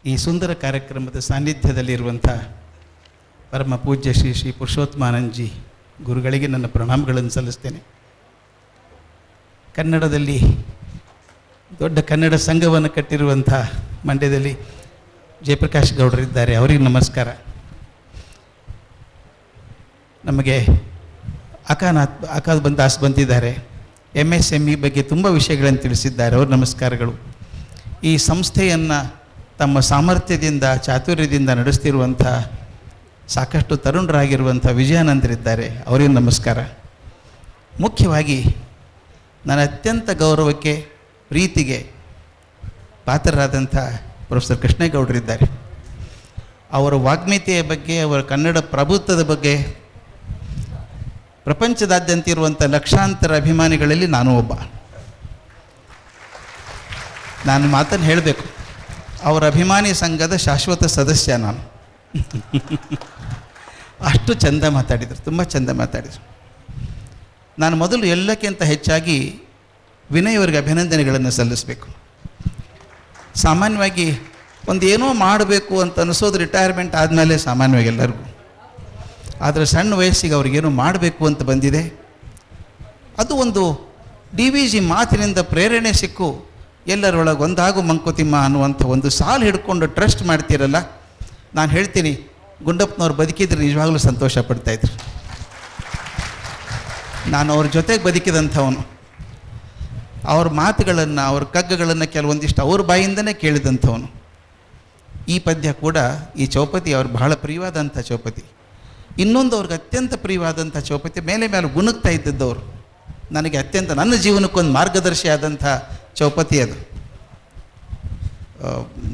ಈ ಸುಂದರ ಕಾರ್ಯಕ್ರಮದ ಸಾನ್ನಿಧ್ಯದಲ್ಲಿರುವಂಥ ಪರಮ ಪೂಜ್ಯ ಶ್ರೀ ಶ್ರೀ ಪುರುಷೋತ್ತಮಾನಂದಜಿ ಗುರುಗಳಿಗೆ ನನ್ನ ಪ್ರಣಾಮಗಳನ್ನು ಸಲ್ಲಿಸ್ತೇನೆ. ಕನ್ನಡದಲ್ಲಿ ದೊಡ್ಡ ಕನ್ನಡ ಸಂಘವನ್ನು ಕಟ್ಟಿರುವಂಥ ಮಂಡ್ಯದಲ್ಲಿ ಜಯಪ್ರಕಾಶ್ ಗೌಡರಿದ್ದಾರೆ, ಅವರಿಗೆ ನಮಸ್ಕಾರ. ನಮಗೆ ದಾಸ್ ಬಂದಿದ್ದಾರೆ, MSME ಬಗ್ಗೆ ತುಂಬ ವಿಷಯಗಳನ್ನು ತಿಳಿಸಿದ್ದಾರೆ, ಅವ್ರ ನಮಸ್ಕಾರಗಳು. ಈ ಸಂಸ್ಥೆಯನ್ನು ತಮ್ಮ ಸಾಮರ್ಥ್ಯದಿಂದ ಚಾತುರ್ಯದಿಂದ ನಡೆಸ್ತಿರುವಂಥ ಸಾಕಷ್ಟು ತರುಣರಾಗಿರುವಂಥ ವಿಜಯಾನಂದರಿದ್ದಾರೆ, ಅವರಿಗೆ ನಮಸ್ಕಾರ. ಮುಖ್ಯವಾಗಿ ನನ್ನ ಅತ್ಯಂತ ಗೌರವಕ್ಕೆ ಪ್ರೀತಿಗೆ ಪಾತ್ರರಾದಂಥ ಪ್ರೊಫೆಸರ್ ಕೃಷ್ಣೇಗೌಡರಿದ್ದಾರೆ. ಅವರ ವಾಗ್ಮಿತೆಯ ಬಗ್ಗೆ, ಅವರ ಕನ್ನಡ ಪ್ರಭುತ್ವದ ಬಗ್ಗೆ ಪ್ರಪಂಚದಾದ್ಯಂತ ಇರುವಂಥ ಲಕ್ಷಾಂತರ ಅಭಿಮಾನಿಗಳಲ್ಲಿ ನಾನು ಒಬ್ಬ. ನಾನು ಮಾತನ್ನು ಹೇಳಬೇಕು, ಅವರ ಅಭಿಮಾನಿ ಸಂಘದ ಶಾಶ್ವತ ಸದಸ್ಯ ನಾನು. ಅಷ್ಟು ಚೆಂದ ಮಾತಾಡಿದರು, ತುಂಬ ಚೆಂದ ಮಾತಾಡಿದರು. ನಾನು ಮೊದಲು ಎಲ್ಲಕ್ಕಿಂತ ಹೆಚ್ಚಾಗಿ ವಿನಯ್ ಅವರಿಗೆ ಅಭಿನಂದನೆಗಳನ್ನು ಸಲ್ಲಿಸಬೇಕು. ಸಾಮಾನ್ಯವಾಗಿ ಒಂದೇನೋ ಮಾಡಬೇಕು ಅಂತ ಅನಿಸೋದು ರಿಟೈರ್ಮೆಂಟ್ ಆದಮೇಲೆ ಸಾಮಾನ್ಯವಾಗಿ ಎಲ್ಲರಿಗೂ. ಆದರೆ ಸಣ್ಣ ವಯಸ್ಸಿಗೆ ಅವ್ರಿಗೇನು ಮಾಡಬೇಕು ಅಂತ ಬಂದಿದೆ. ಅದು ಒಂದು DVG ಮಾತಿನಿಂದ ಪ್ರೇರಣೆ ಸಿಕ್ಕು ಎಲ್ಲರೊಳಗೆ ಒಂದಾಗು ಮಂಕುತಿಮ್ಮ ಅನ್ನುವಂಥ ಒಂದು ಸಾಲು ಹಿಡ್ಕೊಂಡು ಟ್ರಸ್ಟ್ ಮಾಡ್ತೀರಲ್ಲ. ನಾನು ಹೇಳ್ತೀನಿ, ಗುಂಡಪ್ಪನವ್ರು ಬದುಕಿದ್ರೆ ನಿಜವಾಗ್ಲೂ ಸಂತೋಷ ಪಡ್ತಾಯಿದ್ರು. ನಾನು ಅವ್ರ ಜೊತೆಗೆ ಬದುಕಿದಂಥವನು. ಅವ್ರ ಮಾತುಗಳನ್ನು, ಅವ್ರ ಕಗ್ಗಗಳನ್ನು ಕೆಲವೊಂದಿಷ್ಟು ಅವ್ರ ಬಾಯಿಂದನೇ ಕೇಳಿದಂಥವನು. ಈ ಪದ್ಯ ಕೂಡ, ಈ ಚೌಪತಿ ಅವ್ರಿಗೆ ಬಹಳ ಪ್ರಿಯವಾದಂಥ ಚೌಪತಿ. ಇನ್ನೊಂದು ಅವ್ರಿಗೆ ಅತ್ಯಂತ ಪ್ರಿಯವಾದಂಥ ಚೌಪತಿ, ಮೇಲೆ ಮೇಲೆ ಗುಣಗ್ತಾ ಇದ್ದದ್ದವರು, ನನಗೆ ಅತ್ಯಂತ ನನ್ನ ಜೀವನಕ್ಕೊಂದು ಮಾರ್ಗದರ್ಶಿ ಆದಂಥ ಚೌಪತಿ ಅದು.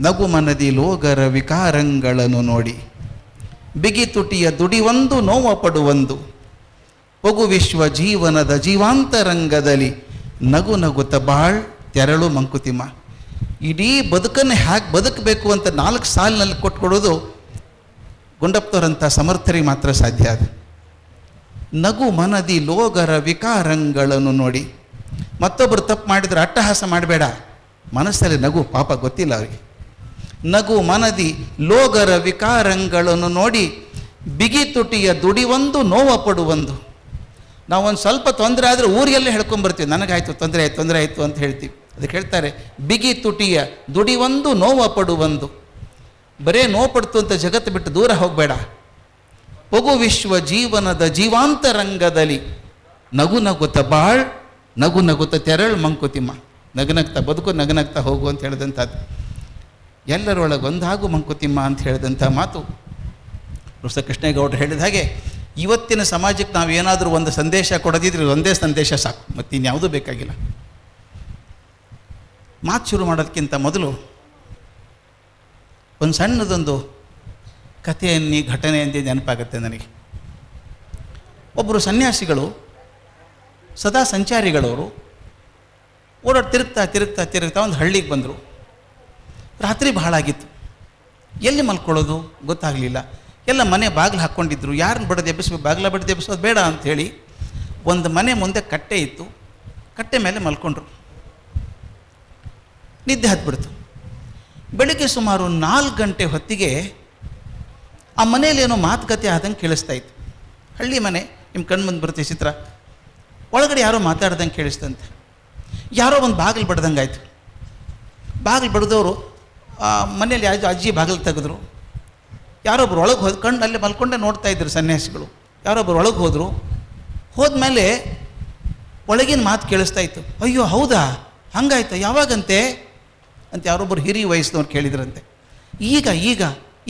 ನಗು ಮನದಿ ಲೋಗರ ವಿಕಾರಂಗಳನ್ನು ನೋಡಿ, ಬಿಗಿ ತುಟಿಯ ದುಡಿವೊಂದು ನೋವ ಪಡುವೊಂದು, ಪೊಗು ವಿಶ್ವ ಜೀವನದ ಜೀವಾಂತರಂಗದಲ್ಲಿ ನಗು ನಗುತ್ತ ಬಾಳ್ ತೆರಳು ಮಂಕುತಿಮ್ಮ. ಇಡೀ ಬದುಕನ್ನು ಹ್ಯಾಗೆ ಬದುಕಬೇಕು ಅಂತ 4 ಸಾಲಿನಲ್ಲಿ ಕೊಟ್ಕೊಡೋದು ಗುಂಡಪ್ಪನವರಂಥ ಸಮರ್ಥರಿಗೆ ಮಾತ್ರ ಸಾಧ್ಯ. ಅದು ನಗು ಮನದಿ ಲೋಗರ ವಿಕಾರಂಗಳನ್ನು ನೋಡಿ. ಮತ್ತೊಬ್ಬರು ತಪ್ಪು ಮಾಡಿದರೆ ಅಟ್ಟಹಾಸ ಮಾಡಬೇಡ, ಮನಸ್ಸಲ್ಲಿ ನಗು, ಪಾಪ ಗೊತ್ತಿಲ್ಲ ಅವರಿಗೆ. ನಗು ಮನದಿ ಲೋಗರ ವಿಕಾರಂಗಳನ್ನು ನೋಡಿ, ಬಿಗಿ ತುಟಿಯ ದುಡಿವೊಂದು ನೋವ ಪಡುವೊಂದು. ನಾವೊಂದು ಸ್ವಲ್ಪ ತೊಂದರೆ ಆದರೆ ಊರಿಗೆಲ್ಲೇ ಹೇಳ್ಕೊಂಬರ್ತೀವಿ, ನನಗಾಯಿತು, ತೊಂದರೆ ಆಯಿತು ಅಂತ ಹೇಳ್ತೀವಿ. ಅದಕ್ಕೆ ಹೇಳ್ತಾರೆ, ಬಿಗಿ ತುಟಿಯ ದುಡಿವೊಂದು ನೋವ ಪಡುವೊಂದು. ಬರೇ ನೋವು ಪಡ್ತು ಅಂತ ಜಗತ್ತು ಬಿಟ್ಟು ದೂರ ಹೋಗಬೇಡ. ಪೊಗು ವಿಶ್ವ ಜೀವನದ ಜೀವಾಂತರಂಗದಲ್ಲಿ ನಗು ನಗುತ್ತ ಬಾಳ್, ನಗು ನಗುತ್ತ ತೆರಳು ಮಂಕುತಿಮ್ಮ. ನಗನಗ್ತಾ ಬದುಕು, ನಗನಗ್ತಾ ಹೋಗು ಅಂತ ಹೇಳಿದಂಥದ್ದು. ಎಲ್ಲರೊಳಗೆ ಒಂದಾಗು ಮಂಕುತಿಮ್ಮ ಅಂತ ಹೇಳಿದಂಥ ಮಾತು ಪ್ರೊಫೆಸರ್ ಕೃಷ್ಣೇಗೌಡರು ಹೇಳಿದ ಹಾಗೆ, ಇವತ್ತಿನ ಸಮಾಜಕ್ಕೆ ನಾವು ಏನಾದರೂ ಒಂದು ಸಂದೇಶ ಕೊಡೋದಿದ್ರೆ ಒಂದೇ ಸಂದೇಶ ಸಾಕು, ಮತ್ತು ಇನ್ಯಾವುದೂ ಬೇಕಾಗಿಲ್ಲ. ಮಾತು ಶುರು ಮಾಡೋದಕ್ಕಿಂತ ಮೊದಲು ಒಂದು ಸಣ್ಣದೊಂದು ಕಥೆಯನ್ನಿ ಘಟನೆ ಅಂತ ನೆನಪಾಗುತ್ತೆ ನನಗೆ. ಒಬ್ಬರು ಸನ್ಯಾಸಿಗಳು, ಸದಾ ಸಂಚಾರಿಗಳವರು, ತಿರುಗ್ತಾ ಒಂದು ಹಳ್ಳಿಗೆ ಬಂದರು. ರಾತ್ರಿ ಬಹಳ ಆಗಿತ್ತು, ಎಲ್ಲಿ ಮಲ್ಕೊಳ್ಳೋದು ಗೊತ್ತಾಗಲಿಲ್ಲ. ಎಲ್ಲ ಮನೆ ಬಾಗಿಲು ಹಾಕ್ಕೊಂಡಿದ್ರು, ಯಾರನ್ನ ಬಡದು ಎಬ್ಬಿಸ್ಬೇಕು, ಬಾಗಿಲ ಬಡ್ದು ಎಬ್ಬಿಸೋದು ಬೇಡ ಅಂಥೇಳಿ ಒಂದು ಮನೆ ಮುಂದೆ ಕಟ್ಟೆ ಇತ್ತು, ಕಟ್ಟೆ ಮೇಲೆ ಮಲ್ಕೊಂಡ್ರು. ನಿದ್ದೆ ಹತ್ಬಿಡ್ತು. ಬೆಳಿಗ್ಗೆ ಸುಮಾರು 4 ಗಂಟೆ ಹೊತ್ತಿಗೆ ಆ ಮನೇಲಿ ಏನೋ ಮಾತುಕತೆ ಆದಂಗೆ ಕೇಳಿಸ್ತಾ ಇತ್ತು. ಹಳ್ಳಿ ಮನೆ, ನಿಮ್ಮ ಕಣ್ಣು ಮುಂದೆ ಬರುತ್ತೆ ಚಿತ್ರ. ಒಳಗಡೆ ಯಾರೋ ಮಾತಾಡ್ದಂಗೆ ಕೇಳಿಸ್ತಂತೆ. ಯಾರೋ ಒಂದು ಬಾಗಿಲು ಬಡ್ದಂಗೆ ಆಯಿತು. ಬಾಗಿಲು ಬಡ್ದವರು ಮನೇಲಿ ಅಜ್ಜಿ ಬಾಗಿಲು ತೆಗೆದ್ರು. ಯಾರೊಬ್ರು ಒಳಗೆ ಹೋದ್, ಕಣ್ಣು ಅಲ್ಲೇ ಮಲ್ಕೊಂಡೆ ನೋಡ್ತಾ ಇದ್ರು ಸನ್ಯಾಸಿಗಳು. ಯಾರೊಬ್ರು ಒಳಗೆ ಹೋದರು. ಹೋದ್ಮೇಲೆ ಒಳಗಿನ ಮಾತು ಕೇಳಿಸ್ತಾ ಇತ್ತು. ಅಯ್ಯೋ ಹೌದಾ, ಹಂಗಾಯ್ತು, ಯಾವಾಗಂತೆ ಅಂತ ಯಾರೊಬ್ಬರು ಹಿರಿಯ ವಯಸ್ಸಿನವ್ರು ಕೇಳಿದ್ರಂತೆ.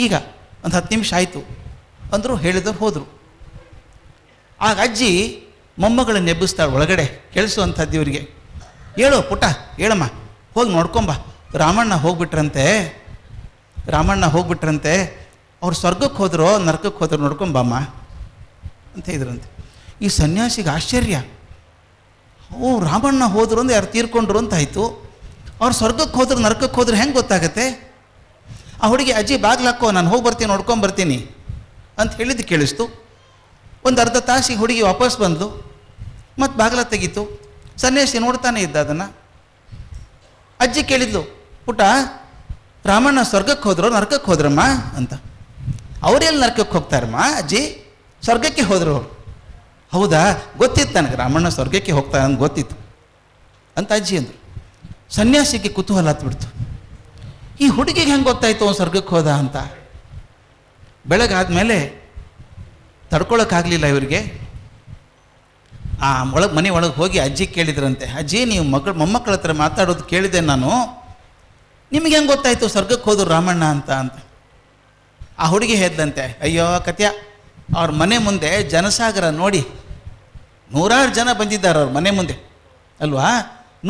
ಈಗ ಒಂದು 10 ನಿಮಿಷ ಆಯಿತು ಅಂದರು. ಹೇಳಿದವ್ರು ಹೋದರು. ಆಗ ಅಜ್ಜಿ ಮೊಮ್ಮಗಳನ್ನ ಎಬ್ಬಿಸ್ತಾಳೆ ಒಳಗಡೆ, ಕೇಳಿಸುವಂಥದ್ದು ಇವರಿಗೆ. ಹೇಳೋ ಪುಟ್ಟ, ಹೇಳಮ್ಮ, ಹೋಗಿ ನೋಡ್ಕೊಂಬ, ರಾಮಣ್ಣ ಹೋಗ್ಬಿಟ್ರಂತೆ, ಅವ್ರು ಸ್ವರ್ಗಕ್ಕೆ ಹೋದ್ರೋ ನರಕಕ್ಕೆ ಹೋದ್ರು, ನೋಡ್ಕೊಂಬಮ್ಮ ಅಂತ ಇದ್ರಂತೆ. ಈ ಸನ್ಯಾಸಿಗೆ ಆಶ್ಚರ್ಯ. ರಾಮಣ್ಣ ಹೋದ್ರು ಅಂದ್ರೆ ಯಾರು ತೀರ್ಕೊಂಡ್ರು ಅಂತ ಆಯಿತು. ಅವ್ರು ಸ್ವರ್ಗಕ್ಕೆ ಹೋದ್ರು ನರಕಕ್ಕೆ ಹೋದ್ರೆ ಹೆಂಗೆ ಗೊತ್ತಾಗತ್ತೆ? ಆ ಹುಡುಗಿ, ಅಜ್ಜಿ ಬಾಗಿಲು ಹಾಕೋ, ನಾನು ಹೋಗಿ ಬರ್ತೀನಿ, ನೋಡ್ಕೊಂಬರ್ತೀನಿ ಅಂತ ಹೇಳಿದ್ದು ಕೇಳಿಸ್ತು. ಒಂದು ಅರ್ಧ ತಾಸಿಗೆ ಹುಡುಗಿ ವಾಪಸ್ ಬಂದು ಮತ್ತು ಬಾಗಿಲ ತೆಗೀತು. ಸನ್ಯಾಸಿ ನೋಡ್ತಾನೆ ಇದ್ದ ಅದನ್ನು. ಅಜ್ಜಿ ಕೇಳಿದ್ಲು, ಪುಟ್ಟ ರಾಮಣ್ಣ ಸ್ವರ್ಗಕ್ಕೆ ಹೋದ್ರು ನರಕಕ್ಕೆ ಹೋದ್ರಮ್ಮ ಅಂತ. ಅವರೆಲ್ಲಿ ನರಕಕ್ಕೆ ಹೋಗ್ತಾರಮ್ಮ ಅಜ್ಜಿ? ಸ್ವರ್ಗಕ್ಕೆ ಹೋದರು. ಹೌದಾ, ಗೊತ್ತಿತ್ತು ನನಗೆ ರಾಮಣ್ಣ ಸ್ವರ್ಗಕ್ಕೆ ಹೋಗ್ತಾರೆ ಅಂತ ಗೊತ್ತಿತ್ತು ಅಂತ ಅಜ್ಜಿ ಅಂದರು. ಸನ್ಯಾಸಿಗೆ ಕುತೂಹಲ ಹತ್ಬಿಡ್ತು, ಈ ಹುಡುಗಿಗೆ ಹೆಂಗೆ ಗೊತ್ತಾಯ್ತು ಅವ್ನು ಸ್ವರ್ಗಕ್ಕೆ ಹೋದ ಅಂತ. ಬೆಳಗಾದ್ಮೇಲೆ ತಡ್ಕೊಳಕ್ಕಾಗಲಿಲ್ಲ ಇವರಿಗೆ. ಮನೆ ಒಳಗೆ ಹೋಗಿ ಅಜ್ಜಿ ಕೇಳಿದ್ರಂತೆ, ಅಜ್ಜಿ ನೀವು ಮೊಮ್ಮಕ್ಕಳ ಹತ್ರ ಮಾತಾಡೋದು ಕೇಳಿದೆ ನಾನು, ನಿಮಗೆ ಹೆಂಗೆ ಗೊತ್ತಾಯ್ತು ಸ್ವರ್ಗಕ್ಕೆ ಹೋದ್ರು ರಾಮಣ್ಣ ಅಂತ. ಆ ಹುಡುಗಿ ಹೇಳಿದಂತೆ, ಅಯ್ಯೋ ಕತ್ಯ, ಅವ್ರ ಮನೆ ಮುಂದೆ ಜನಸಾಗರ ನೋಡಿ, 100 ಜನ ಬಂದಿದ್ದಾರೆ ಅವ್ರ ಮನೆ ಮುಂದೆ ಅಲ್ವಾ,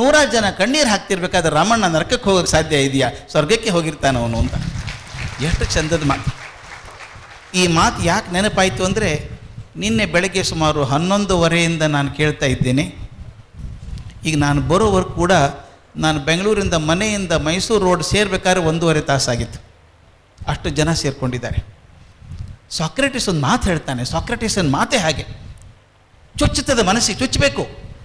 100 ಜನ ಕಣ್ಣೀರು ಹಾಕ್ತಿರ್ಬೇಕಾದ್ರೆ ರಾಮಣ್ಣ ನರಕಕ್ಕೆ ಹೋಗೋಕ್ಕೆ ಸಾಧ್ಯ ಇದೆಯಾ? ಸ್ವರ್ಗಕ್ಕೆ ಹೋಗಿರ್ತಾನೆ ಅವನು ಅಂತ. ಎಷ್ಟು ಚಂದದ ಮಾತು. ಈ ಮಾತು ಯಾಕೆ ನೆನಪಾಯಿತು ಅಂದರೆ, ನಿನ್ನೆ ಬೆಳಗ್ಗೆ ಸುಮಾರು 11:15 ನಾನು ಕೇಳ್ತಾ ಇದ್ದೇನೆ. ಈಗ ನಾನು ಬರೋವರೆಗೂ ಕೂಡ ನಾನು ಬೆಂಗಳೂರಿಂದ ಮನೆಯಿಂದ ಮೈಸೂರು ರೋಡ್ ಸೇರಬೇಕಾದ್ರೆ 1.5 ತಾಸಾಗಿತ್ತು. ಅಷ್ಟು ಜನ ಸೇರಿಕೊಂಡಿದ್ದಾರೆ. ಸಾಕ್ರೆಟಿಸ್ ಒಂದು ಮಾತು ಹೇಳ್ತಾನೆ. ಸಾಕ್ರೆಟಿಸನ್ ಮಾತೇ ಹಾಗೆ, ಚುಚ್ಚುತ್ತದೆ ಮನಸ್ಸಿಗೆ, ಚುಚ್ಚಬೇಕು.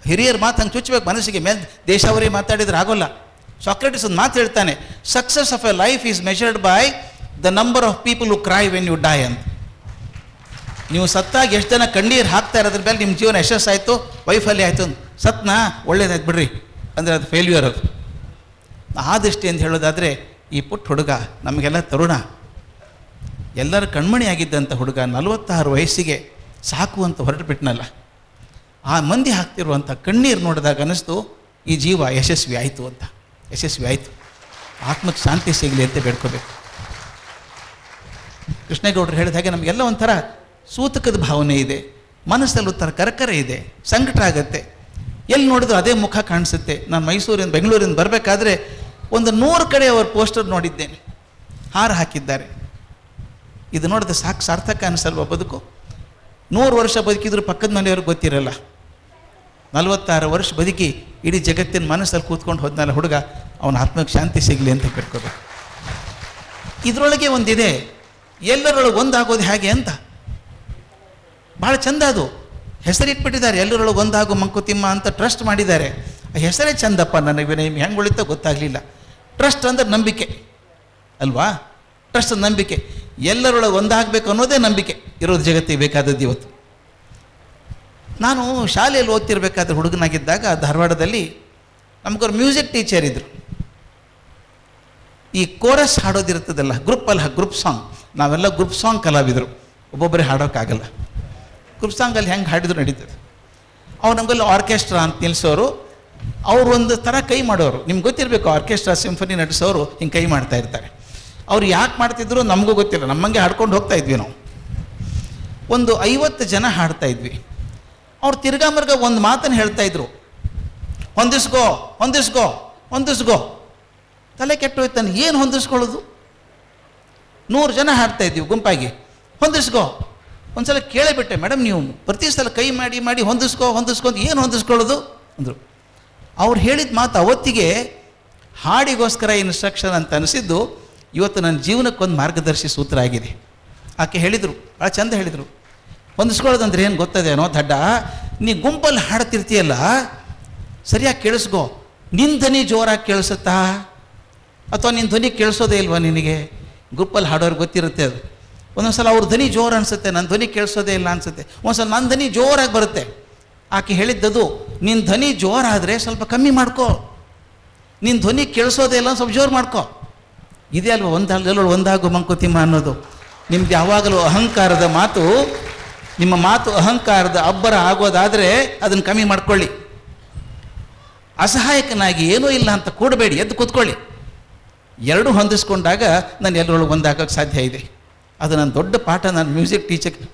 ಹಿರಿಯರ ಮಾತು ಹಂಗೆ ಚುಚ್ಚಬೇಕು ಮನಸ್ಸಿಗೆ. ಮೇಲೆ ದೇಶವರೇ ಮಾತಾಡಿದ್ರೆ ಆಗೋಲ್ಲ. ಸಾಕ್ರೆಟಿಸ್ ಒಂದು ಮಾತು ಹೇಳ್ತಾನೆ, success of a life is measured by the number of people who cry when you die ಅಂತ. ನೀವು ಸತ್ತಾಗ ಎಷ್ಟು ಜನ ಕಣ್ಣೀರು ಹಾಕ್ತಾ ಇರೋದ್ರ ಮೇಲೆ ನಿಮ್ಮ ಜೀವನ ಯಶಸ್ಸಾಯಿತು, ವೈಫಲ್ಯ ಆಯಿತು. ಸತ್ನಾ ಒಳ್ಳೇದಾಯ್ತು ಬಿಡ್ರಿ ಅಂದರೆ ಅದು ಫೇಲ್ಯೂರ್. ಅದು ಆ ದೃಷ್ಟಿಯಿಂದ ಹೇಳೋದಾದರೆ, ಈ ಪುಟ್ಟ ಹುಡುಗ ನಮಗೆಲ್ಲ ತರುಣ, ಎಲ್ಲರ ಕಣ್ಮಣಿ ಆಗಿದ್ದಂಥ ಹುಡುಗ 46 ವಯಸ್ಸಿಗೆ ಸಾಕು ಅಂತ ಹೊರಟು ಬಿಟ್ಟನಲ್ಲ. ಆ ಮಂದಿ ಹಾಕ್ತಿರುವಂಥ ಕಣ್ಣೀರು ನೋಡಿದಾಗ ಅನ್ನಿಸ್ತು, ಈ ಜೀವ ಯಶಸ್ವಿ ಆಯಿತು ಅಂತ. ಯಶಸ್ವಿ ಆಯಿತು, ಆತ್ಮಕ್ಕೆ ಶಾಂತಿ ಸಿಗಲಿ ಅಂತ ಬೇಡ್ಕೋಬೇಕು. ಕೃಷ್ಣೇಗೌಡರು ಹೇಳಿದ ಹಾಗೆ ನಮಗೆಲ್ಲ ಒಂಥರ ಸೂತಕದ ಭಾವನೆ ಇದೆ, ಮನಸ್ಸಲ್ಲಿ ಒಂಥರ ಕರಕರೆ ಇದೆ, ಸಂಕಟ ಆಗುತ್ತೆ. ಎಲ್ಲಿ ನೋಡಿದ್ರು ಅದೇ ಮುಖ ಕಾಣಿಸುತ್ತೆ. ನಾನು ಮೈಸೂರಿಂದ ಬೆಂಗಳೂರಿಂದ ಬರಬೇಕಾದ್ರೆ ಒಂದು 100 ಕಡೆ ಅವ್ರ ಪೋಸ್ಟರ್ ನೋಡಿದ್ದೇನೆ, ಹಾರ ಹಾಕಿದ್ದಾರೆ. ಇದು ನೋಡಿದ್ರೆ ಸಾಕು ಸಾರ್ಥಕ ಅನಿಸಲ್ವ ಬದುಕು? 100 ವರ್ಷ ಬದುಕಿದ್ರು ಪಕ್ಕದ ಮನೆಯವ್ರಿಗೆ ಗೊತ್ತಿರಲ್ಲ. 46 ವರ್ಷ ಬದುಕಿ ಇಡೀ ಜಗತ್ತಿನ ಮನಸ್ಸಲ್ಲಿ ಕೂತ್ಕೊಂಡು ಹೋದ್ನಲ್ಲ ಹುಡುಗ, ಅವನ ಆತ್ಮಕ್ಕೆ ಶಾಂತಿ ಸಿಗಲಿ ಅಂತ ಬೇಡ್ಕೋಬೇಕು. ಇದರೊಳಗೆ ಒಂದಿದೆ, ಎಲ್ಲರೊಳಗೆ ಒಂದಾಗೋದು ಹೇಗೆ ಅಂತ. ಭಾಳ ಚಂದ ಅದು. ಹೆಸರಿಟ್ಬಿಟ್ಟಿದ್ದಾರೆ, ಎಲ್ಲರೊಳಗೆ ಒಂದಾಗೋ ಮಂಕುತಿಮ್ಮ ಅಂತ ಟ್ರಸ್ಟ್ ಮಾಡಿದ್ದಾರೆ. ಆ ಹೆಸರೇ ಚಂದಪ್ಪ. ನನಗೆ ನಿಮ್ಗೆ ಹೆಂಗೆ ಉಳಿತೋ ಗೊತ್ತಾಗಲಿಲ್ಲ. ಟ್ರಸ್ಟ್ ಅಂದರೆ ನಂಬಿಕೆ ಅಲ್ವಾ? ಟ್ರಸ್ಟ್ ನಂಬಿಕೆ. ಎಲ್ಲರೊಳಗೆ ಒಂದಾಗಬೇಕು ಅನ್ನೋದೇ ನಂಬಿಕೆ ಇರೋದು ಜಗತ್ತಿಗೆ ಬೇಕಾದದ್ದು ಇವತ್ತು. ನಾನು ಶಾಲೆಯಲ್ಲಿ ಓದ್ತಿರ್ಬೇಕಾದ್ರೆ ಹುಡುಗನಾಗಿದ್ದಾಗ ಧಾರವಾಡದಲ್ಲಿ ನಮಗೊರು ಮ್ಯೂಸಿಕ್ ಟೀಚರ್ ಇದ್ದರು. ಈ ಕೋರಸ್ ಹಾಡೋದಿರ್ತದಲ್ಲ, ಗ್ರೂಪ್ ಸಾಂಗ್, ನಾವೆಲ್ಲ ಗ್ರೂಪ್ ಸಾಂಗ್ ಕಲಾವಿದರು, ಒಬ್ಬೊಬ್ಬರೇ ಹಾಡೋಕ್ಕಾಗಲ್ಲ. ಗ್ರೂಪ್ ಸಾಂಗಲ್ಲಿ ಹೆಂಗೆ ಹಾಡಿದ್ರು ನಡೀತದೆ. ಅವ್ರು ನಮಗೆಲ್ಲ ಆರ್ಕೆಸ್ಟ್ರಾ ಅಂತ ನಿಲ್ಲಿಸೋರು. ಅವರು ಒಂದು ಥರ ಕೈ ಮಾಡೋರು. ನಿಮ್ಗೆ ಗೊತ್ತಿರಬೇಕು, ಆರ್ಕೆಸ್ಟ್ರಾ ಸಿಂಫನಿ ನಡೆಸೋರು ಹಿಂಗೆ ಕೈ ಮಾಡ್ತಾ ಇರ್ತಾರೆ. ಅವ್ರು ಯಾಕೆ ಮಾಡ್ತಿದ್ರು ನಮಗೂ ಗೊತ್ತಿಲ್ಲ, ನಮ್ಮಂಗೆ ಹಾಡ್ಕೊಂಡು ಹೋಗ್ತಾ ಇದ್ವಿ ನಾವು. ಒಂದು 50 ಜನ ಹಾಡ್ತಾ ಇದ್ವಿ. ಅವ್ರು ತಿರ್ಗಾ ಮರ್ಗ ಒಂದು ಮಾತನ್ನು ಹೇಳ್ತಾಯಿದ್ರು, ಹೊಂದಿಸ್ಕೋ ಹೊಂದಿಸ್ಕೋ ಹೊಂದಿಸ್ಕೋ. ತಲೆ ಕೆಟ್ಟೋಯ್ತಾನೆ, ಏನು ಹೊಂದಿಸ್ಕೊಳ್ಳೋದು? 100 ಜನ ಹಾಡ್ತಾ ಇದ್ದೀವಿ ಗುಂಪಾಗಿ, ಹೊಂದಿಸ್ಕೋ. ಒಂದು ಸಲ ಕೇಳಿಬಿಟ್ಟೆ, ಮೇಡಮ್ ನೀವು ಪ್ರತಿ ಸಲ ಕೈ ಮಾಡಿ ಮಾಡಿ ಹೊಂದಿಸ್ಕೋ ಹೊಂದಿಸ್ಕೊ ಅಂತ ಏನು ಹೊಂದಿಸ್ಕೊಳ್ಳೋದು ಅಂದರು. ಅವ್ರು ಹೇಳಿದ ಮಾತು ಅವತ್ತಿಗೆ ಹಾಡಿಗೋಸ್ಕರ ಇನ್ಸ್ಟ್ರಕ್ಷನ್ ಅಂತ ಅನಿಸಿದ್ದು ಇವತ್ತು ನನ್ನ ಜೀವನಕ್ಕೊಂದು ಮಾರ್ಗದರ್ಶಿ ಸೂತ್ರ ಆಗಿದೆ. ಆಕೆ ಹೇಳಿದರು, ಭಾಳ ಚಂದ ಹೇಳಿದರು, ಹೊಂದಿಸ್ಕೊಳ್ಳೋದಂದ್ರೆ ಏನು ಗೊತ್ತದೇನೋ ದಡ್ಡ, ನೀ ಗುಂಪಲ್ಲಿ ಹಾಡ್ತಿರ್ತೀಯಲ್ಲ, ಸರಿಯಾಗಿ ಕೇಳಿಸ್ಕೋ. ನಿನ್ನ ಧ್ವನಿ ಜೋರಾಗಿ ಕೇಳಿಸುತ್ತಾ ಅಥವಾ ನಿನ್ನ ಧ್ವನಿ ಕೇಳಿಸೋದೇ ಇಲ್ವಾ ನಿನಗೆ? ಗ್ರೂಪಲ್ಲಿ ಹಾಡೋರು ಗೊತ್ತಿರುತ್ತೆ ಅದು. ಒಂದೊಂದು ಸಲ ಅವ್ರ ಧ್ವನಿ ಜೋರು ಅನಿಸುತ್ತೆ, ನನ್ನ ಧ್ವನಿ ಕೇಳಿಸೋದೇ ಇಲ್ಲ ಅನಿಸುತ್ತೆ. ಒಂದು ಸಲ ನನ್ನ ಧ್ವನಿ ಜೋರಾಗಿ ಬರುತ್ತೆ. ಆಕೆ ಹೇಳಿದ್ದದು, ನಿನ್ನ ಧ್ವನಿ ಜೋರಾದರೆ ಸ್ವಲ್ಪ ಕಮ್ಮಿ ಮಾಡ್ಕೋ, ನಿನ್ನ ಧ್ವನಿ ಕೇಳಿಸೋದೇ ಇಲ್ಲ ಸ್ವಲ್ಪ ಜೋರು ಮಾಡ್ಕೋ. ಇದೇ ಅಲ್ವ ಒಂದಾಗೋ ಮಂಕುತಿಮ್ಮ ಅನ್ನೋದು. ನಿಮ್ದು ಯಾವಾಗಲೂ ಅಹಂಕಾರದ ಮಾತು, ನಿಮ್ಮ ಮಾತು ಅಹಂಕಾರದ ಅಬ್ಬರ ಆಗೋದಾದರೆ ಅದನ್ನು ಕಮ್ಮಿ ಮಾಡ್ಕೊಳ್ಳಿ. ಅಸಹಾಯಕನಾಗಿ ಏನೂ ಇಲ್ಲ ಅಂತ ಕೂಡಬೇಡಿ, ಎದ್ದು ಕೂತ್ಕೊಳ್ಳಿ. ಎರಡೂ ಹೊಂದಿಸ್ಕೊಂಡಾಗ ನಾನು ಎಲ್ಲರೊಳಗೆ ಒಂದಾಗಕ್ಕೆ ಸಾಧ್ಯ ಇದೆ. ಅದು ನನ್ನ ದೊಡ್ಡ ಪಾಠ. ನಾನು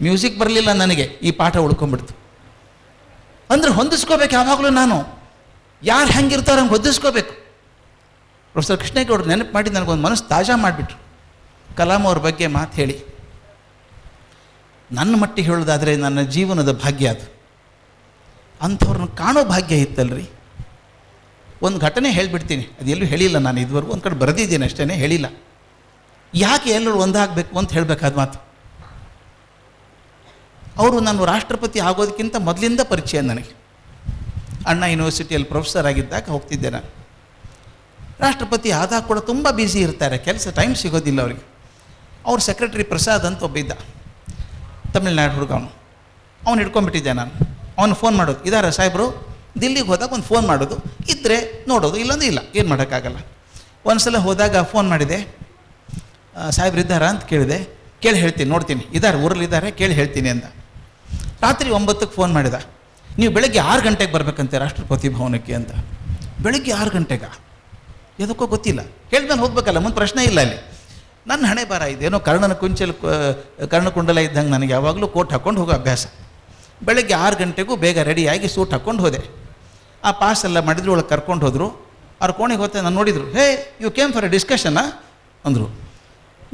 ಮ್ಯೂಸಿಕ್ ಬರಲಿಲ್ಲ ನನಗೆ, ಈ ಪಾಠ ಉಳ್ಕೊಂಡ್ಬಿಡ್ತು. ಅಂದರೆ ಹೊಂದಿಸ್ಕೋಬೇಕು ಯಾವಾಗಲೂ. ನಾನು ಯಾರು ಹೆಂಗಿರ್ತಾರೋ ಹಂಗೆ ಹೊಂದಿಸ್ಕೋಬೇಕು. ಪ್ರೊಫೆಸರ್ ಕೃಷ್ಣೇಗೌಡರು ನೆನಪು ಮಾಡಿ ನನಗೊಂದು ಮನಸ್ಸು ತಾಜಾ ಮಾಡಿಬಿಟ್ರು. ಕಲಾಂ ಅವ್ರ ಬಗ್ಗೆ ಮಾತು ಹೇಳಿ, ನನ್ನ ಮಟ್ಟಿಗೆ ಹೇಳೋದಾದರೆ ನನ್ನ ಜೀವನದ ಭಾಗ್ಯ ಅದು. ಅಂಥವ್ರನ್ನ ಕಾಣೋ ಭಾಗ್ಯ ಇತ್ತಲ್ರಿ. ಒಂದು ಘಟನೆ ಹೇಳಿಬಿಡ್ತೀನಿ, ಅದೆಲ್ಲೂ ಹೇಳಿಲ್ಲ ನಾನು ಇದುವರೆಗೂ. ಒಂದು ಕಡೆ ಬರೆದಿದ್ದೀನಿ ಅಷ್ಟೇ, ಹೇಳಿಲ್ಲ. ಯಾಕೆ ಎಲ್ಲರೂ ಒಂದಾಗಬೇಕು ಅಂತ ಹೇಳಬೇಕಾದ ಮಾತು. ಅವರು ನಾನು ರಾಷ್ಟ್ರಪತಿ ಆಗೋದಕ್ಕಿಂತ ಮೊದಲಿಂದ ಪರಿಚಯ ನನಗೆ. ಅಣ್ಣಾ ಯೂನಿವರ್ಸಿಟಿಯಲ್ಲಿ ಪ್ರೊಫೆಸರ್ ಆಗಿದ್ದಾಗ ಹೋಗ್ತಿದ್ದೆ ನಾನು. ರಾಷ್ಟ್ರಪತಿ ಆದಾಗ ಕೂಡ ತುಂಬ ಬ್ಯುಸಿ ಇರ್ತಾರೆ, ಕೆಲಸ ಟೈಮ್ ಸಿಗೋದಿಲ್ಲ ಅವರಿಗೆ. ಅವ್ರ ಸೆಕ್ರೆಟರಿ ಪ್ರಸಾದ್ ಅಂತ ಒಬ್ಬ ಇದ್ದ, ತಮಿಳ್ನಾಡು ಹುಡುಗ. ಅವನು ಹಿಡ್ಕೊಂಡ್ಬಿಟ್ಟಿದ್ದೆ ನಾನು. ಅವನು ಫೋನ್ ಮಾಡೋದು, ಇದಾರ ಸಾಹೇಬರು, ದಿಲ್ಲಿಗೆ ಹೋದಾಗ ಒಂದು ಫೋನ್ ಮಾಡೋದು, ಇದ್ದರೆ ನೋಡೋದು, ಇಲ್ಲಾಂದ್ರೆ ಇಲ್ಲ, ಏನು ಮಾಡೋಕ್ಕಾಗಲ್ಲ. ಒಂದು ಸಲ ಹೋದಾಗ ಫೋನ್ ಮಾಡಿದೆ, ಸಾಹೇಬ್ರು ಇದ್ದಾರಾ ಅಂತ ಕೇಳಿದೆ. ಕೇಳಿ ಹೇಳ್ತೀನಿ, ನೋಡ್ತೀನಿ, ಇದ್ದಾರೆ ಊರಲ್ಲಿದ್ದಾರೆ, ಕೇಳಿ ಹೇಳ್ತೀನಿ ಅಂದ. ರಾತ್ರಿ 9ಕ್ಕೆ ಫೋನ್ ಮಾಡಿದ, ನೀವು ಬೆಳಗ್ಗೆ 6 ಗಂಟೆಗೆ ಬರಬೇಕಂತೆ ರಾಷ್ಟ್ರಪತಿ ಭವನಕ್ಕೆ ಅಂತ. ಬೆಳಗ್ಗೆ 6 ಗಂಟೆಗ ಎದಕ್ಕೋ ಗೊತ್ತಿಲ್ಲ, ಹೇಳಿದ್ಮೇಲೆ ಹೋಗ್ಬೇಕಲ್ಲ, ಮುಂದೆ ಪ್ರಶ್ನೆ ಇಲ್ಲ ಅಲ್ಲಿ. ನನ್ನ ಹಣೆ ಬಾರ ಇದೆ, ಏನೋ ಕರ್ಣಕುಂಡಲ ಇದ್ದಂಗೆ ನನಗೆ ಯಾವಾಗಲೂ ಕೋಟ್ ಹಾಕ್ಕೊಂಡು ಹೋಗೋ ಅಭ್ಯಾಸ. ಬೆಳಗ್ಗೆ 6 ಗಂಟೆಗೂ ಬೇಗ ರೆಡಿಯಾಗಿ ಸೂಟ್ ಹಾಕ್ಕೊಂಡು ಹೋದೆ. ಆ ಪಾಸ್ ಎಲ್ಲ ಮಾಡಿದ್ರು, ಒಳಗೆ ಕರ್ಕೊಂಡು ಹೋದರು. ಅವ್ರ ಕೋಣೆಗೆ ಹೋಗ್ತಾ ನಾನು ನೋಡಿದರು. ಹೇ, ಯು ಕೇಮ್ ಫಾರ್ ಎ ಡಿಸ್ಕಷನಾ ಅಂದರು.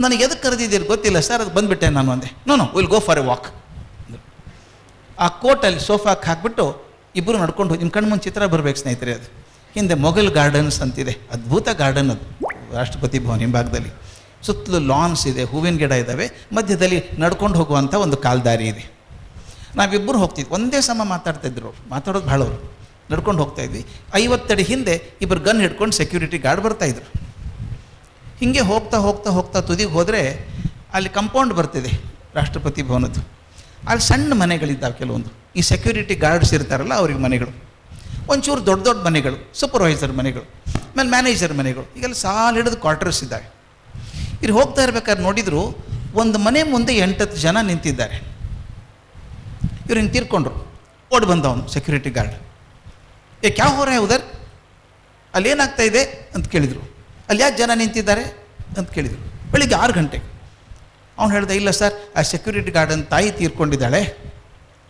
ನನಗೆ ಎದಕ್ಕೆ ಕರೆದಿದ್ದೀರಿ ಗೊತ್ತಿಲ್ಲ ಸರ್, ಅದು ಬಂದುಬಿಟ್ಟೆ ನಾನು ಅಂದೆ. No will go for a walk. ಆ ಕೋಟಲ್ಲಿ ಸೋಫಾಕ್ಕೆ ಹಾಕಿಬಿಟ್ಟು ಇಬ್ಬರು ನಡ್ಕೊಂಡು ಹೋಗಿ, ನಿಮ್ಮ ಕಣ್ಣು ಮುಂದೆ ಚಿತ್ರ ಬರಬೇಕು ಸ್ನೇಹಿತರೆ. ಅದು ಹಿಂದೆ ಮೊಘಲ್ ಗಾರ್ಡನ್ಸ್ ಅಂತಿದೆ, ಅದ್ಭುತ ಗಾರ್ಡನ್ ಅದು ರಾಷ್ಟ್ರಪತಿ ಭವನ ಹಿಂಭಾಗದಲ್ಲಿ. ಸುತ್ತಲೂ ಲಾನ್ಸ್ ಇದೆ, ಹೂವಿನ ಗಿಡ ಇದ್ದಾವೆ, ಮಧ್ಯದಲ್ಲಿ ನಡ್ಕೊಂಡು ಹೋಗುವಂಥ ಒಂದು ಕಾಲ್ದಾರಿ ಇದೆ. ನಾವಿಬ್ಬರು ಹೋಗ್ತಿದ್ವಿ, ಒಂದೇ ಸಮ ಮಾತಾಡ್ತಾಯಿದ್ರು ಅವ್ರು, ಮಾತಾಡೋದು ಭಾಳ ಅವರು. ನಡ್ಕೊಂಡು ಹೋಗ್ತಾಯಿದ್ವಿ. 50 ಅಡಿ ಹಿಂದೆ ಇಬ್ಬರು ಗನ್ ಹಿಡ್ಕೊಂಡು ಸೆಕ್ಯೂರಿಟಿ ಗಾರ್ಡ್ ಬರ್ತಾಯಿದ್ರು. ಹೀಗೆ ಹೋಗ್ತಾ ಹೋಗ್ತಾ ಹೋಗ್ತಾ ತುದಿಗೆ ಹೋದರೆ ಅಲ್ಲಿ ಕಂಪೌಂಡ್ ಬರ್ತಿದೆ ರಾಷ್ಟ್ರಪತಿ ಭವನದ್ದು. ಅಲ್ಲಿ ಸಣ್ಣ ಮನೆಗಳಿದ್ದಾವೆ ಕೆಲವೊಂದು, ಈ ಸೆಕ್ಯೂರಿಟಿ ಗಾರ್ಡ್ಸ್ ಇರ್ತಾರಲ್ಲ ಅವ್ರಿಗೆ ಮನೆಗಳು. ಒಂಚೂರು ದೊಡ್ಡ ದೊಡ್ಡ ಮನೆಗಳು, ಸೂಪರ್ವೈಸರ್ ಮನೆಗಳು, ಆಮೇಲೆ ಮ್ಯಾನೇಜರ್ ಮನೆಗಳು, ಈಗೆಲ್ಲ ಸಾಲು ಹಿಡಿದು ಕ್ವಾರ್ಟರ್ಸ್ ಇದ್ದಾವೆ. ಇಲ್ಲಿ ಹೋಗ್ತಾ ಇರ್ಬೇಕಾದ್ರೆ ನೋಡಿದ್ರು, ಒಂದು ಮನೆ ಮುಂದೆ 8-10 ಜನ ನಿಂತಿದ್ದಾರೆ. ಇವ್ರು ಹಿಂಗೆ ತೀರ್ಕೊಂಡ್ರು. ಓಡಿ ಬಂದವನು ಸೆಕ್ಯೂರಿಟಿ ಗಾರ್ಡ್. ಕ್ಯಾ ಹೋ ರಹಾ ಹೈ ಉಧರ್, ಅಲ್ಲಿ ಏನಾಗ್ತಾ ಇದೆ ಅಂತ ಕೇಳಿದರು. ಅಲ್ಲಿ ಯಾಕೆ ಜನ ನಿಂತಿದ್ದಾರೆ ಅಂತ ಕೇಳಿದರು. ಬೆಳಿಗ್ಗೆ 6 ಗಂಟೆಗೆ ಅವ್ನು ಹೇಳ್ದೆ, ಇಲ್ಲ ಸರ್, ಆ ಸೆಕ್ಯೂರಿಟಿ ಗಾರ್ಡನ್ ತಾಯಿ ತೀರ್ಕೊಂಡಿದ್ದಾಳೆ,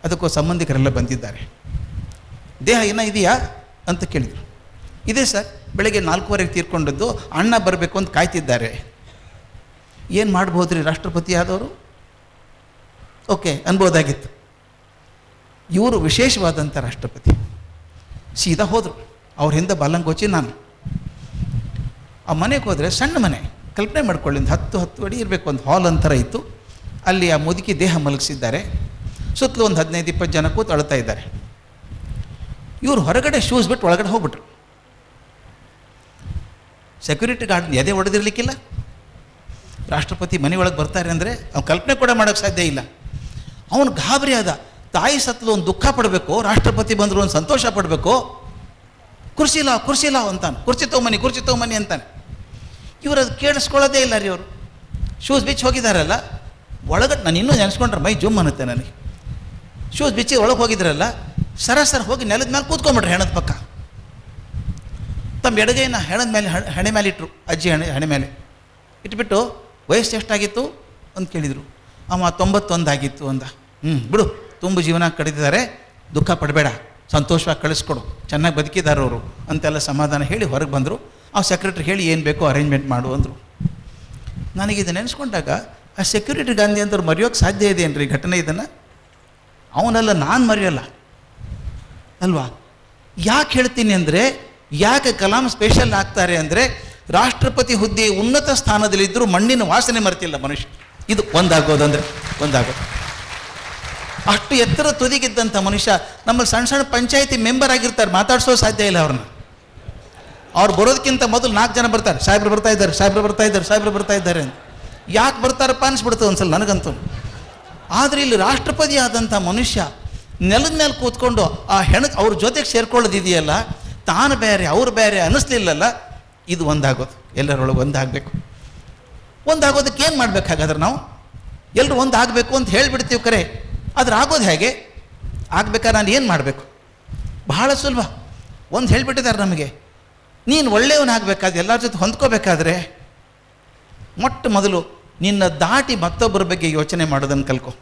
ಅದಕ್ಕೂ ಸಂಬಂಧಿಕರೆಲ್ಲ ಬಂದಿದ್ದಾರೆ. ದೇಹ ಏನೋ ಇದೆಯಾ ಅಂತ ಕೇಳಿದರು. ಇದೆ ಸರ್, ಬೆಳಗ್ಗೆ 4:15 ತೀರ್ಕೊಂಡದ್ದು, ಅಣ್ಣ ಬರಬೇಕು ಅಂತ ಕಾಯ್ತಿದ್ದಾರೆ. ಏನು ಮಾಡ್ಬೋದ್ರಿ ರಾಷ್ಟ್ರಪತಿ ಆದವರು? ಓಕೆ ಅನ್ಬೋದಾಗಿತ್ತು. ಇವರು ವಿಶೇಷವಾದಂಥ ರಾಷ್ಟ್ರಪತಿ. ಸೀದಾ ಹೋದರು. ಅವ್ರ ಹಿಂದೆ ಬಾಲಂಗೋಚಿ ನಾನು. ಆ ಮನೆಗೆ ಹೋದರೆ ಸಣ್ಣ ಮನೆ, ಕಲ್ಪನೆ ಮಾಡ್ಕೊಳ್ಳಿ, ಒಂದು 10 ಅಡಿ ಇರಬೇಕು, ಒಂದು ಹಾಲ್ ಅಂತರ ಇತ್ತು. ಅಲ್ಲಿ ಆ ಮುದುಕಿ ದೇಹ ಮಲಗಿಸಿದ್ದಾರೆ. ಸುತ್ತಲೂ ಒಂದು 15-20 ಜನ ಕೂತು ಅಳ್ತಾ ಇದ್ದಾರೆ. ಇವರು ಹೊರಗಡೆ ಶೂಸ್ ಬಿಟ್ಟು ಒಳಗಡೆ ಹೋಗ್ಬಿಟ್ರು. ಸೆಕ್ಯೂರಿಟಿ ಗಾರ್ಡ್ ಎದೆ ಹೊಡೆದಿರ್ಲಿಕ್ಕಿಲ್ಲ. ರಾಷ್ಟ್ರಪತಿ ಮನೆಯೊಳಗೆ ಬರ್ತಾರೆ ಅಂದರೆ ಅವ್ನು ಕಲ್ಪನೆ ಕೂಡ ಮಾಡೋಕ್ಕೆ ಸಾಧ್ಯ ಇಲ್ಲ. ಅವನು ಗಾಬರಿ ಆದ. ತಾಯಿ ಸತ್ತಲು ಒಂದು ದುಃಖ ಪಡಬೇಕು, ರಾಷ್ಟ್ರಪತಿ ಬಂದರು ಒಂದು ಸಂತೋಷ ಪಡಬೇಕು. ಕುರ್ಸಿಲ್ಲ ಅಂತಾನೆ, ಕುರ್ಚಿ ತೊಗೊಂಬನ್ನಿ ಅಂತಾನೆ. ಇವರು ಅದು ಕೇಳಿಸ್ಕೊಳ್ಳೋದೇ ಇಲ್ಲ ರೀ. ಅವರು ಶೂಸ್ ಬಿಚ್ಚಿ ಹೋಗಿದ್ದಾರಲ್ಲ ಒಳಗಡೆ, ನಾನು ಇನ್ನೂ ನೆನೆಸ್ಕೊಂಡ್ರೆ ಮೈ ಜುಮ್ ಅನ್ನುತ್ತೆ ನನಗೆ. ಶೂಸ್ ಬಿಚ್ಚಿ ಒಳಗೆ ಹೋಗಿದ್ರಲ್ಲ, ಸರಾಸರಿ ಹೋಗಿ ನೆಲದ ಮೇಲೆ ಕೂತ್ಕೊಂಡ್ಬಿಟ್ರೆ ಹೆಣದ ಪಕ್ಕ. ತಮ್ಮ ಎಡಗೈನ ಹೆಣದ ಮೇಲೆ ಹಣೆ ಮೇಲೆ ಇಟ್ಟರು, ಅಜ್ಜಿ ಹಣೆ ಮೇಲೆ ಇಟ್ಬಿಟ್ಟು, ವಯಸ್ಸು ಎಷ್ಟಾಗಿತ್ತು ಅಂತ ಕೇಳಿದರು. ಅಮ್ಮ 91 ಆಗಿತ್ತು ಅಂದ. ಬಿಡು, ತುಂಬ ಜೀವನ ಕಡಿದಿದ್ದಾರೆ, ದುಃಖ ಪಡಬೇಡ, ಸಂತೋಷವಾಗಿ ಕಳಿಸ್ಕೊಡು, ಚೆನ್ನಾಗಿ ಬದುಕಿದ್ದಾರೆ ಅವರು ಅಂತೆಲ್ಲ ಸಮಾಧಾನ ಹೇಳಿ ಹೊರಗೆ ಬಂದರು. ಆ ಸೆಕ್ರೆಟ್ರಿ ಹೇಳಿ ಏನು ಬೇಕೋ ಅರೇಂಜ್ಮೆಂಟ್ ಮಾಡು ಅಂದರು. ನನಗಿದು ನೆನೆಸ್ಕೊಂಡಾಗ ಆ ಸೆಕ್ಯೂರಿಟಿ ಗಾಂಧಿ ಅಂತವ್ರು ಮರೆಯೋಕ್ಕೆ ಸಾಧ್ಯ ಇದೆ ಏನ್ರಿ ಘಟನೆ? ಇದನ್ನು ಅವನಲ್ಲ, ನಾನು ಮರೆಯೋಲ್ಲ ಅಲ್ವಾ? ಯಾಕೆ ಹೇಳ್ತೀನಿ ಅಂದರೆ, ಯಾಕೆ ಕಲಾಂ ಸ್ಪೆಷಲ್ ಆಗ್ತಾರೆ ಅಂದರೆ, ರಾಷ್ಟ್ರಪತಿ ಹುದ್ದೆ ಉನ್ನತ ಸ್ಥಾನದಲ್ಲಿದ್ದರೂ ಮಣ್ಣಿನ ವಾಸನೆ ಮರೆತಿಲ್ಲ ಮನುಷ್ಯ. ಇದು ಒಂದಾಗೋದು. ಅಷ್ಟು ಎತ್ತರ ತುದಿಗಿದ್ದಂಥ ಮನುಷ್ಯ ನಮ್ಮಲ್ಲಿ ಸಣ್ಣ ಪಂಚಾಯತಿ ಮೆಂಬರ್ ಆಗಿರ್ತಾರೆ, ಮಾತಾಡ್ಸೋ ಸಾಧ್ಯ ಇಲ್ಲ ಅವ್ರನ್ನ. ಅವ್ರು ಬರೋದಕ್ಕಿಂತ ಮೊದಲು 4 ಜನ ಬರ್ತಾರೆ, ಸಾಹೇಬ್ರು ಬರ್ತಾ ಇದ್ದಾರೆ ಅಂತ. ಯಾಕೆ ಬರ್ತಾರಪ್ಪ ಅನಿಸ್ಬಿಡ್ತದೆ ಒಂದ್ಸಲ ನನಗಂತೂ. ಆದರೆ ಇಲ್ಲಿ ರಾಷ್ಟ್ರಪತಿ ಆದಂಥ ಮನುಷ್ಯ ನೆಲದ ಮೇಲೆ ಕೂತ್ಕೊಂಡು ಆ ಅವ್ರ ಜೊತೆಗೆ ಸೇರ್ಕೊಳ್ಳೋದಿದೆಯಲ್ಲ, ತಾನು ಬೇರೆ ಅವ್ರು ಬೇರೆ ಅನ್ನಿಸ್ಲಿಲ್ಲಲ್ಲ. ಇದು ಒಂದಾಗೋದು, ಎಲ್ಲರೊಳಗೆ ಒಂದಾಗಬೇಕು. ಒಂದಾಗೋದಕ್ಕೆ ಏನು ಮಾಡ್ಬೇಕಾಗಾದ್ರೆ ನಾವು ಎಲ್ಲರೂ ಒಂದಾಗಬೇಕು ಅಂತ ಹೇಳಿಬಿಡ್ತೀವಿ ಕರೆ. ಆದ್ರೆ ಆಗೋದು ಹೇಗೆ? ಆಗ್ಬೇಕಾದ್ರೆ ನಾನು ಏನು ಮಾಡಬೇಕು? ಬಹಳ ಸುಲಭ. ಒಂದು ಹೇಳಿಬಿಟ್ಟಿದ್ದಾರೆ ನಮಗೆ, ನೀನು ಒಳ್ಳೆಯವನಾಗಬೇಕಾದ್ರೆ, ಎಲ್ಲರ ಜೊತೆ ಹೊಂದ್ಕೋಬೇಕಾದ್ರೆ ಮೊಟ್ಟ ಮೊದಲು ನಿನ್ನ ದಾಟಿ ಮತ್ತೊಬ್ಬರ ಬಗ್ಗೆ ಯೋಚನೆ ಮಾಡೋದನ್ನು ಕಲ್ಕೊ.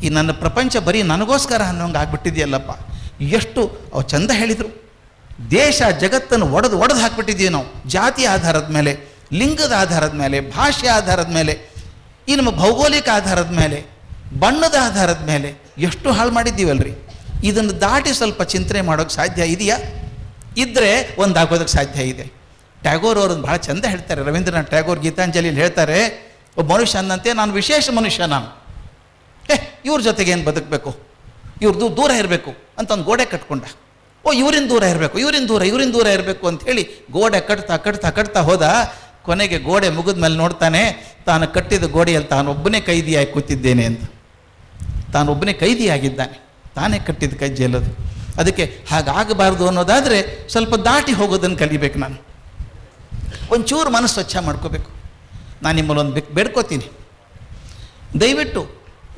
ಈ ನನ್ನ ಪ್ರಪಂಚ ಬರೀ ನನಗೋಸ್ಕರ ಅನ್ನೋಂಗೆ ಆಗ್ಬಿಟ್ಟಿದೆಯಲ್ಲಪ್ಪ. ಎಷ್ಟು ಅವು ಚಂದ ಹೇಳಿದರು. ದೇಶ ಜಗತ್ತನ್ನು ಒಡೆದು ಹಾಕ್ಬಿಟ್ಟಿದ್ದೀವಿ ನಾವು, ಜಾತಿ ಆಧಾರದ ಮೇಲೆ, ಲಿಂಗದ ಆಧಾರದ ಮೇಲೆ, ಭಾಷೆ ಆಧಾರದ ಮೇಲೆ, ಈ ನಮ್ಮ ಭೌಗೋಳಿಕ ಆಧಾರದ ಮೇಲೆ, ಬಣ್ಣದ ಆಧಾರದ ಮೇಲೆ ಎಷ್ಟು ಹಾಳು ಮಾಡಿದ್ದೀವಲ್ರಿ. ಇದನ್ನು ದಾಟಿ ಸ್ವಲ್ಪ ಚಿಂತನೆ ಮಾಡೋಕ್ಕೆ ಸಾಧ್ಯ ಇದೆಯಾ? ಇದ್ದರೆ ಒಂದಾಗೋದಕ್ಕೆ ಸಾಧ್ಯ ಇದೆ. ಟ್ಯಾಗೋರ್ ಅವರನ್ನು ಭಾಳ ಚಂದ ಹೇಳ್ತಾರೆ. ರವೀಂದ್ರನಾಥ್ ಟ್ಯಾಗೋರ್ ಗೀತಾಂಜಲಿಯಲ್ಲಿ ಹೇಳ್ತಾರೆ, ಒಬ್ಬ ಮನುಷ್ಯ ಅನ್ನಂತೆ ನಾನು ವಿಶೇಷ ಮನುಷ್ಯ, ನಾನು ಇವ್ರ ಜೊತೆಗೆ ಏನು ಬದುಕಬೇಕು, ಇವ್ರದ್ದು ದೂರ ಇರಬೇಕು ಅಂತ ಒಂದು ಗೋಡೆ ಕಟ್ಕೊಂಡ. ಇವರಿಂದ ದೂರ ಇರಬೇಕು, ಇವರಿಂದ ದೂರ ಇರಬೇಕು ಅಂಥೇಳಿ ಗೋಡೆ ಕಟ್ತಾ ಹೋದ. ಕೊನೆಗೆ ಗೋಡೆ ಮುಗಿದ ಮೇಲೆ ನೋಡ್ತಾನೆ, ತಾನು ಕಟ್ಟಿದ ಗೋಡೆಯಲ್ಲಿ ತಾನೊಬ್ಬನೇ ಕೈದಿಯಾಗಿ ಕೂತಿದ್ದೇನೆ ಅಂತ. ತಾನೊಬ್ಬನೇ ಕೈದಿಯಾಗಿದ್ದಾನೆ, ತಾನೇ ಕಟ್ಟಿದ ಕಜ್ಜೆ ಎಲ್ಲದು. ಅದಕ್ಕೆ ಹಾಗಾಗಬಾರ್ದು ಅನ್ನೋದಾದರೆ ಸ್ವಲ್ಪ ದಾಟಿ ಹೋಗೋದನ್ನು ಕಲಿಬೇಕು. ನಾನು ಒಂಚೂರು ಮನಸ್ಸು ಸ್ವಚ್ಛ ಮಾಡ್ಕೋಬೇಕು. ನಾನು ನಿಮ್ಮಲ್ಲಿ ಒಂದು ಬೇಡ್ಕೋತೀನಿ, ದಯವಿಟ್ಟು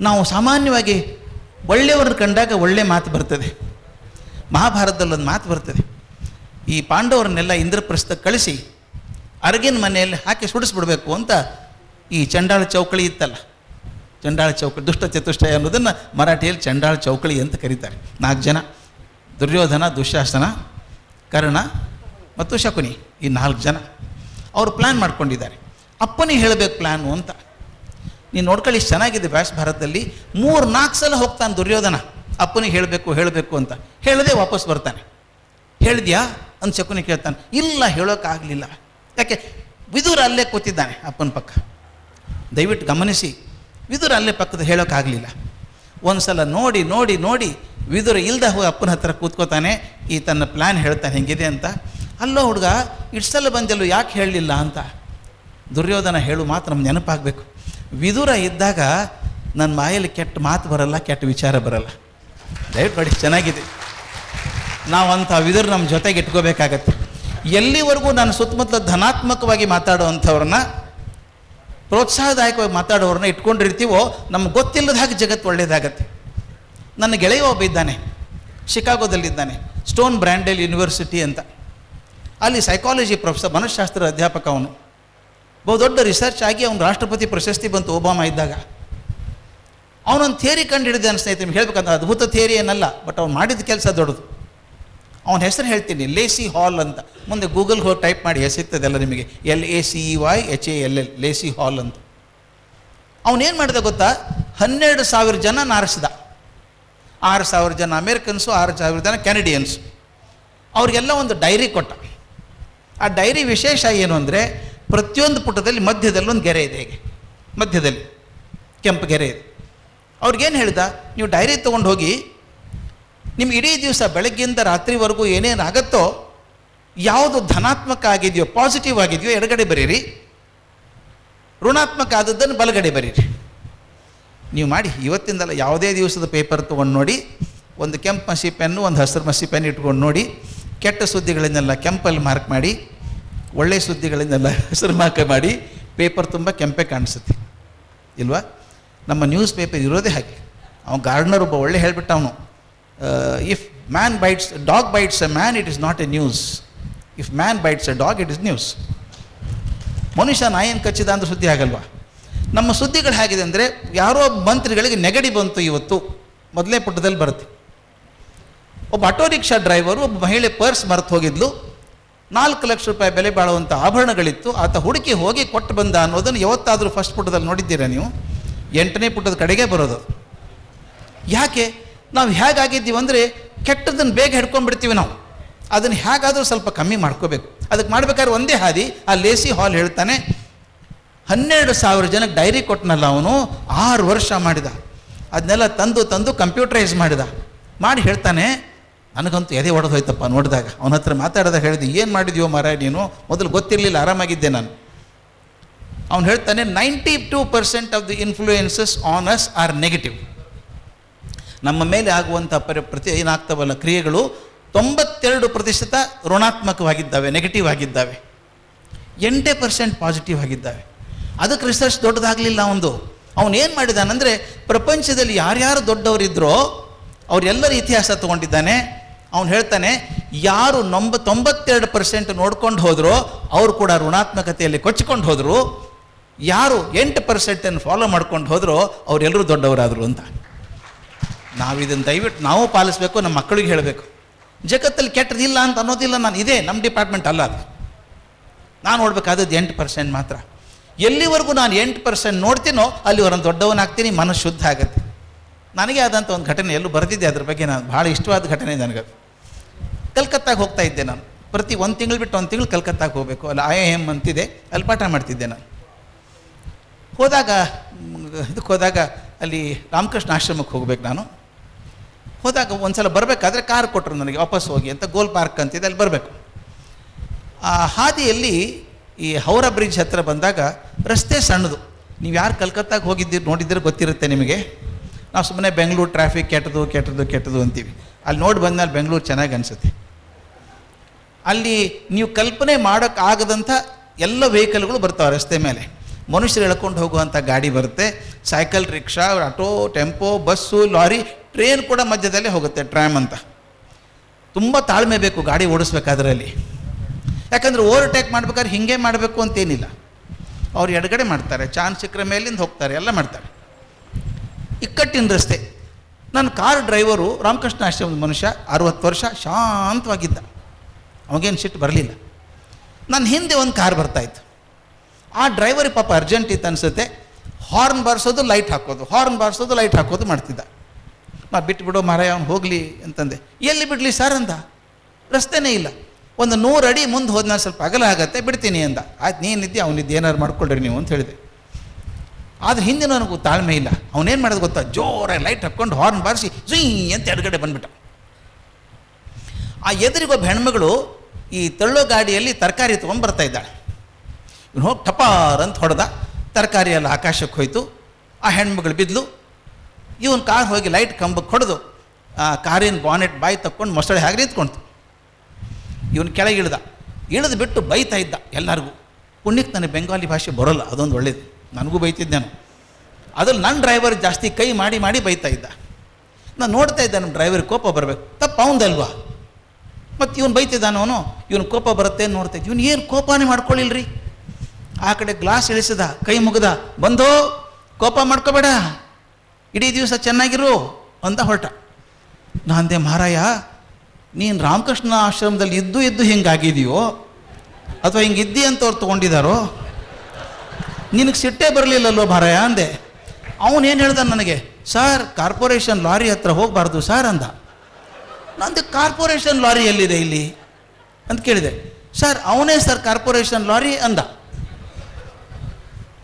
ನಾವು ಸಾಮಾನ್ಯವಾಗಿ ಒಳ್ಳೆಯವ್ರನ್ನ ಕಂಡಾಗ ಒಳ್ಳೆ ಮಾತು ಬರ್ತದೆ. ಮಹಾಭಾರತದಲ್ಲೊಂದು ಮಾತು ಬರ್ತದೆ, ಈ ಪಾಂಡವರನ್ನೆಲ್ಲ ಇಂದ್ರಪ್ರಸ್ಥಕ್ಕೆ ಕಳಿಸಿ ಅರಗಿನ ಮನೆಯಲ್ಲಿ ಹಾಕಿ ಸುಡಿಸ್ಬಿಡ್ಬೇಕು ಅಂತ ಈ ಚಂಡಾಳ ಚೌಕಳಿ ಇತ್ತಲ್ಲ, ಚಂಡಾಳ ಚೌಕಳಿ, ದುಷ್ಟ ಚತುಷ್ಟಯ ಅನ್ನೋದನ್ನು ಮರಾಠಿಯಲ್ಲಿ ಚಂಡಾಳ ಚೌಕಳಿ ಅಂತ ಕರೀತಾರೆ. 4 ಜನ, ದುರ್ಯೋಧನ, ದುಶ್ಯಾಸನ, ಕರ್ಣ ಮತ್ತು ಶಕುನಿ, ಈ 4 ಜನ ಅವರು ಪ್ಲ್ಯಾನ್ ಮಾಡ್ಕೊಂಡಿದ್ದಾರೆ. ಅಪ್ಪನಿಗೆ ಹೇಳಬೇಕು ಪ್ಲ್ಯಾನು ಅಂತ. ನೀನು ನೋಡ್ಕೊಳ್ಳಿ, ಇಷ್ಟು ಚೆನ್ನಾಗಿದೆ ವ್ಯಾಸ ಭಾರತದಲ್ಲಿ. 3-4 ಸಲ ಹೋಗ್ತಾನೆ ದುರ್ಯೋಧನ ಅಪ್ಪನಿಗೆ ಹೇಳಬೇಕು ಅಂತ. ಹೇಳದೆ ವಾಪಸ್ ಬರ್ತಾನೆ. ಹೇಳಿದ್ಯಾ ಅಂತ ಶಕುನಿ ಕೇಳ್ತಾನೆ. ಇಲ್ಲ, ಹೇಳೋಕ್ಕಾಗಲಿಲ್ಲ. ಯಾಕೆ? ವಿದುರ ಅಲ್ಲೇ ಕೂತಿದ್ದಾನೆ ಅಪ್ಪನ ಪಕ್ಕ. ದಯವಿಟ್ಟು ಗಮನಿಸಿ, ವಿದುರ ಅಲ್ಲೇ ಪಕ್ಕದ ಹೇಳೋಕ್ಕಾಗಲಿಲ್ಲ. ಒಂದು ಸಲ ನೋಡಿ ವಿದುರ ಇಲ್ದ ಹೋಗಿ ಅಪ್ಪನ ಹತ್ರ ಕೂತ್ಕೋತಾನೆ. ಈ ತನ್ನ ಪ್ಲ್ಯಾನ್ ಹೇಳ್ತಾನೆ ಹೆಂಗಿದೆ ಅಂತ. ಅಲ್ಲೋ ಹುಡುಗ, ಇಷ್ಟು ಸಲ ಬಂದಲ್ಲೂ ಯಾಕೆ ಹೇಳಲಿಲ್ಲ ಅಂತ. ದುರ್ಯೋಧನ ಹೇಳು ಮಾತು ನಮ್ಗೆ ನೆನಪಾಗಬೇಕು. ವಿದುರ ಇದ್ದಾಗ ನನ್ನ ಬಾಯಲ್ಲಿ ಕೆಟ್ಟ ಮಾತು ಬರಲ್ಲ, ಕೆಟ್ಟ ವಿಚಾರ ಬರಲ್ಲ. ದಯವಿಟ್ಟು ನೋಡಿ, ಚೆನ್ನಾಗಿದೆ. ನಾವು ಅಂಥ ವಿದುರ ನಮ್ಮ ಜೊತೆಗೆ ಇಟ್ಕೋಬೇಕಾಗತ್ತೆ. ಎಲ್ಲಿವರೆಗೂ ನಾನು ಸುತ್ತಮುತ್ತಲ ಧನಾತ್ಮಕವಾಗಿ ಮಾತಾಡೋವಂಥವ್ರನ್ನ, ಪ್ರೋತ್ಸಾಹದಾಯಕವಾಗಿ ಮಾತಾಡೋರನ್ನ ಇಟ್ಕೊಂಡಿರ್ತೀವೋ ನಮ್ಗೆ ಗೊತ್ತಿಲ್ಲದ ಹಾಗೆ ಜಗತ್ತು ಒಳ್ಳೆಯದಾಗತ್ತೆ. ನನ್ನ ಗೆಳೆಯ ಒಬ್ಬ ಇದ್ದಾನೆ, ಶಿಕಾಗೋದಲ್ಲಿದ್ದಾನೆ, ಸ್ಟೋನ್ ಬ್ರ್ಯಾಂಡೆಲ್ ಯೂನಿವರ್ಸಿಟಿ ಅಂತ. ಅಲ್ಲಿ ಸೈಕಾಲಜಿ ಪ್ರೊಫೆಸರ್, ಮನಃಶಾಸ್ತ್ರ ಅಧ್ಯಾಪಕ. ಅವನು ಬಹುದೊಡ್ಡ ರಿಸರ್ಚ್ ಆಗಿ ಅವನು ರಾಷ್ಟ್ರಪತಿ ಪ್ರಶಸ್ತಿ ಬಂತು ಒಬಾಮಾ ಇದ್ದಾಗ. ಅವನೊಂದು ಥಿಯರಿ ಕಂಡು ಹಿಡಿದೆ ಅನಿಸ್ತೈತೆ. ನಿಮ್ಗೆ ಹೇಳ್ಬೇಕಂತ ಅದ್ಭುತ ಥಿಯರಿ ಏನಲ್ಲ, ಬಟ್ ಅವ್ನು ಮಾಡಿದ ಕೆಲಸ ದೊಡ್ಡದು. ಅವನ ಹೆಸರು ಹೇಳ್ತೀನಿ, ಲೇಸಿ ಹಾಲ್ ಅಂತ. ಮುಂದೆ ಗೂಗಲ್ಗೆ ಹೋಗಿ ಟೈಪ್ ಮಾಡಿ, ಸಿಗ್ತದೆಲ್ಲ ನಿಮಗೆ, LACEYHALL, ಲೇಸಿ ಹಾಲ್ ಅಂತ. ಅವನೇನು ಮಾಡಿದ ಗೊತ್ತಾ? 12,000 ಜನ ಆರಿಸಿದ. 6,000 ಜನ ಅಮೇರಿಕನ್ಸು, 6,000 ಜನ ಕೆನಡಿಯನ್ಸು. ಅವ್ರಿಗೆಲ್ಲ ಒಂದು ಡೈರಿ ಕೊಟ್ಟ. ಆ ಡೈರಿ ವಿಶೇಷ ಏನು ಅಂದರೆ, ಪ್ರತಿಯೊಂದು ಪುಟದಲ್ಲಿ ಮಧ್ಯದಲ್ಲಿ ಒಂದು ಗೆರೆ ಇದೆ. ಹೇಗೆ ಮಧ್ಯದಲ್ಲಿ ಕೆಂಪು ಗೆರೆ ಇದೆ. ಅವ್ರಿಗೇನು ಹೇಳಿದ, ನೀವು ಡೈರಿ ತೊಗೊಂಡು ಹೋಗಿ ನಿಮ್ಗೆ ಇಡೀ ದಿವಸ ಬೆಳಗ್ಗಿಂದ ರಾತ್ರಿವರೆಗೂ ಏನೇನು ಆಗುತ್ತೋ, ಯಾವುದು ಧನಾತ್ಮಕ ಆಗಿದೆಯೋ, ಪಾಸಿಟಿವ್ ಆಗಿದೆಯೋ ಎಡಗಡೆ ಬರೀರಿ, ಋಣಾತ್ಮಕ ಆದದ್ದನ್ನು ಬಲಗಡೆ ಬರೀರಿ. ನೀವು ಮಾಡಿ, ಇವತ್ತಿಂದಲ್ಲ ಯಾವುದೇ ದಿವಸದ ಪೇಪರ್ ತೊಗೊಂಡು ನೋಡಿ, ಒಂದು ಕೆಂಪು ಮಸಿ ಪೆನ್ನು, ಒಂದು ಹಸಿರು ಮಸಿ ಪೆನ್ ಇಟ್ಕೊಂಡು ನೋಡಿ. ಕೆಟ್ಟ ಸುದ್ದಿಗಳನ್ನೆಲ್ಲ ಕೆಂಪಲ್ಲಿ ಮಾರ್ಕ್ ಮಾಡಿ, ಒಳ್ಳೆಯ ಸುದ್ದಿಗಳನ್ನೆಲ್ಲ ಹಸಿರು ಮಾರ್ಕ್ ಮಾಡಿ. ಪೇಪರ್ ತುಂಬ ಕೆಂಪೇ ಕಾಣಿಸುತ್ತೆ ಇಲ್ವಾ? ನಮ್ಮ ನ್ಯೂಸ್ ಪೇಪರ್ ಇರೋದೇ ಹಾಗೆ. ಅವನು ಗಾರ್ಡ್ನರ್ ಒಬ್ಬ ಒಳ್ಳೆ ಹೇಳಿಬಿಟ್ಟ ಅವನು, if dog bites A man, it is not A news. If man bites A dog, it is news. ಮನುಷ್ಯ ನಾಯಿಯನ್ನು ಕಚ್ಚಿದ ಅಂದ್ರೆ ಸುದ್ದಿ ಆಗಲ್ವಾ? ನಮ್ಮ ಸುದ್ದಿಗಳು ಹೇಗಿದೆ ಅಂದರೆ, ಯಾರೋ ಮಂತ್ರಿಗಳಿಗೆ ನೆಗಡಿ ಬಂತು ಇವತ್ತು, ಮೊದಲೇ ಪುಟದಲ್ಲಿ ಬರುತ್ತೆ. ಒಬ್ಬ ಆಟೋ ರಿಕ್ಷಾ ಡ್ರೈವರು, ಒಬ್ಬ ಮಹಿಳೆ ಪರ್ಸ್ ಮರೆತು ಹೋಗಿದ್ಲು. 4 ಲಕ್ಷ ರೂಪಾಯಿ ಬೆಲೆ ಬಾಳುವಂಥ ಆಭರಣಗಳಿತ್ತು. ಆತ ಹುಡುಕಿ ಹೋಗಿ ಕೊಟ್ಟು ಬಂದ ಅನ್ನೋದನ್ನು ಯಾವತ್ತಾದರೂ ಫಸ್ಟ್ ಪುಟದಲ್ಲಿ ನೋಡಿದ್ದೀರಾ ನೀವು? 8ನೇ ಪುಟದ ಕಡೆಗೆ ಬರೋದು. ಯಾಕೆ? ನಾವು ಹೇಗಾಗಿದ್ದೀವಿ ಅಂದರೆ, ಕೆಟ್ಟದನ್ನು ಬೇಗ ಹಿಡ್ಕೊಂಡ್ಬಿಡ್ತೀವಿ ನಾವು. ಅದನ್ನು ಹೇಗಾದರೂ ಸ್ವಲ್ಪ ಕಮ್ಮಿ ಮಾಡ್ಕೋಬೇಕು. ಅದಕ್ಕೆ ಮಾಡ್ಬೇಕಾದ್ರೆ ಒಂದೇ ಹಾದಿ. ಆ ಲೇಸಿ ಹಾಲ್ ಹೇಳ್ತಾನೆ, 12,000 ಜನಕ್ಕೆ ಡೈರಿ ಕೊಟ್ಟನಲ್ಲ ಅವನು, 6 ವರ್ಷ ಮಾಡಿದ. ಅದನ್ನೆಲ್ಲ ತಂದು ಕಂಪ್ಯೂಟರೈಸ್ ಮಾಡಿ ಹೇಳ್ತಾನೆ, ನನಗಂತೂ ಎದೆ ಒಡೆದು ಹೋಯ್ತಪ್ಪ ನೋಡಿದಾಗ. ಅವನ ಹತ್ರ ಮಾತಾಡಿದಾಗ ಹೇಳಿದೆ, ಏನು ಮಾಡಿದ್ಯೋ ಮಾರಾಯ ನೀನು, ಮೊದಲು ಗೊತ್ತಿರಲಿಲ್ಲ, ಆರಾಮಾಗಿದ್ದೆ ನಾನು. ಅವನು ಹೇಳ್ತಾನೆ, 92% of the influences on us are negative. ನಮ್ಮ ಮೇಲೆ ಆಗುವಂಥ ಏನಾಗ್ತವಲ್ಲ ಕ್ರಿಯೆಗಳು 92% ಋಣಾತ್ಮಕವಾಗಿದ್ದಾವೆ, ನೆಗೆಟಿವ್ ಆಗಿದ್ದಾವೆ. 8% ಪಾಸಿಟಿವ್ ಆಗಿದ್ದಾವೆ. ಅದಕ್ಕೆ ರಿಸರ್ಚ್ ದೊಡ್ಡದಾಗಲಿಲ್ಲ ಅವನು. ಅವನೇನು ಮಾಡಿದಾನಂದರೆ, ಪ್ರಪಂಚದಲ್ಲಿ ಯಾರ್ಯಾರು ದೊಡ್ಡವರಿದ್ರೋ ಅವರೆಲ್ಲರ ಇತಿಹಾಸ ತೊಗೊಂಡಿದ್ದಾನೆ. ಅವನು ಹೇಳ್ತಾನೆ, ಯಾರು 92% ನೋಡ್ಕೊಂಡು ಹೋದರೋ ಅವರು ಕೂಡ ಋಣಾತ್ಮಕತೆಯಲ್ಲಿ ಕೊಚ್ಚಿಕೊಂಡು ಹೋದರು, ಯಾರು 8% ಫಾಲೋ ಮಾಡ್ಕೊಂಡು ಹೋದರೋ ಅವರೆಲ್ಲರೂ ದೊಡ್ಡವರಾದರು ಅಂತ. ನಾವಿದನ್ನು ದಯವಿಟ್ಟು ನಾವು ಪಾಲಿಸಬೇಕು, ನಮ್ಮ ಮಕ್ಕಳಿಗೆ ಹೇಳಬೇಕು. ಜಗತ್ತಲ್ಲಿ ಕೆಟ್ಟದಿಲ್ಲ ಅಂತ ಅನ್ನೋದಿಲ್ಲ. ನಾನು ಇದೇ ನಮ್ಮ ಡಿಪಾರ್ಟ್ಮೆಂಟ್ ಅಲ್ಲ ಅದು. ನಾನು ನೋಡ್ಬೇಕಾದದ್ದು 8% ಮಾತ್ರ. ಎಲ್ಲಿವರೆಗೂ ನಾನು 8% ನೋಡ್ತೀನೋ ಅಲ್ಲಿವರೆಗೂ ದೊಡ್ಡವನಾಗ್ತೀನಿ, ಮನಸ್ಸು ಶುದ್ಧ ಆಗುತ್ತೆ. ನನಗೆ ಆದಂಥ ಒಂದು ಘಟನೆ ಎಲ್ಲೂ ಬರೆದಿದ್ದೆ, ಅದ್ರ ಬಗ್ಗೆ ನಾನು ಭಾಳ ಇಷ್ಟವಾದ ಘಟನೆ ನನಗದು. ಕಲ್ಕತ್ತಾಗೆ ಹೋಗ್ತಾ ಇದ್ದೆ ನಾನು. ಪ್ರತಿ 1 ತಿಂಗಳು ಬಿಟ್ಟು 1 ತಿಂಗಳು ಕಲ್ಕತ್ತಾಗೆ ಹೋಗಬೇಕು. ಅಲ್ಲಿ IIM ಅಂತಿದೆ, ಅಲ್ಲಿ ಪಾಠ ಮಾಡ್ತಿದ್ದೆ ನಾನು. ಇದಕ್ಕೆ ಹೋದಾಗ ಅಲ್ಲಿ ರಾಮಕೃಷ್ಣ ಆಶ್ರಮಕ್ಕೆ ಹೋಗ್ಬೇಕು ನಾನು. ಹೋದಾಗ ಒಂದು ಸಲ ಬರಬೇಕಾದ್ರೆ ಕಾರ್ ಕೊಟ್ಟರು ನನಗೆ, ವಾಪಸ್ ಹೋಗಿ ಅಂತ, ಗೋಲ್ ಪಾರ್ಕ್ ಅಂತಿದೆ, ಅಲ್ಲಿ ಬರಬೇಕು. ಆ ಹಾದಿಯಲ್ಲಿ ಈ ಹೌರಾ ಬ್ರಿಡ್ಜ್ ಹತ್ತಿರ ಬಂದಾಗ ರಸ್ತೆ ಸಣ್ಣದು. ನೀವು ಯಾರು ಕಲ್ಕತ್ತಾಗೆ ಹೋಗಿದ್ದೀರಿ ನೋಡಿದ್ರೆ ಗೊತ್ತಿರುತ್ತೆ ನಿಮಗೆ. ನಾವು ಸುಮ್ಮನೆ ಬೆಂಗಳೂರು ಟ್ರಾಫಿಕ್ ಕೆಟ್ಟದು ಕೆಟ್ಟದು ಕೆಟ್ಟದು ಅಂತೀವಿ. ಅಲ್ಲಿ ನೋಡಿ ಬಂದಮೇಲೆ ಬೆಂಗಳೂರು ಚೆನ್ನಾಗಿ ಅನಿಸುತ್ತೆ. ಅಲ್ಲಿ ನೀವು ಕಲ್ಪನೆ ಮಾಡೋಕ್ಕಾಗದಂಥ ಎಲ್ಲ ವೆಹಿಕಲ್ಗಳು ಬರ್ತಾವೆ ರಸ್ತೆ ಮೇಲೆ. ಮನುಷ್ಯರು ಎಳ್ಕೊಂಡು ಹೋಗುವಂಥ ಗಾಡಿ ಬರುತ್ತೆ, cycle, rickshaw, auto, tempo, bus, lorry, train ಕೂಡ ಮಧ್ಯದಲ್ಲೇ ಹೋಗುತ್ತೆ, ಟ್ರ್ಯಾಮ್ ಅಂತ. ತುಂಬ ತಾಳ್ಮೆ ಬೇಕು ಗಾಡಿ ಓಡಿಸ್ಬೇಕಾದ್ರಲ್ಲಿ. ಯಾಕಂದರೆ ಓವರ್ಟೇಕ್ ಮಾಡ್ಬೇಕಾದ್ರೆ ಹೀಗೆ ಮಾಡಬೇಕು ಅಂತೇನಿಲ್ಲ. ಅವ್ರು ಎಡಗಡೆ ಮಾಡ್ತಾರೆ, ಚಾನ್ಸ್ ಸಿಕ್ಕರೆ ಮೇಲಿಂದ ಹೋಗ್ತಾರೆ, ಎಲ್ಲ ಮಾಡ್ತಾರೆ. ಇಕ್ಕಟ್ಟಿನ ರಸ್ತೆ. ನನ್ನ ಕಾರ್ ಡ್ರೈವರು ರಾಮಕೃಷ್ಣ ಆಶ್ರಮದ ಮನುಷ್ಯ, 60 ವರ್ಷ, ಶಾಂತವಾಗಿದ್ದ, ಅವಾಗೇನು ಸಿಟ್ಟು ಬರಲಿಲ್ಲ. ನನ್ನ ಹಿಂದೆ ಒಂದು ಕಾರ್ ಬರ್ತಾಯಿತ್ತು. ಆ ಡ್ರೈವರಿಗೆ ಪಾಪ ಅರ್ಜೆಂಟ್ ಇತ್ತು ಅನಿಸುತ್ತೆ. ಹಾರ್ನ್ ಬಾರಿಸೋದು, ಲೈಟ್ ಹಾಕೋದು, ಹಾರ್ನ್ ಬಾರಿಸೋದು, ಲೈಟ್ ಹಾಕೋದು ಮಾಡ್ತಿದ್ದ. ನಾ ಬಿಟ್ಬಿಡೋ ಮಾರಾಯ, ಅವ್ನು ಹೋಗಲಿ ಅಂತಂದೆ. ಎಲ್ಲಿ ಬಿಡಲಿ ಸರ್ ಅಂದ, ರಸ್ತೆನೇ ಇಲ್ಲ. ಒಂದು 100 ಅಡಿ ಮುಂದೆ ಹೋದ್ನ, ಸ್ವಲ್ಪ ಅಗಲ ಆಗತ್ತೆ, ಬಿಡ್ತೀನಿ ಅಂದ. ಆಯ್ತು, ನೀನಿದ್ದೆ ಅವನಿದ್ದೆ, ಏನಾರು ಮಾಡ್ಕೊಳ್ರಿ ನೀವು ಅಂತ ಹೇಳಿದೆ. ಆದರೆ ಹಿಂದೆ ನನಗೂ ತಾಳ್ಮೆ ಇಲ್ಲ. ಅವನೇನು ಮಾಡೋದು ಗೊತ್ತಾ, ಜೋರಾಗಿ ಲೈಟ್ ಹಾಕ್ಕೊಂಡು ಹಾರ್ನ್ ಬಾರಿಸಿ ಜುಯ್ ಅಂತ ಎಡಗಡೆ ಬಂದುಬಿಟ್ಟ. ಆ ಎದುರಿಗೊಬ್ಬ ಹೆಣ್ಮಗಳು ಈ ತಳ್ಳೋ ಗಾಡಿಯಲ್ಲಿ ತರಕಾರಿ ತೊಗೊಂಡು ಬರ್ತಾ ಇದ್ದಾಳೆ. ಇವನು ಹೋಗಿ ಟಪಾರ್ ಅಂತ ಹೊಡೆದ, ತರಕಾರಿ ಎಲ್ಲ ಆಕಾಶಕ್ಕೆ ಹೋಯ್ತು. ಆ ಹೆಣ್ಮಗಳು ಬಿದ್ಲು. ಇವನು ಕಾರ್ ಹೋಗಿ ಲೈಟ್ ಕಂಬಕ್ಕೆ ಹೊಡೆದು ಆ ಕಾರಿನ ಬಾನೆಟ್ ಬಾಯಿ ತಕ್ಕೊಂಡು ಮೊಸಳೆ ಹಾಗೆ ನಿಂತ್ಕೊಳ್ತು. ಇವನು ಕೆಳಗೆ ಇಳಿದು ಬಿಟ್ಟು ಬೈತಾ ಇದ್ದ ಎಲ್ಲರಿಗೂ. ಪುಣ್ಯಕ್ಕೆ ನನಗೆ ಬೆಂಗಾಲಿ ಭಾಷೆ ಬರೋಲ್ಲ, ಅದೊಂದು ಒಳ್ಳೇದು. ನನಗೂ ಬೈತಿದ್ದೆ ನಾನು. ಅದ್ರಲ್ಲಿ ನನ್ನ ಡ್ರೈವರ್ ಜಾಸ್ತಿ ಕೈ ಮಾಡಿ ಮಾಡಿ ಬೈತಾ ಇದ್ದ. ನಾನು ನೋಡ್ತಾ ಇದ್ದೆ, ನಮ್ಮ ಡ್ರೈವರ್ ಕೋಪ ಬರಬೇಕು, ತಪ್ಪು ಅವಂದಲ್ವಾ. ಮತ್ತು ಇವನು ಬೈತಿದ್ದಾನವನು, ಇವನು ಕೋಪ ಬರುತ್ತೆ ಅಂತ ನೋಡ್ತಾ ಇದ್ದೆ. ಇವನು ಏನು ಕೋಪನೇ ಮಾಡ್ಕೊಳ್ಳಿಲ್ರಿ. ಆ ಕಡೆ ಗ್ಲಾಸ್ ಇಳಿಸಿದ, ಕೈ ಮುಗಿದ, ಬಂದೋ ಕೋಪ ಮಾಡ್ಕೋಬೇಡ, ಇಡೀ ದಿವಸ ಚೆನ್ನಾಗಿರು ಅಂತ ಹೊರಟ. ನಾಂದೆ, ಮಹಾರಾಯ ನೀನು ರಾಮಕೃಷ್ಣ ಆಶ್ರಮದಲ್ಲಿ ಇದ್ದು ಹಿಂಗಾಗಿದೆಯೋ ಅಥವಾ ಹಿಂಗಿದ್ದಿ ಅಂತ ಅವ್ರು ತೊಗೊಂಡಿದ್ದಾರೋ, ನಿನಗೆ ಸಿಟ್ಟೇ ಬರಲಿಲ್ಲಲ್ಲೋ ಮಹಾರಾಯ ಅಂದೆ. ಅವನೇನು ಹೇಳ್ದ ನನಗೆ, ಸರ್ ಕಾರ್ಪೊರೇಷನ್ ಲಾರಿ ಹತ್ರ ಹೋಗಬಾರ್ದು ಸರ್ ಅಂದ. ನಂದು ಕಾರ್ಪೊರೇಷನ್ ಲಾರಿ ಎಲ್ಲಿದೆ ಇಲ್ಲಿ ಅಂತ ಕೇಳಿದೆ. ಸರ್ ಅವನೇ ಸರ್ ಕಾರ್ಪೊರೇಷನ್ ಲಾರಿ ಅಂದ.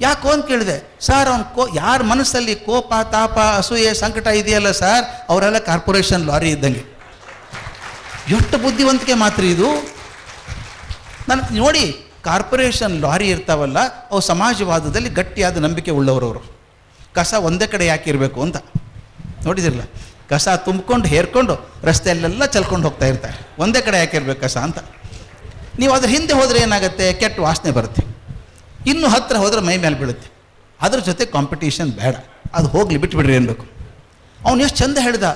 ಯಾಕೋ ಅಂತ ಕೇಳಿದೆ. ಸರ್ ಅವ್ನು ಯಾರ ಮನಸ್ಸಲ್ಲಿ ಕೋಪ, ತಾಪ, ಅಸೂಯೆ, ಸಂಕಟ ಇದೆಯಲ್ಲ ಸರ್, ಅವರೆಲ್ಲ ಕಾರ್ಪೊರೇಷನ್ ಲಾರಿ ಇದ್ದಂಗೆ. ಎಷ್ಟು ಬುದ್ಧಿವಂತಿಕೆ ಮಾತ್ರ ಇದು. ನನಗೆ ನೋಡಿ, ಕಾರ್ಪೊರೇಷನ್ ಲಾರಿ ಇರ್ತಾವಲ್ಲ, ಅವು ಸಮಾಜವಾದದಲ್ಲಿ ಗಟ್ಟಿಯಾದ ನಂಬಿಕೆ ಉಳ್ಳವರವರು. ಕಸ ಒಂದೇ ಕಡೆ ಯಾಕೆ ಇರಬೇಕು ಅಂತ ನೋಡಿದಿರಲ್ಲ. ಕಸ ತುಂಬಿಕೊಂಡು ಹೇರ್ಕೊಂಡು ರಸ್ತೆಯಲ್ಲೆಲ್ಲ ಚಲ್ಕೊಂಡು ಹೋಗ್ತಾ ಇರ್ತಾರೆ. ಒಂದೇ ಕಡೆ ಯಾಕೆ ಇರಬೇಕು ಕಸ ಅಂತ. ನೀವು ಅದ್ರ ಹಿಂದೆ ಹೋದರೆ ಏನಾಗುತ್ತೆ, ಕೆಟ್ಟ ವಾಸನೆ ಬರುತ್ತೆ. ಇನ್ನೂ ಹತ್ತಿರ ಹೋದರೆ ಮೈ ಮೇಲೆ ಬೀಳುತ್ತೆ. ಅದ್ರ ಜೊತೆ ಕಾಂಪಿಟೀಷನ್ ಬೇಡ, ಅದು ಹೋಗಲಿ, ಬಿಟ್ಬಿಡ್ರಿ ಅನ್ಬೇಕು. ಅವನು ಎಷ್ಟು ಚಂದ ಹೇಳ್ದ,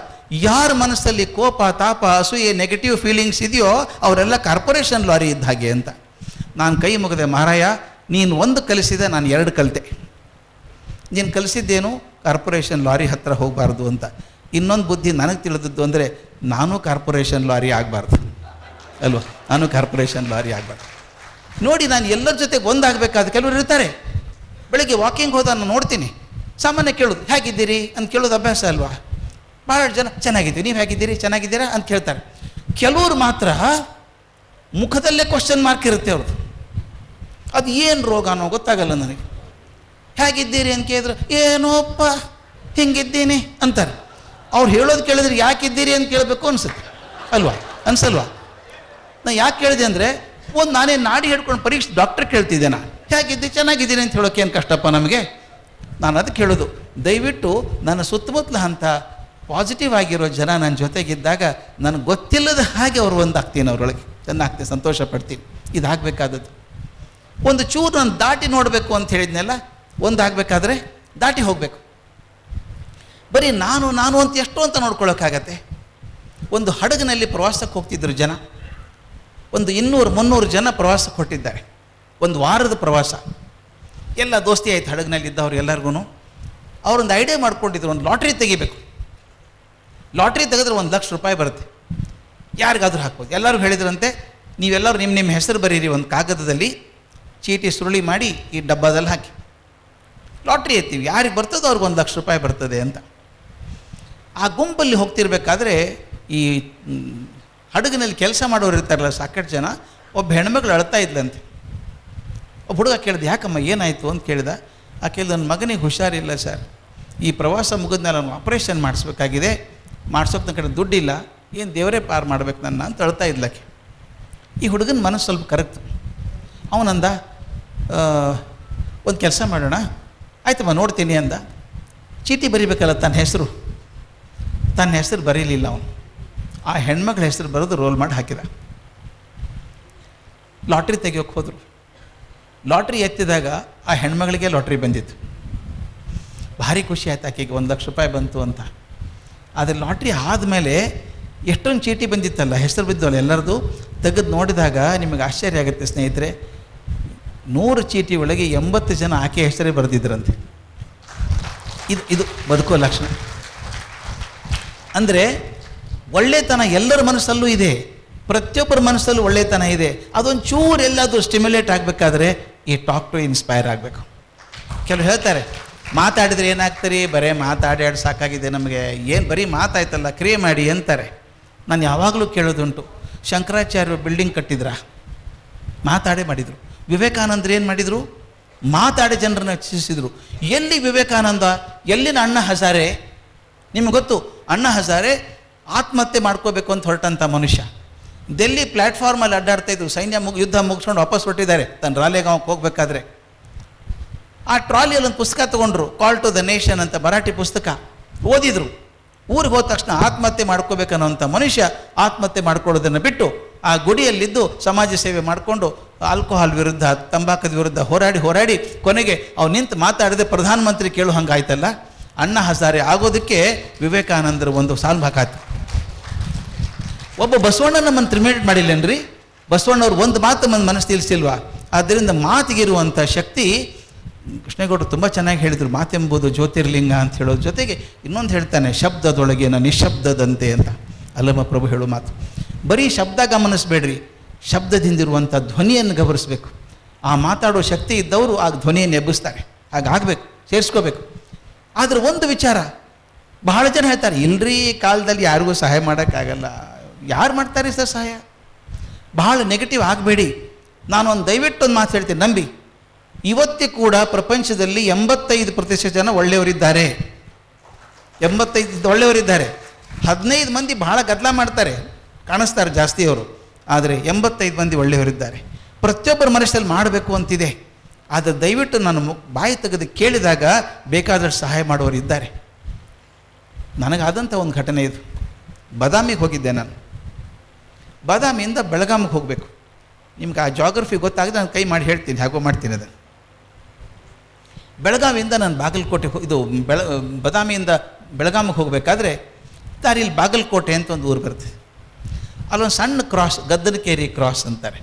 ಯಾರ ಮನಸ್ಸಲ್ಲಿ ಕೋಪ, ತಾಪ, ಅಸೂಯೆ, ನೆಗೆಟಿವ್ ಫೀಲಿಂಗ್ಸ್ ಇದೆಯೋ ಅವರೆಲ್ಲ ಕಾರ್ಪೊರೇಷನ್ ಲಾರಿ ಇದ್ದ ಹಾಗೆ ಅಂತ. ನಾನು ಕೈ ಮುಗಿದೆ, ಮಹಾರಾಯ ನೀನು ಒಂದು ಕಲಿಸಿದೆ, ನಾನು 2 ಕಲಿತೆ. ನೀನು ಕಲಿಸಿದ್ದೇನು, ಕಾರ್ಪೊರೇಷನ್ ಲಾರಿ ಹತ್ತಿರ ಹೋಗಬಾರ್ದು ಅಂತ. ಇನ್ನೊಂದು ಬುದ್ಧಿ ನನಗೆ ತಿಳಿದದ್ದು ಅಂದರೆ, ನಾನು ಕಾರ್ಪೊರೇಷನ್ ಲಾರಿ ಆಗಬಾರ್ದು ಅಲ್ವಾ, ನಾನು ಕಾರ್ಪೊರೇಷನ್ ಲಾರಿ ಆಗಬಾರ್ದು. ನೋಡಿ, ನಾನು ಎಲ್ಲರ ಜೊತೆಗೆ ಒಂದಾಗಬೇಕಾದ ಕೆಲವರು ಇರ್ತಾರೆ. ಬೆಳಗ್ಗೆ ವಾಕಿಂಗ್ ಹೋದ ನಾನು ನೋಡ್ತೀನಿ, ಸಾಮಾನ್ಯ ಕೇಳೋದು ಹೇಗಿದ್ದೀರಿ ಅಂತ ಕೇಳೋದು ಅಭ್ಯಾಸ ಅಲ್ವಾ. ಭಾಳ ಜನ ಚೆನ್ನಾಗಿದ್ದೀವಿ, ನೀವು ಹೇಗಿದ್ದೀರಿ, ಚೆನ್ನಾಗಿದ್ದೀರಾ ಅಂತ ಕೇಳ್ತಾರೆ. ಕೆಲವರು ಮಾತ್ರ ಮುಖದಲ್ಲೇ ಕ್ವಶನ್ ಮಾರ್ಕ್ ಇರುತ್ತೆ ಅವ್ರದ್ದು. ಅದು ಏನು ರೋಗನೋ ಗೊತ್ತಾಗಲ್ಲ ನನಗೆ. ಹೇಗಿದ್ದೀರಿ ಅಂತ ಕೇಳಿದ್ರು, ಏನೋಪ್ಪ ಹಿಂಗಿದ್ದೀನಿ ಅಂತಾರೆ. ಅವ್ರು ಹೇಳೋದು ಕೇಳಿದ್ರೆ ಯಾಕಿದ್ದೀರಿ ಅಂತ ಕೇಳಬೇಕು ಅನಿಸುತ್ತೆ ಅಲ್ವಾ, ಅನ್ಸಲ್ವಾ. ನಾನು ಯಾಕೆ ಕೇಳಿದೆ ಅಂದರೆ, ಒಂದು ನಾನೇ ನಾಡಿ ಹಿಡ್ಕೊಂಡು ಪರೀಕ್ಷೆ ಡಾಕ್ಟರ್ ಕೇಳ್ತಿದ್ದೆ, ನಾನು ಹೇಗಿದ್ದೆ, ಚೆನ್ನಾಗಿದ್ದೀನಿ ಅಂತ ಹೇಳೋಕೆ ಏನು ಕಷ್ಟಪ್ಪ ನಮಗೆ. ನಾನು ಅದಕ್ಕೆ ಹೇಳೋದು, ದಯವಿಟ್ಟು ನನ್ನ ಸುತ್ತಮುತ್ತಲ ಅಂತ ಪಾಸಿಟಿವ್ ಆಗಿರೋ ಜನ ನನ್ನ ಜೊತೆಗಿದ್ದಾಗ ನನಗೆ ಗೊತ್ತಿಲ್ಲದ ಹಾಗೆ ಅವ್ರು ಒಂದಾಗ್ತೀನಿ, ಅವರೊಳಗೆ ಚೆನ್ನಾಗ್ತೀನಿ, ಸಂತೋಷ ಪಡ್ತೀನಿ. ಇದಾಗಬೇಕಾದದ್ದು. ಒಂದು ಚೂರು ನಾನು ದಾಟಿ ನೋಡಬೇಕು ಅಂತ ಹೇಳಿದ್ನೆಲ್ಲ, ಒಂದಾಗಬೇಕಾದ್ರೆ ದಾಟಿ ಹೋಗಬೇಕು. ಬರೀ ನಾನು ಅಂತ ಎಷ್ಟು ಅಂತ ನೋಡ್ಕೊಳ್ಳೋಕ್ಕಾಗತ್ತೆ. ಒಂದು ಹಡಗಿನಲ್ಲಿ ಪ್ರವಾಸಕ್ಕೆ ಹೋಗ್ತಿದ್ರು ಜನ, ಒಂದು 200-300 ಜನ ಪ್ರವಾಸಕ್ಕೆ ಹೊರಟಿದ್ದಾರೆ. ಒಂದು ವಾರದ ಪ್ರವಾಸ. ಎಲ್ಲ ದೋಸ್ತಿ ಆಯ್ತು ಹಡಗಿನಲ್ಲಿ ಇದ್ದವ್ರು ಎಲ್ಲರಿಗೂ. ಅವರೊಂದು ಐಡಿಯಾ ಮಾಡ್ಕೊಂಡಿದ್ರು, ಒಂದು ಲಾಟ್ರಿ ತೆಗಿಬೇಕು. ಲಾಟ್ರಿ ತೆಗೆದ್ರೆ 1 ಲಕ್ಷ ರೂಪಾಯಿ ಬರುತ್ತೆ, ಯಾರಿಗಾದ್ರೂ ಹಾಕ್ಬೋದು. ಎಲ್ಲರೂ ಹೇಳಿದ್ರಂತೆ, ನೀವೆಲ್ಲರೂ ನಿಮ್ಮ ಹೆಸರು ಬರೀರಿ ಒಂದು ಕಾಗದದಲ್ಲಿ, ಚೀಟಿ ಸುರುಳಿ ಮಾಡಿ ಈ ಡಬ್ಬದಲ್ಲಿ ಹಾಕಿ ಲಾಟ್ರಿ ಎತ್ತೀವಿ, ಯಾರಿಗೆ ಬರ್ತದೋ ಅವ್ರಿಗೆ 1 ಲಕ್ಷ ರೂಪಾಯಿ ಬರ್ತದೆ ಅಂತ. ಆ ಗುಂಪಲ್ಲಿ ಹೋಗ್ತಿರ್ಬೇಕಾದ್ರೆ ಈ ಹಡಗಿನಲ್ಲಿ ಕೆಲಸ ಮಾಡೋರು ಇರ್ತಾರಲ್ಲ ಸಾಕಷ್ಟು ಜನ, ಒಬ್ಬ ಹೆಣ್ಮಗಳು ಅಳ್ತಾ ಇದ್ಲಂತೆ. ಒಬ್ಬ ಹುಡುಗ ಕೇಳಿದೆ, ಯಾಕಮ್ಮ ಏನಾಯಿತು ಅಂತ ಕೇಳಿದ. ಆ ಕೇಳಿದ, ನನ್ನ ಮಗನಿಗೆ ಹುಷಾರಿಲ್ಲ ಸರ್, ಈ ಪ್ರವಾಸ ಮುಗಿದ್ಮೇಲೆ ಅವನು ಆಪ್ರೇಷನ್ ಮಾಡಿಸ್ಬೇಕಾಗಿದೆ, ಮಾಡ್ಸೋಕೆ ನನ್ನ ಕಡೆ ದುಡ್ಡಿಲ್ಲ, ಏನು ದೇವರೇ ಪಾರು ಮಾಡ್ಬೇಕು ನನ್ನ ಅಂತ ಅಳ್ತಾ ಇದ್ಲಕ್ಕೆ. ಈ ಹುಡುಗನ ಮನಸ್ಸು ಸ್ವಲ್ಪ ಕರಗ್ತು. ಅವನಂದ, ಒಂದು ಕೆಲಸ ಮಾಡೋಣ, ಆಯ್ತಮ್ಮ ನೋಡ್ತೀನಿ ಅಂದ. ಚೀಟಿ ಬರೀಬೇಕಲ್ಲ ತನ್ನ ಹೆಸರು ಬರೀಲಿಲ್ಲ ಅವನು. ಆ ಹೆಣ್ಮಗಳ ಹೆಸರು ಬರೋದು ರೋಲ್ ಮಾಡಿ ಹಾಕಿದ. ಲಾಟ್ರಿ ತೆಗಿಯೋಕ್ಕೆ ಹೋದರು. ಲಾಟ್ರಿ ಎತ್ತಿದಾಗ ಆ ಹೆಣ್ಮಗಳಿಗೆ ಲಾಟ್ರಿ ಬಂದಿತ್ತು. ಭಾರಿ ಖುಷಿ ಆಯ್ತು ಆಕೆಗೆ, 1 ಲಕ್ಷ ರೂಪಾಯಿ ಬಂತು ಅಂತ. ಆದರೆ ಲಾಟ್ರಿ ಆದಮೇಲೆ ಎಷ್ಟೊಂದು ಚೀಟಿ ಬಂದಿತ್ತಲ್ಲ, ಹೆಸರು ಬಿದ್ದವಲ್ಲ ಎಲ್ಲರದು, ತೆಗೆದು ನೋಡಿದಾಗ ನಿಮಗೆ ಆಶ್ಚರ್ಯ ಆಗುತ್ತೆ ಸ್ನೇಹಿತರೆ. 100 ಚೀಟಿ ಒಳಗೆ 80 ಜನ ಆಕೆ ಹೆಸರೇ ಬರೆದಿದ್ರಂತೆ. ಇದು ಬದುಕೋ ಲಕ್ಷಣ. ಅಂದರೆ ಒಳ್ಳೆತನ ಎಲ್ಲರ ಮನಸ್ಸಲ್ಲೂ ಇದೆ, ಪ್ರತಿಯೊಬ್ಬರ ಮನಸ್ಸಲ್ಲೂ ಒಳ್ಳೆತನ ಇದೆ. ಅದೊಂದು ಚೂರು ಎಲ್ಲಾದರೂ ಸ್ಟಿಮ್ಯುಲೇಟ್ ಆಗಬೇಕಾದ್ರೆ ಈ ಟಾಕ್ ಟು ಇನ್ಸ್ಪೈರ್ ಆಗಬೇಕು. ಕೆಲವು ಹೇಳ್ತಾರೆ, ಮಾತಾಡಿದರೆ ಏನಾಗ್ತಾರೆ, ಬರೀ ಮಾತಾಡಿ ಸಾಕಾಗಿದೆ ನಮಗೆ, ಏನು ಬರೀ ಮಾತಾಯ್ತಲ್ಲ ಕ್ರಿಯೆ ಮಾಡಿ ಅಂತಾರೆ. ನಾನು ಯಾವಾಗಲೂ ಕೇಳೋದುಂಟು, ಶಂಕರಾಚಾರ್ಯರು ಬಿಲ್ಡಿಂಗ್ ಕಟ್ಟಿದ್ರ, ಮಾತಾಡೇ ಮಾಡಿದರು. ವಿವೇಕಾನಂದರು ಏನು ಮಾಡಿದರು, ಮಾತಾಡಿ ಜನರನ್ನು ರಕ್ಷಿಸಿದರು. ಎಲ್ಲಿ ವಿವೇಕಾನಂದ, ಎಲ್ಲಿನ ಅಣ್ಣಾ ಹಜಾರೆ? ನಿಮಗೆ ಗೊತ್ತು, ಅಣ್ಣಾ ಹಜಾರೆ ಆತ್ಮಹತ್ಯೆ ಮಾಡ್ಕೋಬೇಕು ಅಂತ ಹೊರಟಂಥ ಮನುಷ್ಯ. ಡೆಲ್ಲಿ ಪ್ಲ್ಯಾಟ್ಫಾರ್ಮಲ್ಲಿ ಅಡ್ಡಾಡ್ತಾಯಿದ್ರು, ಯುದ್ಧ ಮುಗಿಸ್ಕೊಂಡು ವಾಪಸ್ ಹೊರಟಿದ್ದಾರೆ ತನ್ನ ರಾಲೇಗಾಂವ್ಗೆ ಹೋಗಬೇಕಾದ್ರೆ. ಆ ಟ್ರಾಲಿಯಲ್ಲಿ ಒಂದು ಪುಸ್ತಕ ತೊಗೊಂಡ್ರು, ಕಾಲ್ ಟು ದ ನೇಷನ್ ಅಂತ, ಮರಾಠಿ ಪುಸ್ತಕ ಓದಿದ್ರು. ಊರಿಗೆ ಹೋದ ತಕ್ಷಣ ಆತ್ಮಹತ್ಯೆ ಮಾಡ್ಕೋಬೇಕನ್ನೋಂಥ ಮನುಷ್ಯ ಆತ್ಮಹತ್ಯೆ ಮಾಡ್ಕೊಳ್ಳೋದನ್ನು ಬಿಟ್ಟು ಆ ಗುಡಿಯಲ್ಲಿದ್ದು ಸಮಾಜ ಸೇವೆ ಮಾಡಿಕೊಂಡು ಆಲ್ಕೋಹಾಲ್ ವಿರುದ್ಧ, ತಂಬಾಕದ ವಿರುದ್ಧ ಹೋರಾಡಿ ಕೊನೆಗೆ ಅವ್ನು ನಿಂತು ಮಾತಾಡಿದೆ ಪ್ರಧಾನಮಂತ್ರಿ ಕೇಳೋ ಹಂಗಾಯ್ತಲ್ಲ. ಅಣ್ಣಾ ಹಜಾರೆ ಆಗೋದಕ್ಕೆ ವಿವೇಕಾನಂದರು ಒಂದು ಸಾಲು ಹಾಕಾಯ್ತು. ಒಬ್ಬ ಬಸವಣ್ಣ ನಮ್ಮನ್ನು ಟ್ರಿಮೇಟ್ ಮಾಡಿಲ್ಲೇನ್ರಿ? ಬಸವಣ್ಣವ್ರು ಒಂದು ಮಾತು ನಮ್ಮ ಮನಸ್ಸು ತಿಳಿಸಿಲ್ವಾ? ಆದ್ದರಿಂದ ಮಾತಿಗಿರುವಂಥ ಶಕ್ತಿ ಕೃಷ್ಣೇಗೌಡರು ತುಂಬ ಚೆನ್ನಾಗಿ ಹೇಳಿದರು. ಮಾತೆಂಬುದು ಜ್ಯೋತಿರ್ಲಿಂಗ ಅಂತ ಹೇಳೋದ್ರ ಜೊತೆಗೆ ಇನ್ನೊಂದು ಹೇಳ್ತಾನೆ, ಶಬ್ದದೊಳಗಿನ ನಿಶಬ್ದದಂತೆ ಅಂತ. ಅಲ್ಲಮ್ಮ ಪ್ರಭು ಹೇಳೋ ಮಾತು. ಬರೀ ಶಬ್ದ ಗಮನಿಸಬೇಡ್ರಿ, ಶಬ್ದದಿಂದಿರುವಂಥ ಧ್ವನಿಯನ್ನು ಗಮನಿಸಬೇಕು. ಆ ಮಾತಾಡೋ ಶಕ್ತಿ ಇದ್ದವರು ಆ ಧ್ವನಿಯನ್ನು ಎಬ್ಬಿಸ್ತಾರೆ. ಹಾಗಾಗಬೇಕು, ಸೇರಿಸ್ಕೋಬೇಕು. ಆದರೆ ಒಂದು ವಿಚಾರ, ಬಹಳ ಜನ ಹೇಳ್ತಾರೆ, ಇಲ್ಲರಿ ಕಾಲದಲ್ಲಿ ಯಾರಿಗೂ ಸಹಾಯ ಮಾಡೋಕ್ಕಾಗಲ್ಲ. ಯಾರು ಮಾಡ್ತಾರೆ ಸರ್ ಸಹಾಯ? ಬಹಳ ನೆಗೆಟಿವ್ ಆಗಬೇಡಿ. ನಾನೊಂದು ದಯವಿಟ್ಟು ಒಂದು ಮಾತು ಹೇಳ್ತೀನಿ, ನಂಬಿ. ಇವತ್ತೇ ಕೂಡ ಪ್ರಪಂಚದಲ್ಲಿ 85% ಜನ ಒಳ್ಳೆಯವರಿದ್ದಾರೆ. 85 ಒಳ್ಳೆಯವರಿದ್ದಾರೆ. 15 ಮಂದಿ ಬಹಳ ಗದ್ದಲ ಮಾಡ್ತಾರೆ, ಕಾಣಿಸ್ತಾರೆ ಜಾಸ್ತಿ ಅವರು. ಆದರೆ 85 ಮಂದಿ ಒಳ್ಳೆಯವರಿದ್ದಾರೆ. ಪ್ರತಿಯೊಬ್ಬರ ಮನಸ್ಸಲ್ಲಿ ಮಾಡಬೇಕು ಅಂತಿದೆ. ಆದರೆ ದಯವಿಟ್ಟು ನಾನು ಬಾಯಿ ತೆಗೆದು ಕೇಳಿದಾಗ ಬೇಕಾದಷ್ಟು ಸಹಾಯ ಮಾಡುವವರು ಇದ್ದಾರೆ. ನನಗಾದಂಥ ಒಂದು ಘಟನೆ ಇದು. ಬಾದಾಮಿಗೆ ಹೋಗಿದ್ದೆ ನಾನು. ಬಾದಾಮಿಯಿಂದ ಬೆಳಗಾಮಿಗೆ ಹೋಗಬೇಕು. ನಿಮ್ಗೆ ಆ ಜಾಗ್ರಫಿ ಗೊತ್ತಾಗಿದೆ, ನಾನು ಕೈ ಮಾಡಿ ಹೇಳ್ತೀನಿ, ಹಾಗೋ ಮಾಡ್ತೀನಿ ಅದನ್ನು. ಬೆಳಗಾವಿಯಿಂದ ನಾನು ಬಾಗಲಕೋಟೆ ಬಾದಾಮಿಯಿಂದ ಬೆಳಗಾಮಿಗೆ ಹೋಗಬೇಕಾದ್ರೆ ದಾರಿಯಲ್ಲಿ ಬಾಗಲಕೋಟೆ ಅಂತ ಒಂದು ಊರು ಬರುತ್ತೆ. ಅಲ್ಲೊಂದು ಸಣ್ಣ ಕ್ರಾಸ್, ಗದ್ದನಕೇರಿ ಕ್ರಾಸ್ ಅಂತಾರೆ.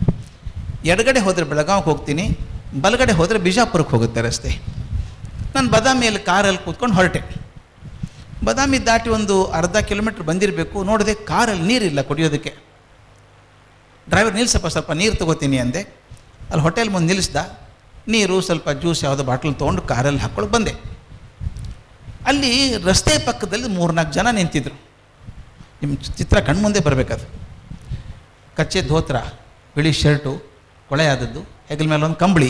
ಎಡಗಡೆ ಹೋದರೆ ಬೆಳಗಾವಿಗೆ ಹೋಗ್ತೀನಿ, ಬಲಗಡೆ ಹೋದರೆ ಬಿಜಾಪುರಕ್ಕೆ ಹೋಗುತ್ತೆ ರಸ್ತೆ. ನಾನು ಬಾದಾಮಿಯಲ್ಲಿ ಕಾರಲ್ಲಿ ಕೂತ್ಕೊಂಡು ಹೊರಟೆ. ಬಾದಾಮಿ ದಾಟಿ ಒಂದು ಅರ್ಧ ಕಿಲೋಮೀಟ್ರ್ ಬಂದಿರಬೇಕು. ನೋಡಿದೆ ಕಾರಲ್ಲಿ ನೀರಿಲ್ಲ ಕುಡಿಯೋದಕ್ಕೆ. ಡ್ರೈವರ್ ಸ್ವಲ್ಪ ನೀರು ತೊಗೋತೀನಿ ಅಂದೆ. ಅಲ್ಲಿ ಹೋಟೆಲ್ ಮುಂದೆ ನಿಲ್ಲಿಸ್ದ. ನೀರು, ಸ್ವಲ್ಪ ಜ್ಯೂಸ್ ಯಾವುದೋ ಬಾಟ್ಲ್ ತೊಗೊಂಡು ಕಾರಲ್ಲಿ ಹಾಕ್ಕೊಂಡು ಬಂದೆ. ಅಲ್ಲಿ ರಸ್ತೆ ಪಕ್ಕದಲ್ಲಿ 3-4 ಜನ ನಿಂತಿದ್ರು. ನಿಮ್ಮ ಚಿತ್ರ ಕಣ್ಮುಂದೆ ಬರಬೇಕದು. ಕಚ್ಚೆ ಧೋತ್ರ, ಬಿಳಿ ಶರ್ಟು, ಕೊಳೆಯಾದದ್ದು, ಹೆಗಲ ಮೇಲೆ ಒಂದು ಕಂಬಳಿ,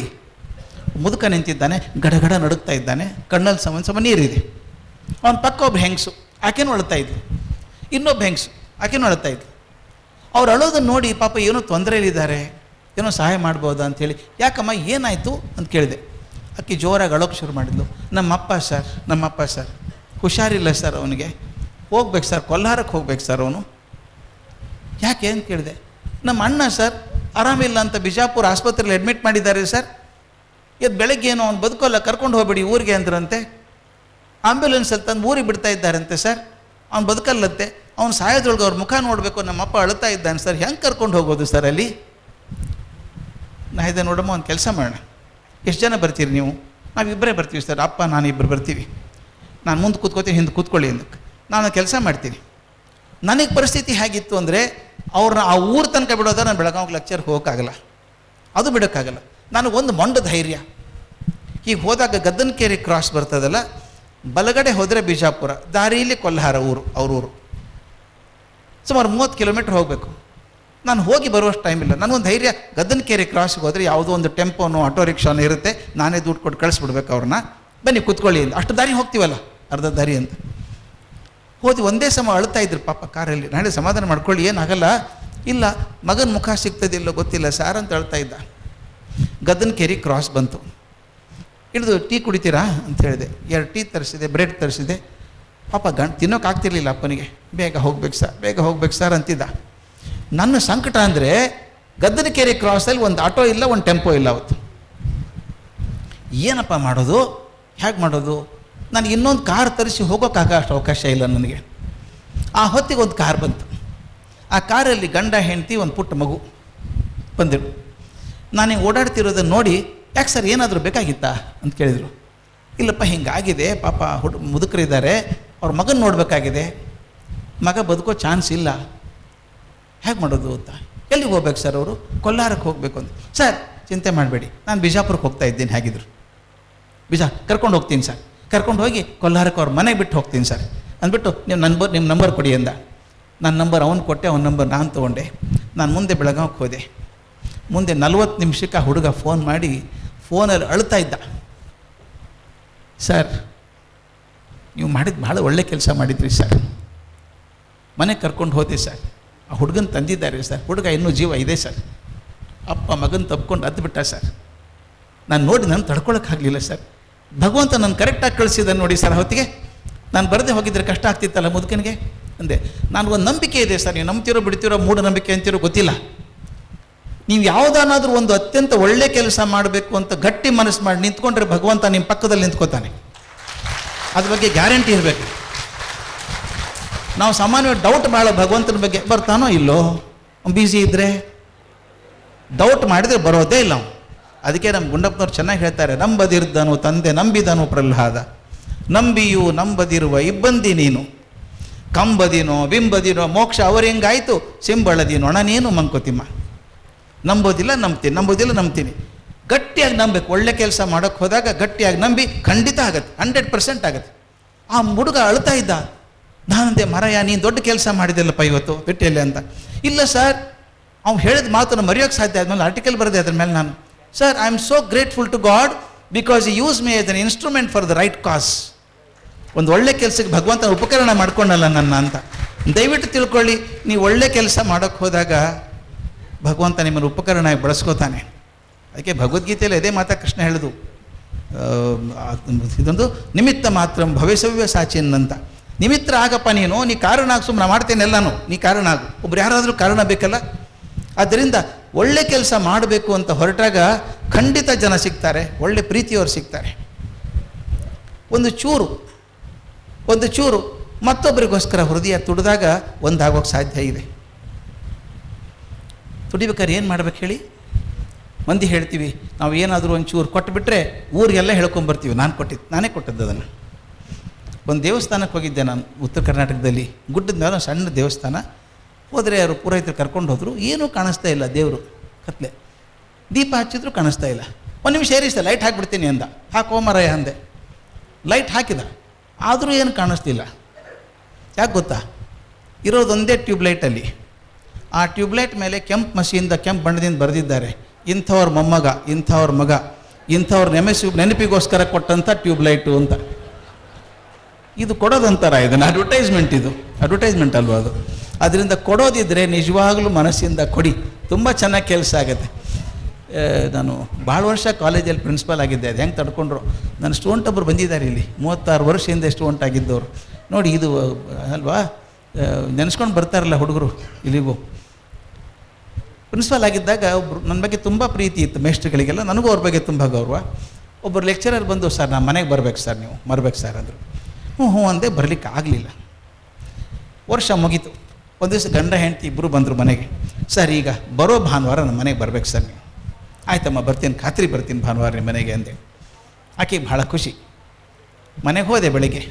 ಮುದುಕ ನಿಂತಿದ್ದಾನೆ, ಗಡಗಡ ನಡುಗ್ತಾ ಇದ್ದಾನೆ, ಕಣ್ಣಲ್ಲಿ ಸಮ ನೀರಿದೆ. ಅವನ ಪಕ್ಕ ಒಬ್ಬ ಹೆಂಗಸು, ಆಕೆನೂ ಅಳ್ತಾ ಇದ್ಲು. ಇನ್ನೊಬ್ಬ ಹೆಂಗಸು, ಆಕೆನೂ ಅಳ್ತಾ ಇದ್ಲು. ಅವ್ರು ಅಳೋದನ್ನು ನೋಡಿ ಪಾಪ ಏನೋ ತೊಂದರೆಯಲ್ಲಿದ್ದಾರೆ, ಏನೋ ಸಹಾಯ ಮಾಡ್ಬೋದಾ ಅಂಥೇಳಿ, ಯಾಕಮ್ಮ ಏನಾಯಿತು ಅಂತ ಕೇಳಿದೆ. ಅಕ್ಕಿ ಜೋರಾಗಿ ಅಳೋಕ್ಕೆ ಶುರು ಮಾಡಿದ್ಲು. ನಮ್ಮಪ್ಪ ಸರ್ ಹುಷಾರಿಲ್ಲ ಸರ್, ಅವನಿಗೆ ಹೋಗ್ಬೇಕು ಸರ್, ಕೊಲ್ಹಾರಕ್ಕೆ ಹೋಗ್ಬೇಕು ಸರ್ ಅವನು. ಯಾಕೆ ಅಂತ ಕೇಳಿದೆ. ನಮ್ಮ ಅಣ್ಣ ಸರ್ ಆರಾಮಿಲ್ಲ ಅಂತ ಬಿಜಾಪುರ ಆಸ್ಪತ್ರೆಯಲ್ಲಿ ಅಡ್ಮಿಟ್ ಮಾಡಿದ್ದಾರೆ ಸರ್. ಇವತ್ತು ಬೆಳಗ್ಗೆ ಏನೋ ಅವ್ನು ಬದುಕೋಲ್ಲ, ಕರ್ಕೊಂಡು ಹೋಗ್ಬೇಡಿ ಊರಿಗೆ ಅಂದ್ರಂತೆ. ಆಂಬ್ಯುಲೆನ್ಸಲ್ಲಿ ತಂದು ಊರಿಗೆ ಬಿಡ್ತಾ ಇದ್ದಾರಂತೆ ಸರ್. ಅವ್ನು ಬದುಕಲ್ಲಂತೆ. ಅವ್ನು ಸಾಯೋದ್ರೊಳಗೆ ಅವ್ರ ಮುಖ ನೋಡಬೇಕು, ನಮ್ಮಪ್ಪ ಅಳ್ತಾ ಇದ್ದಾನೆ ಸರ್, ಹೆಂಗೆ ಕರ್ಕೊಂಡು ಹೋಗೋದು ಸರ್ ಅಲ್ಲಿ? ನಾ ಇದೆ ನೋಡಮ್ಮ, ಒಂದು ಕೆಲಸ ಮಾಡೋಣ, ಎಷ್ಟು ಜನ ಬರ್ತೀರಿ ನೀವು? ನಾವಿಬ್ಬರೇ ಬರ್ತೀವಿ ಸರ್, ಅಪ್ಪ ನಾನು ಇಬ್ಬರು ಬರ್ತೀವಿ. ನಾನು ಮುಂದೆ ಕೂತ್ಕೋತೀನಿ, ಹಿಂದೆ ಕೂತ್ಕೊಳ್ಳಿ ಅಂದಕ್ಕೆ. ನಾನು ಕೆಲಸ ಮಾಡ್ತೀನಿ. ನನಗೆ ಪರಿಸ್ಥಿತಿ ಹೇಗಿತ್ತು ಅಂದರೆ, ಅವ್ರನ್ನ ಆ ಊರು ತನಕ ಬಿಡೋದ, ನಾನು ಬೆಳಗಾವಿಗೆ ಲೆಕ್ಚರ್ಗೆ ಹೋಗೋಕ್ಕಾಗಲ್ಲ, ಅದು ಬಿಡೋಕ್ಕಾಗಲ್ಲ. ನನಗೊಂದು ಮೊಂಡ ಧೈರ್ಯ. ಈಗ ಹೋದಾಗ ಗದ್ದನಕೇರಿ ಕ್ರಾಸ್ ಬರ್ತದಲ್ಲ, ಬಲಗಡೆ ಹೋದರೆ ಬಿಜಾಪುರ, ದಾರಿಯಲ್ಲಿ ಕೊಲ್ಹಾರ ಊರು, ಅವ್ರ ಊರು. ಸುಮಾರು 30 ಕಿಲೋಮೀಟ್ರ್ ಹೋಗಬೇಕು. ನಾನು ಹೋಗಿ ಬರುವಷ್ಟು ಟೈಮ್ ಇಲ್ಲ. ನನಗೊಂದು ಧೈರ್ಯ, ಗದ್ದನಕೇರಿ ಕ್ರಾಸ್ಗೆ ಹೋದರೆ ಯಾವುದೋ ಒಂದು ಟೆಂಪೋನೋ ಆಟೋ ರಿಕ್ಷಾನೋ ಇರುತ್ತೆ, ನಾನೇ ದುಡ್ಡು ಕೊಟ್ಟು ಕಳಿಸ್ಬಿಡ್ಬೇಕು ಅವ್ರನ್ನ. ಬನ್ನಿ ಕೂತ್ಕೊಳ್ಳಿ ಅಂತ. ಅಷ್ಟು ದಾರಿ ಹೋಗ್ತೀವಲ್ಲ, ಅರ್ಧ ದಾರಿ ಅಂತ. ಹೋದಿ ಒಂದೇ ಸಮ ಅಳ್ತಾ ಇದ್ರು ಪಾಪ ಕಾರಲ್ಲಿ. ನಾಳೆ ಸಮಾಧಾನ ಮಾಡ್ಕೊಳ್ಳಿ, ಏನಾಗಲ್ಲ. ಇಲ್ಲ, ಮಗನ ಮುಖ ಸಿಗ್ತದಿಲ್ಲೋ ಗೊತ್ತಿಲ್ಲ ಸಾರ್ ಅಂತ ಅಳ್ತಾ ಇದ್ದ. ಗದ್ದನಕೇರಿ ಕ್ರಾಸ್ ಬಂತು. ಹಿಡಿದು ಟೀ ಕುಡಿತೀರಾ ಅಂತ ಹೇಳಿದೆ. 2 ಟೀ ತರಿಸಿದೆ, ಬ್ರೆಡ್ ತರಿಸಿದೆ. ಪಾಪ ತಿನ್ನೋಕ್ಕಾಗ್ತಿರ್ಲಿಲ್ಲ ಅಪ್ಪನಿಗೆ. ಬೇಗ ಹೋಗ್ಬೇಕು ಸರ್ ಅಂತಿದ್ದ. ನನ್ನ ಸಂಕಟ ಅಂದರೆ ಗದ್ದನಕೇರಿ ಕ್ರಾಸಲ್ಲಿ ಒಂದು ಆಟೋ ಇಲ್ಲ, ಒಂದು ಟೆಂಪೋ ಇಲ್ಲ ಅವತ್ತು. ಏನಪ್ಪ ಮಾಡೋದು, ಹೇಗೆ ಮಾಡೋದು? ನನಗೆ ಇನ್ನೊಂದು ಕಾರ್ ತರಿಸಿ ಹೋಗೋಕ್ಕಾಗ ಅಷ್ಟು ಅವಕಾಶ ಇಲ್ಲ ನನಗೆ. ಆ ಹೊತ್ತಿಗೆ ಒಂದು ಕಾರ್ ಬಂತು. ಆ ಕಾರಲ್ಲಿ ಗಂಡ ಹೆಂಡತಿ ಒಂದು ಪುಟ್ಟ ಮಗು ಬಂದರು. ನಾನು ಓಡಾಡ್ತಿರೋದನ್ನು ನೋಡಿ, ಯಾಕೆ ಸರ್ ಏನಾದರೂ ಬೇಕಾಗಿತ್ತಾ ಅಂತ ಕೇಳಿದರು. ಇಲ್ಲಪ್ಪ ಹಿಂಗಾಗಿದೆ, ಪಾಪ ಮುದುಕರಿದ್ದಾರೆ, ಅವ್ರ ಮಗನ ನೋಡಬೇಕಾಗಿದೆ, ಮಗ ಬದುಕೋ ಚಾನ್ಸ್ ಇಲ್ಲ, ಹೇಗೆ ಮಾಡೋದು ಅಂತ. ಎಲ್ಲಿಗೆ ಹೋಗ್ಬೇಕು ಸರ್ ಅವರು? ಕೊಲ್ಲಾರಕ್ಕೆ ಹೋಗಬೇಕು ಅಂತ. ಸರ್ ಚಿಂತೆ ಮಾಡಬೇಡಿ, ನಾನು ಬಿಜಾಪುರಕ್ಕೆ ಹೋಗ್ತಾ ಇದ್ದೀನಿ, ಹೇಗಿದ್ರು ಕರ್ಕೊಂಡು ಹೋಗ್ತೀನಿ ಸರ್. ಕರ್ಕೊಂಡು ಹೋಗಿ ಕೊಲ್ಲಾರಕ್ಕೆ ಅವ್ರ ಮನೆಗೆ ಬಿಟ್ಟು ಹೋಗ್ತೀನಿ ಸರ್ ಅಂದ್ಬಿಟ್ಟು ನಿಮ್ಮ ನಂಬರ್ ಕೊಡಿ ಅಂದ. ನನ್ನ ನಂಬರ್ ಅವನು ಕೊಟ್ಟೆ, ಅವನ ನಂಬರ್ ನಾನು ತೊಗೊಂಡೆ. ನಾನು ಮುಂದೆ ಬೆಳಗಾವಿಗೆ ಹೋದೆ. ಮುಂದೆ 40 ನಿಮಿಷಕ್ಕೆ ಆ ಹುಡುಗ ಫೋನ್ ಮಾಡಿ ಫೋನಲ್ಲಿ ಅಳ್ತಾ ಇದ್ದ. ಸರ್ ನೀವು ಮಾಡಿದ್ದು ಭಾಳ ಒಳ್ಳೆ ಕೆಲಸ ಮಾಡಿದ್ರಿ ಸರ್, ಮನೆಗೆ ಕರ್ಕೊಂಡು ಹೋದೆ ಸರ್, ಆ ಹುಡುಗನ ತಂದಿದ್ದಾರೆ ಸರ್, ಹುಡುಗ ಇನ್ನೂ ಜೀವ ಇದೆ ಸರ್, ಅಪ್ಪ ಮಗನ ತಪ್ಕೊಂಡು ಹತ್ಬಿಟ್ಟ ಸರ್, ನಾನು ನೋಡಿ ನಾನು ತಡ್ಕೊಳಕ್ಕಾಗಲಿಲ್ಲ ಸರ್, ಭಗವಂತ ನಾನು ಕರೆಕ್ಟಾಗಿ ಕಳಿಸಿದ ನೋಡಿ ಸರ್, ಹೊತ್ತಿಗೆ ನಾನು ಬರದೇ ಹೋಗಿದ್ರೆ ಕಷ್ಟ ಆಗ್ತಿತ್ತಲ್ಲ ಮುದುಕನಿಗೆ ಅಂದೆ. ನನಗೊಂದು ನಂಬಿಕೆ ಇದೆ ಸರ್, ನೀವು ನಂಬ್ತಿರೋ ಬಿಡ್ತಿರೋ ಮೂಢನಂಬಿಕೆ ಅಂತಿರೋ ಗೊತ್ತಿಲ್ಲ, ನೀವು ಯಾವುದಾದ್ರೂ ಒಂದು ಅತ್ಯಂತ ಒಳ್ಳೆ ಕೆಲಸ ಮಾಡಬೇಕು ಅಂತ ಗಟ್ಟಿ ಮನಸ್ಸು ಮಾಡಿ ನಿಂತ್ಕೊಂಡ್ರೆ ಭಗವಂತ ನಿಮ್ಮ ಪಕ್ಕದಲ್ಲಿ ನಿಂತ್ಕೋತಾನೆ, ಅದ್ರ ಬಗ್ಗೆ ಗ್ಯಾರಂಟಿ ಇರಬೇಕು. ನಾವು ಸಾಮಾನ್ಯವಾಗಿ ಡೌಟ್ ಮಾಡೋ ಭಗವಂತನ ಬಗ್ಗೆ, ಬರ್ತಾನೋ ಇಲ್ಲೋ, ಬ್ಯುಸಿ ಇದ್ದರೆ ಡೌಟ್ ಮಾಡಿದರೆ ಬರೋದೇ ಇಲ್ಲ. ಅದಕ್ಕೆ ನಮ್ಮ ಗುಂಡಪ್ಪನವ್ರು ಚೆನ್ನಾಗಿ ಹೇಳ್ತಾರೆ, ನಂಬದಿರ್ದನು ತಂದೆ ನಂಬಿದನು ಪ್ರಹ್ಲಾದ, ನಂಬಿಯೂ ನಂಬದಿರುವ ಇಬ್ಬಂದಿ ನೀನು, ಕಂಬದಿನೋ ಬಿಂಬದಿನೋ ಮೋಕ್ಷ ಅವರಿಂಗಾಯ್ತು, ಸಿಂಬಳದಿನೊಣ ನೀನು ಮಂಕುತಿಮ್ಮ. ನಂಬೋದಿಲ್ಲ ನಂಬ್ತೀನಿ, ಗಟ್ಟಿಯಾಗಿ ನಂಬಬೇಕು. ಒಳ್ಳೆ ಕೆಲಸ ಮಾಡೋಕ್ಕೆ ಹೋದಾಗ ಗಟ್ಟಿಯಾಗಿ ನಂಬಿ ಖಂಡಿತ ಆಗತ್ತೆ, 100% ಆಗತ್ತೆ. ಆ ಹುಡುಗ ಅಳ್ತಾ ಇದ್ದ. ನಾನಂದೆ, ಮರಯ್ಯ ನೀನು ದೊಡ್ಡ ಕೆಲಸ ಮಾಡಿದೆಲ್ಲಪ್ಪ ಇವತ್ತು ಬಿಟ್ಟೆಲ್ಲಿ ಅಂತ. ಇಲ್ಲ ಸರ್, ಅವ್ನು ಹೇಳಿದ ಮಾತನ್ನು ಮರೆಯೋಕ್ಕೆ ಸಾಧ್ಯ ಆದಮೇಲೆ ಆರ್ಟಿಕಲ್ ಬರೆದೆ ಅದ್ರ ಮೇಲೆ ನಾನು. Sir, I am so grateful to God because he use me as an instrument for the right cause. ಒಂದು ಒಳ್ಳೆ ಕೆಲಸಕ್ಕೆ ಭಗವಂತನ ಉಪಕರಣ ಮಾಡ್ಕೊಂಡಲ್ಲ ನನ್ನ ಅಂತ. ದಯವಿಟ್ಟು ತಿಳ್ಕೊಳ್ಳಿ, ನೀವು ಒಳ್ಳೆ ಕೆಲಸ ಮಾಡೋಕ್ಕೆ ಹೋದಾಗ ಭಗವಂತ ನಿಮ್ಮನ್ನು ಉಪಕರಣ ಬಳಸ್ಕೋತಾನೆ. ಅದಕ್ಕೆ ಭಗವದ್ಗೀತೆಯಲ್ಲಿ ಅದೇ ಮಾತಾ ಕೃಷ್ಣ ಹೇಳಿದು, ಇದೊಂದು ನಿಮಿತ್ತ ಮಾತ್ರ ಭವಿಸವ್ಯ ಸಾಚಿನ್ ಅಂತ. ನಿಮಿತ್ತ ಆಗಪ್ಪ, ನೀನು ಕಾರಣ ಆಗಿ ಸುಮ್ಮನೆ ಮಾಡ್ತೇನೆ ಎಲ್ಲನೂ, ನೀ ಕಾರಣ ಆಗು. ಒಬ್ರು ಯಾರಾದರೂ ಕಾರಣ ಬೇಕಲ್ಲ. ಆದ್ದರಿಂದ ಒಳ್ಳೆ ಕೆಲಸ ಮಾಡಬೇಕು ಅಂತ ಹೊರಟಾಗ ಖಂಡಿತ ಜನ ಸಿಗ್ತಾರೆ, ಒಳ್ಳೆ ಪ್ರೀತಿಯವರು ಸಿಗ್ತಾರೆ. ಒಂದು ಚೂರು ಮತ್ತೊಬ್ಬರಿಗೋಸ್ಕರ ಹೃದಯ ತುಡಿದಾಗ ಒಂದಾಗೋಕ್ಕೆ ಸಾಧ್ಯ ಇದೆ. ತುಡಿಬೇಕಾದ್ರೆ ಏನು ಮಾಡ್ಬೇಕು ಹೇಳಿ? ಮಂದಿ ಹೇಳ್ತೀವಿ, ನಾವು ಏನಾದರೂ ಒಂದು ಚೂರು ಕೊಟ್ಟುಬಿಟ್ರೆ ಊರಿಗೆಲ್ಲ ಹೇಳ್ಕೊಂಬರ್ತೀವಿ, ನಾನೇ ಕೊಟ್ಟದ್ದು ಅದನ್ನು. ಒಂದು ದೇವಸ್ಥಾನಕ್ಕೆ ಹೋಗಿದ್ದೆ ನಾನು, ಉತ್ತರ ಕರ್ನಾಟಕದಲ್ಲಿ, ಗುಡ್ಡದ ಮೇಲೆ ಒಂದು ಸಣ್ಣ ದೇವಸ್ಥಾನ. ಹೋದರೆ ಅವರು ಪುರೋಹಿತರು ಕರ್ಕೊಂಡು ಹೋದರು, ಏನೂ ಕಾಣಿಸ್ತಾ ಇಲ್ಲ, ದೇವರು ಕತ್ಲೆ, ದೀಪ ಹಚ್ಚಿದ್ರು ಕಾಣಿಸ್ತಾ ಇಲ್ಲ. ಒಂದು ನಿಮಿಷ ಏರಿಸ್ತೆ, ಲೈಟ್ ಹಾಕಿಬಿಡ್ತೀನಿ ಅಂದ. ಹಾಕೋ ಮರಯ್ಯ ಅಂದೆ. ಲೈಟ್ ಹಾಕಿದ, ಆದರೂ ಏನು ಕಾಣಿಸ್ತಿಲ್ಲ. ಯಾಕೆ ಗೊತ್ತಾ? ಇರೋದೊಂದೇ ಟ್ಯೂಬ್ಲೈಟಲ್ಲಿ. ಆ ಟ್ಯೂಬ್ಲೈಟ್ ಮೇಲೆ ಕೆಂಪು ಮಸಿಯಿಂದ, ಕೆಂಪು ಬಣ್ಣದಿಂದ ಬರೆದಿದ್ದಾರೆ, ಇಂಥವ್ರ ಮೊಮ್ಮಗ, ಇಂಥವ್ರ ಮಗ, ಇಂಥವ್ರ ನೆನಪಿಗೋಸ್ಕರ ಕೊಟ್ಟಂಥ ಟ್ಯೂಬ್ಲೈಟು ಅಂತ. ಇದು ಕೊಡೋದಂತಾರ, ಇದನ್ನು ಅಡ್ವರ್ಟೈಸ್ಮೆಂಟ್ ಅಲ್ವ ಅದು. ಅದರಿಂದ ಕೊಡೋದಿದ್ದರೆ ನಿಜವಾಗಲೂ ಮನಸ್ಸಿಂದ ಕೊಡಿ, ತುಂಬ ಚೆನ್ನಾಗಿ ಕೆಲಸ ಆಗುತ್ತೆ. ನಾನು ಭಾಳ ವರ್ಷ ಕಾಲೇಜಲ್ಲಿ ಪ್ರಿನ್ಸಿಪಾಲ್ ಆಗಿದ್ದೆ. ಅದು ಹೆಂಗೆ ತಡ್ಕೊಂಡ್ರು, ನನ್ನ ಸ್ಟೂಡೆಂಟ್ ಒಬ್ಬರು ಬಂದಿದ್ದಾರೆ ಇಲ್ಲಿ, 36 ವರ್ಷದಿಂದ ಸ್ಟೂಡೆಂಟ್ ಆಗಿದ್ದವರು. ನೋಡಿ ಇದು ಅಲ್ವಾ, ನೆನೆಸ್ಕೊಂಡು ಬರ್ತಾರಲ್ಲ ಹುಡುಗರು ಇಲ್ಲಿಗೂ. ಪ್ರಿನ್ಸಿಪಾಲ್ ಆಗಿದ್ದಾಗ ಒಬ್ಬರು ನನ್ನ ಬಗ್ಗೆ ತುಂಬ ಪ್ರೀತಿ ಇತ್ತು, ಮೇಸ್ಟ್ರುಗಳಿಗೆಲ್ಲ, ನನಗೂ ಅವ್ರ ಬಗ್ಗೆ ತುಂಬ ಗೌರವ. ಒಬ್ಬರು ಲೆಕ್ಚರರ್ ಬಂದು, ಸರ್ ನಾನು ಮನೆಗೆ ಬರ್ಬೇಕು ಸರ್, ನೀವು ಮರ್ಬೇಕು ಸರ್ ಅಂದರು. ಹ್ಞೂ ಅಂದೆ, ಬರಲಿಕ್ಕೆ ಆಗಲಿಲ್ಲ. ವರ್ಷ ಮುಗೀತು. ಒಂದು ದಿವಸ ಗಂಡ ಹೆಂಡತಿ ಇಬ್ಬರು ಬಂದರು ಮನೆಗೆ. ಸರ್ ಈಗ ಬರೋ ಭಾನುವಾರ ನಮ್ಮ ಮನೆಗೆ ಬರ್ಬೇಕು ಸರ್ ನೀವು. ಆಯ್ತಮ್ಮ ಬರ್ತೀನಿ, ಖಾತ್ರಿ ಬರ್ತೀನಿ ಭಾನುವಾರ ನಿಮ್ಮ ಮನೆಗೆ ಅಂದೆ. ಆಕೆಗೆ ಭಾಳ ಖುಷಿ. ಮನೆಗೆ ಹೋದೆ. ಬೆಳಿಗ್ಗೆ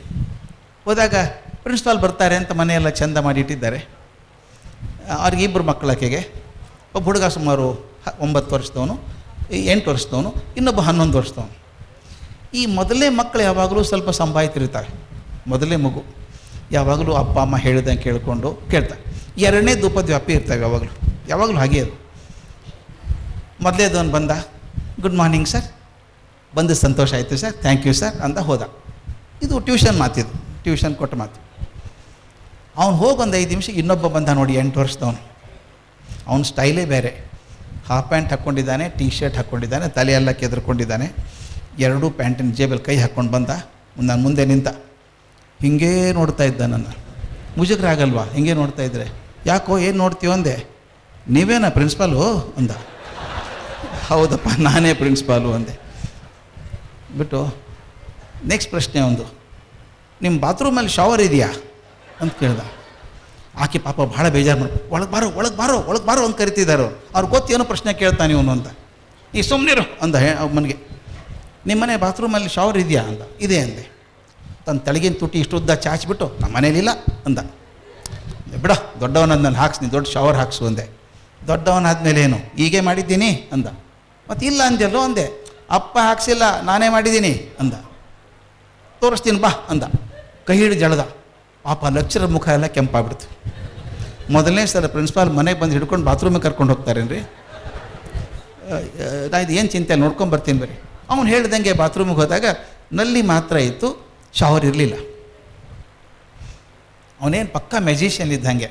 ಹೋದಾಗ ಪ್ರಿನ್ಸಿಪಾಲ್ ಬರ್ತಾರೆ ಅಂತ ಮನೆಯೆಲ್ಲ ಚೆಂದ ಮಾಡಿಟ್ಟಿದ್ದಾರೆ. ಅವ್ರಿಗೆ 2 ಮಕ್ಕಳು ಆಕೆಗೆ. ಒಬ್ಬ ಹುಡುಗ ಸುಮಾರು 9 ವರ್ಷದವನು, 8 ವರ್ಷದವನು, ಇನ್ನೊಬ್ಬ 11 ವರ್ಷದವನು. ಈ ಮೊದಲೇ ಮಕ್ಕಳು ಯಾವಾಗಲೂ ಸ್ವಲ್ಪ ಸಂಭಾಯ್ತಿರ್ತಾರೆ. ಮೊದಲೇ ಮಗು ಯಾವಾಗಲೂ ಅಪ್ಪ ಅಮ್ಮ ಹೇಳಿದಂಗೆ ಕೇಳಿಕೊಂಡು ಕೇಳ್ತಾರೆ. 2ನೇ ಧೂಪದ್ವ್ಯಾಪಿ ಇರ್ತವೆ ಯಾವಾಗಲೂ ಹಾಗೆ ಅದು. ಮೊದಲೇದವನು ಬಂದ, ಗುಡ್ ಮಾರ್ನಿಂಗ್ ಸರ್, ಬಂದು ಸಂತೋಷ ಆಯಿತು ಸರ್, ಥ್ಯಾಂಕ್ ಯು ಸರ್ ಅಂತ ಹೋದ. ಇದು ಟ್ಯೂಷನ್ ಮಾತಿದು, ಟ್ಯೂಷನ್ ಕೊಟ್ಟ ಮಾತು. ಅವ್ನು ಹೋಗಿ ಒಂದು 5 ನಿಮಿಷಕ್ಕೆ ಇನ್ನೊಬ್ಬ ಬಂದ ನೋಡಿ, 8 ವರ್ಷದವನು. ಅವನ ಸ್ಟೈಲೇ ಬೇರೆ. ಹಾಫ್ ಪ್ಯಾಂಟ್ ಹಾಕ್ಕೊಂಡಿದ್ದಾನೆ, ಟೀ ಶರ್ಟ್ ಹಾಕ್ಕೊಂಡಿದ್ದಾನೆ, ತಲೆಯೆಲ್ಲ ಕೆದರ್ಕೊಂಡಿದ್ದಾನೆ, 2 ಪ್ಯಾಂಟಿನ ಜೇಬಲ್ಲಿ ಕೈ ಹಾಕ್ಕೊಂಡು ಬಂದ. ನಾನು ಮುಂದೆ ನಿಂತ, ಹಿಂಗೇ ನೋಡ್ತಾ ಇದ್ದ ನನ್ನ. ಮುಜುಗರಾಗಲ್ವಾ ಹಿಂಗೆ ನೋಡ್ತಾ ಇದ್ದರೆ? ಯಾಕೋ ಏನು ನೋಡ್ತೀವೋ ಅಂದೆ. ನೀವೇನಾ ಪ್ರಿನ್ಸಿಪಾಲು ಅಂದ. ಹೌದಪ್ಪ ನಾನೇ ಪ್ರಿನ್ಸಿಪಾಲು ಅಂದೆ. ಬಿಟ್ಟು ನೆಕ್ಸ್ಟ್ ಪ್ರಶ್ನೆ ಒಂದು, ನಿಮ್ಮ ಬಾತ್ರೂಮಲ್ಲಿ ಶವರ್ ಇದೆಯಾ ಅಂತ ಕೇಳ್ದ. ಆಕೆ ಪಾಪ ಭಾಳ ಬೇಜಾರು ಮಾಡಿ, ಒಳಗೆ ಬಾರೋ ಒಳಗೆ ಬಾರೋ ಒಳಗೆ ಬಾರೋ ಅಂತ ಕರಿತಿದ್ದಾರೋ. ಅವ್ರು ಗೊತ್ತೇನೋ ಪ್ರಶ್ನೆ ಕೇಳ್ತಾನೆ ಇವನು ಅಂತ. ಈ ಸುಮ್ಮನಿರು ಅಂದ ಮನೆಗೆ. ನಿಮ್ಮ ಮನೆ ಬಾತ್ರೂಮಲ್ಲಿ ಶವರ್ ಇದೆಯಾ ಅಂದ. ಇದೆ ಅಂದೆ. ತನ್ನ ತಳಗಿನ ತುಟಿ ಇಷ್ಟು ಉದ್ದ ಚಾಚಿಬಿಟ್ಟು ನಮ್ಮ ಮನೇಲಿಲ್ಲ ಅಂದ. ಬಿಡ ದೊಡ್ಡವನಂದಲ್ಲಿ ಹಾಕ್ಸಿ, ನೀನು ದೊಡ್ಡ ಶವರ್ ಹಾಕ್ಸು ಅಂದೆ. ದೊಡ್ಡವನಾದ್ಮೇಲೆ ಏನು ಹೀಗೆ ಮಾಡಿದ್ದೀನಿ ಅಂದ. ಮತ್ತು ಇಲ್ಲ ಅಂದೆಲ್ಲೋ ಅಂದೆ. ಅಪ್ಪ ಹಾಕ್ಸಿಲ್ಲ ನಾನೇ ಮಾಡಿದ್ದೀನಿ ಅಂದ. ತೋರಿಸ್ತೀನಿ ಬಾ ಅಂದ. ಕೈ ಹಿಡಿದು ಜಳದ. ಪಾಪ ಲೆಕ್ಚರರ್ ಮುಖ ಎಲ್ಲ ಕೆಂಪಾಗ್ಬಿಡ್ತು. ಮೊದಲನೇ ಸಲ ಪ್ರಿನ್ಸಿಪಾಲ್ ಮನೆಗೆ ಬಂದು ಹಿಡ್ಕೊಂಡು ಬಾತ್ರೂಮಿಗೆ ಕರ್ಕೊಂಡು ಹೋಗ್ತಾರೇನ್ರಿ? ನಾ ಇದು ಏನು ಚಿಂತೆ ನೋಡ್ಕೊಂಬರ್ತೀನಿ ಬರೀ. ಅವ್ನು ಹೇಳ್ದಂಗೆ ಬಾತ್ರೂಮಿಗೆ ಹೋದಾಗ ನಲ್ಲಿ ಮಾತ್ರ ಇತ್ತು, ಶವರ್ ಇರಲಿಲ್ಲ. ಅವನೇನು ಪಕ್ಕ ಮ್ಯಾಜಿಷಿಯನ್ ಇದ್ದಂಗೆ.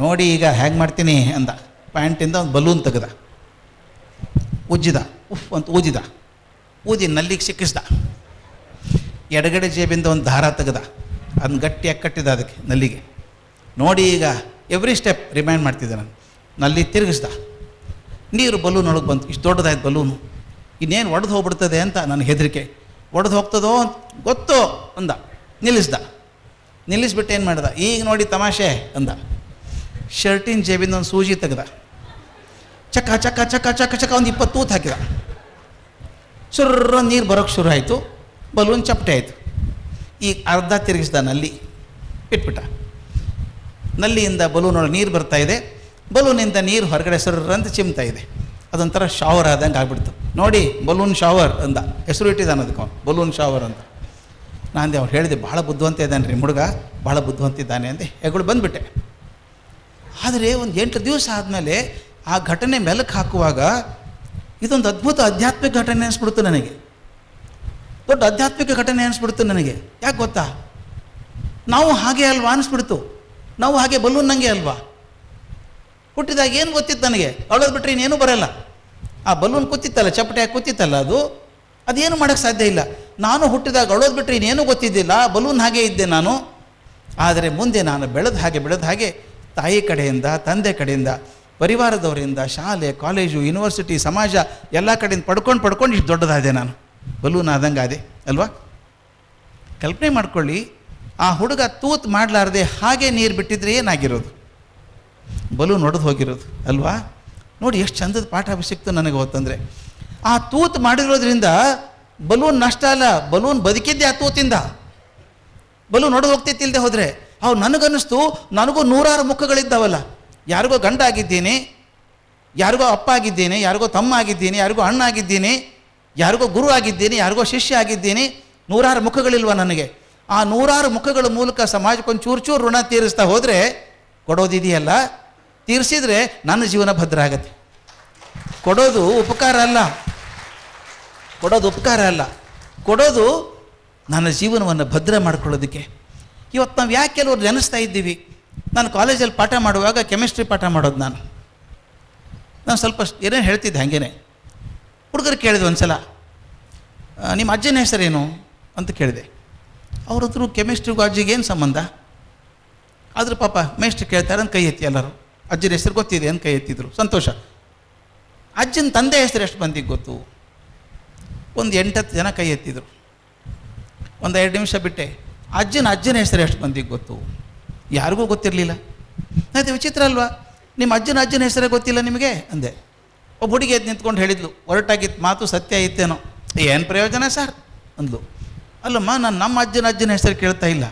ನೋಡಿ ಈಗ ಹೇಗೆ ಮಾಡ್ತೀನಿ ಅಂದ. ಪ್ಯಾಂಟಿಂದ ಒಂದು ಬಲೂನ್ ತೆಗೆದ, ಉಜ್ಜಿದ, ಉಫ್ ಅಂತ ಊದಿದ. ಊದಿ ನಲ್ಲಿಗೆ ಸಿಕ್ಕಿಸ್ದ. ಎಡಗಡೆ ಜೇಬಿಂದ ಒಂದು ದಾರ ತೆಗೆದ, ಅದನ್ನ ಗಟ್ಟಿಯಾಗಿ ಕಟ್ಟಿದ ಅದಕ್ಕೆ ನಲ್ಲಿಗೆ. ನೋಡಿ ಈಗ ಎವ್ರಿ ಸ್ಟೆಪ್ ರಿಮೈಂಡ್ ಮಾಡ್ತಿದ್ದೆ ನಾನು. ನಲ್ಲಿ ತಿರುಗಿಸ್ದ. ನೀರು ಬಲೂನ್ ಒಳಗೆ ಬಂತು. ಇಷ್ಟು ದೊಡ್ಡದಾಯ್ತು ಬಲೂನು. ಇನ್ನೇನು ಒಡೆದು ಹೋಗ್ಬಿಡ್ತದೆ ಅಂತ ನನಗೆ ಹೆದರಿಕೆ. ಒಡೆದು ಹೋಗ್ತದೋ ಅಂತ ಗೊತ್ತು ಅಂದ. ನಿಲ್ಲಿಸ್ದ. ನಿಲ್ಲಿಸ್ಬಿಟ್ಟು ಏನು ಮಾಡ್ದ, ಈಗ ನೋಡಿ ತಮಾಷೆ ಅಂದ. ಶರ್ಟಿನ ಜೇಬಿಂದ ಒಂದು ಸೂಜಿ ತೆಗೆದ. ಚಕ್ಕ ಚಕ್ಕ ಚಕ್ಕ ಚಕ್ಕ ಚಕ್ಕ ಒಂದು 20 ತೂತು ಹಾಕಿದ. ಸುರ್ರ ನೀರು ಬರೋಕ್ಕೆ ಶುರು ಆಯಿತು. ಬಲೂನ್ ಚಪ್ಪಟೆ ಆಯಿತು. ಈಗ ಅರ್ಧ ತಿರುಗಿಸ್ದ, ನಲ್ಲಿ ಬಿಟ್ಬಿಟ್ಟ. ನಲ್ಲಿಯಿಂದ ಬಲೂನೊಳಗೆ ನೀರು ಬರ್ತಾಯಿದೆ. ಬಲೂನಿಂದ ನೀರು ಹೊರಗಡೆ ಸರ್ರ ಅಂತ ಚಿಮ್ತಾ ಇದೆ. ಅದೊಂಥರ ಶವರ್ ಆದಂಗೆ ಆಗ್ಬಿಡ್ತು. ನೋಡಿ ಬಲೂನ್ ಶವರ್ ಅಂದ. ಹೆಸರು ಇಟ್ಟಿದ್ದಾನೆ ಅದಕ್ಕೆ ಅವನು, ಬಲೂನ್ ಶವರ್ ಅಂತ. ನಾನು ಅವ್ರು ಹೇಳಿದೆ, ಭಾಳ ಬುದ್ಧಿವಂತ ಇದ್ದಾನೆ ರೀ ಹುಡುಗ, ಭಾಳ ಬುದ್ಧಿವಂತ ಇದ್ದಾನೆ ಅಂದೆ. ಹೆಗಳು ಬಂದುಬಿಟ್ಟೆ. ಆದರೆ ಒಂದು 8 ದಿವಸ ಆದಮೇಲೆ ಆ ಘಟನೆ ಮೆಲಕ್ಕೆ ಹಾಕುವಾಗ ಇದೊಂದು ಅದ್ಭುತ ಆಧ್ಯಾತ್ಮಿಕ ಘಟನೆ ಅನಿಸ್ಬಿಡ್ತು ನನಗೆ. ದೊಡ್ಡ ಆಧ್ಯಾತ್ಮಿಕ ಘಟನೆ ಅನಿಸ್ಬಿಡ್ತು ನನಗೆ. ಯಾಕೆ ಗೊತ್ತಾ? ನಾವು ಹಾಗೆ ಅಲ್ವಾ ಅನಿಸ್ಬಿಡ್ತು. ನಾವು ಹಾಗೆ ಬಲೂನ್ ನನಗೆ ಅಲ್ವಾ? ಹುಟ್ಟಿದಾಗ ಏನು ಗೊತ್ತಿತ್ತು ನನಗೆ? ಅಳೋದು ಬಿಟ್ಟರೆ ಇನ್ನೇನು ಬರೋಲ್ಲ. ಆ ಬಲೂನ್ ಕೂತಿತ್ತಲ್ಲ, ಚಪ್ಪಟೆಯಾಗಿ ಕೂತಿತ್ತಲ್ಲ, ಅದೇನು ಮಾಡೋಕ್ಕೆ ಸಾಧ್ಯ ಇಲ್ಲ. ನಾನು ಹುಟ್ಟಿದಾಗ ಅಳೋದು ಬಿಟ್ಟರೆ ಇನ್ನೇನು ಗೊತ್ತಿದ್ದಿಲ್ಲ, ಬಲೂನ್ ಹಾಗೆ ಇದ್ದೆ ನಾನು. ಆದರೆ ಮುಂದೆ ನಾನು ಬೆಳೆದ ಹಾಗೆ ತಾಯಿ ಕಡೆಯಿಂದ, ತಂದೆ ಕಡೆಯಿಂದ, ಪರಿವಾರದವರಿಂದ, ಶಾಲೆ, ಕಾಲೇಜು, ಯೂನಿವರ್ಸಿಟಿ, ಸಮಾಜ ಎಲ್ಲ ಕಡೆಯಿಂದ ಪಡ್ಕೊಂಡು ಇಷ್ಟು ದೊಡ್ಡದಾದೆ ನಾನು. ಬಲೂನ್ ಆದಂಗೆ ಆದೆ ಅಲ್ವಾ? ಕಲ್ಪನೆ ಮಾಡ್ಕೊಳ್ಳಿ, ಆ ಹುಡುಗ ತೂತು ಮಾಡಲಾರ್ದೆ ಹಾಗೆ ನೀರು ಬಿಟ್ಟಿದ್ರೆ ಏನಾಗಿರೋದು? ಬಲೂನ್ ಒಡೆದು ಹೋಗಿರೋದು ಅಲ್ವಾ? ನೋಡಿ ಎಷ್ಟು ಚಂದದ ಪಾಠ ಸಿಕ್ತು ನನಗೆ ಹೊತ್ತಂದರೆ. ಆ ತೂತು ಮಾಡಿರೋದ್ರಿಂದ ಬಲೂನ್ ನಷ್ಟ ಅಲ್ಲ, ಬಲೂನ್ ಬದುಕಿದ್ದೆ ಆ ತೂತಿಂದ. ಬಲೂನ್ ಒಡೆದು ಹೋಗ್ತಿತ್ತಿಲ್ಲದೆ ಹೋದರೆ ಅವು ನನಗನ್ನಿಸ್ತು, ನನಗೂ 100 ಮುಖಗಳಿದ್ದಾವಲ್ಲ. ಯಾರಿಗೋ ಗಂಡ ಆಗಿದ್ದೀನಿ, ಯಾರಿಗೋ ಅಪ್ಪ ಆಗಿದ್ದೀನಿ, ಯಾರಿಗೋ ತಮ್ಮ ಆಗಿದ್ದೀನಿ, ಯಾರಿಗೋ ಅಣ್ಣ ಆಗಿದ್ದೀನಿ, ಯಾರಿಗೋ ಗುರು ಆಗಿದ್ದೀನಿ, ಯಾರಿಗೋ ಶಿಷ್ಯ ಆಗಿದ್ದೀನಿ. 100 ಮುಖಗಳಿಲ್ವ ನನಗೆ? ಆ 100 ಮುಖಗಳ ಮೂಲಕ ಸಮಾಜಕ್ಕೊಂದು ಚೂರು ಋಣ ತೀರಿಸ್ತಾ ಹೋದರೆ, ಕೊಡೋದಿದೆಯಲ್ಲ, ತೀರಿಸಿದರೆ ನನ್ನ ಜೀವನ ಭದ್ರ ಆಗತ್ತೆ. ಕೊಡೋದು ಉಪಕಾರ ಅಲ್ಲ, ಕೊಡೋದು ನನ್ನ ಜೀವನವನ್ನು ಭದ್ರ ಮಾಡ್ಕೊಳ್ಳೋದಕ್ಕೆ. ಇವತ್ತು ನಾವು ಯಾಕೆ ಕೆಲವರು ನೆನೆಸ್ತಾ ಇದ್ದೀವಿ? ನಾನು ಕಾಲೇಜಲ್ಲಿ ಪಾಠ ಮಾಡುವಾಗ ಕೆಮಿಸ್ಟ್ರಿ ಪಾಠ ಮಾಡೋದು ನಾನು ಸ್ವಲ್ಪ ಏನೇನು ಹೇಳ್ತಿದ್ದೆ. ಹಾಗೇನೆ ಹುಡುಗರು ಕೇಳಿದೆ ಒಂದು ಸಲ, ನಿಮ್ಮ ಅಜ್ಜನ ಹೆಸರೇನು ಅಂತ ಕೇಳಿದೆ. ಅವ್ರ ಹತ್ರ ಕೆಮಿಸ್ಟ್ರಿಗೂ ಅಜ್ಜಿಗೆ ಏನು ಸಂಬಂಧ? ಆದರೂ ಪಾಪ ಮೇಷ್ಟ್ರು ಕೇಳ್ತಾರೆ ಅಂತ ಕೈ ಎತ್ತಿ ಎಲ್ಲರೂ. ಅಜ್ಜನ ಹೆಸರು ಗೊತ್ತಿದೆ ಅಂತ ಕೈ ಎತ್ತಿದ್ರು, ಸಂತೋಷ. ಅಜ್ಜನ ತಂದೆ ಹೆಸರು ಎಷ್ಟು ಮಂದಿಗೆ ಗೊತ್ತು? ಒಂದು 8-10 ಜನ ಕೈ ಎತ್ತಿದ್ರು. ಒಂದು 2 ನಿಮಿಷ ಬಿಟ್ಟೆ, ಅಜ್ಜನ ಹೆಸರು ಎಷ್ಟು ಮಂದಿಗೆ ಗೊತ್ತು? ಯಾರಿಗೂ ಗೊತ್ತಿರಲಿಲ್ಲ. ಅದೇ ವಿಚಿತ್ರ ಅಲ್ವಾ? ನಿಮ್ಮ ಅಜ್ಜನ ಹೆಸರೇ ಗೊತ್ತಿಲ್ಲ ನಿಮಗೆ ಅಂದೆ. ಒಬ್ಬ ಹುಡುಗಿ ಎದ್ದು ನಿಂತ್ಕೊಂಡು ಹೇಳಿದ್ಲು, ಹೊರಟಾಗಿತ್ತು ಮಾತು ಸತ್ಯ ಇತ್ತೇನೋ. ಏನು ಪ್ರಯೋಜನ ಸರ್ ಅಂದ್ಲು. ಅಲ್ಲಮ್ಮ, ನಾನು ನಮ್ಮ ಅಜ್ಜನ ಹೆಸರು ಕೇಳ್ತಾ ಇಲ್ಲ,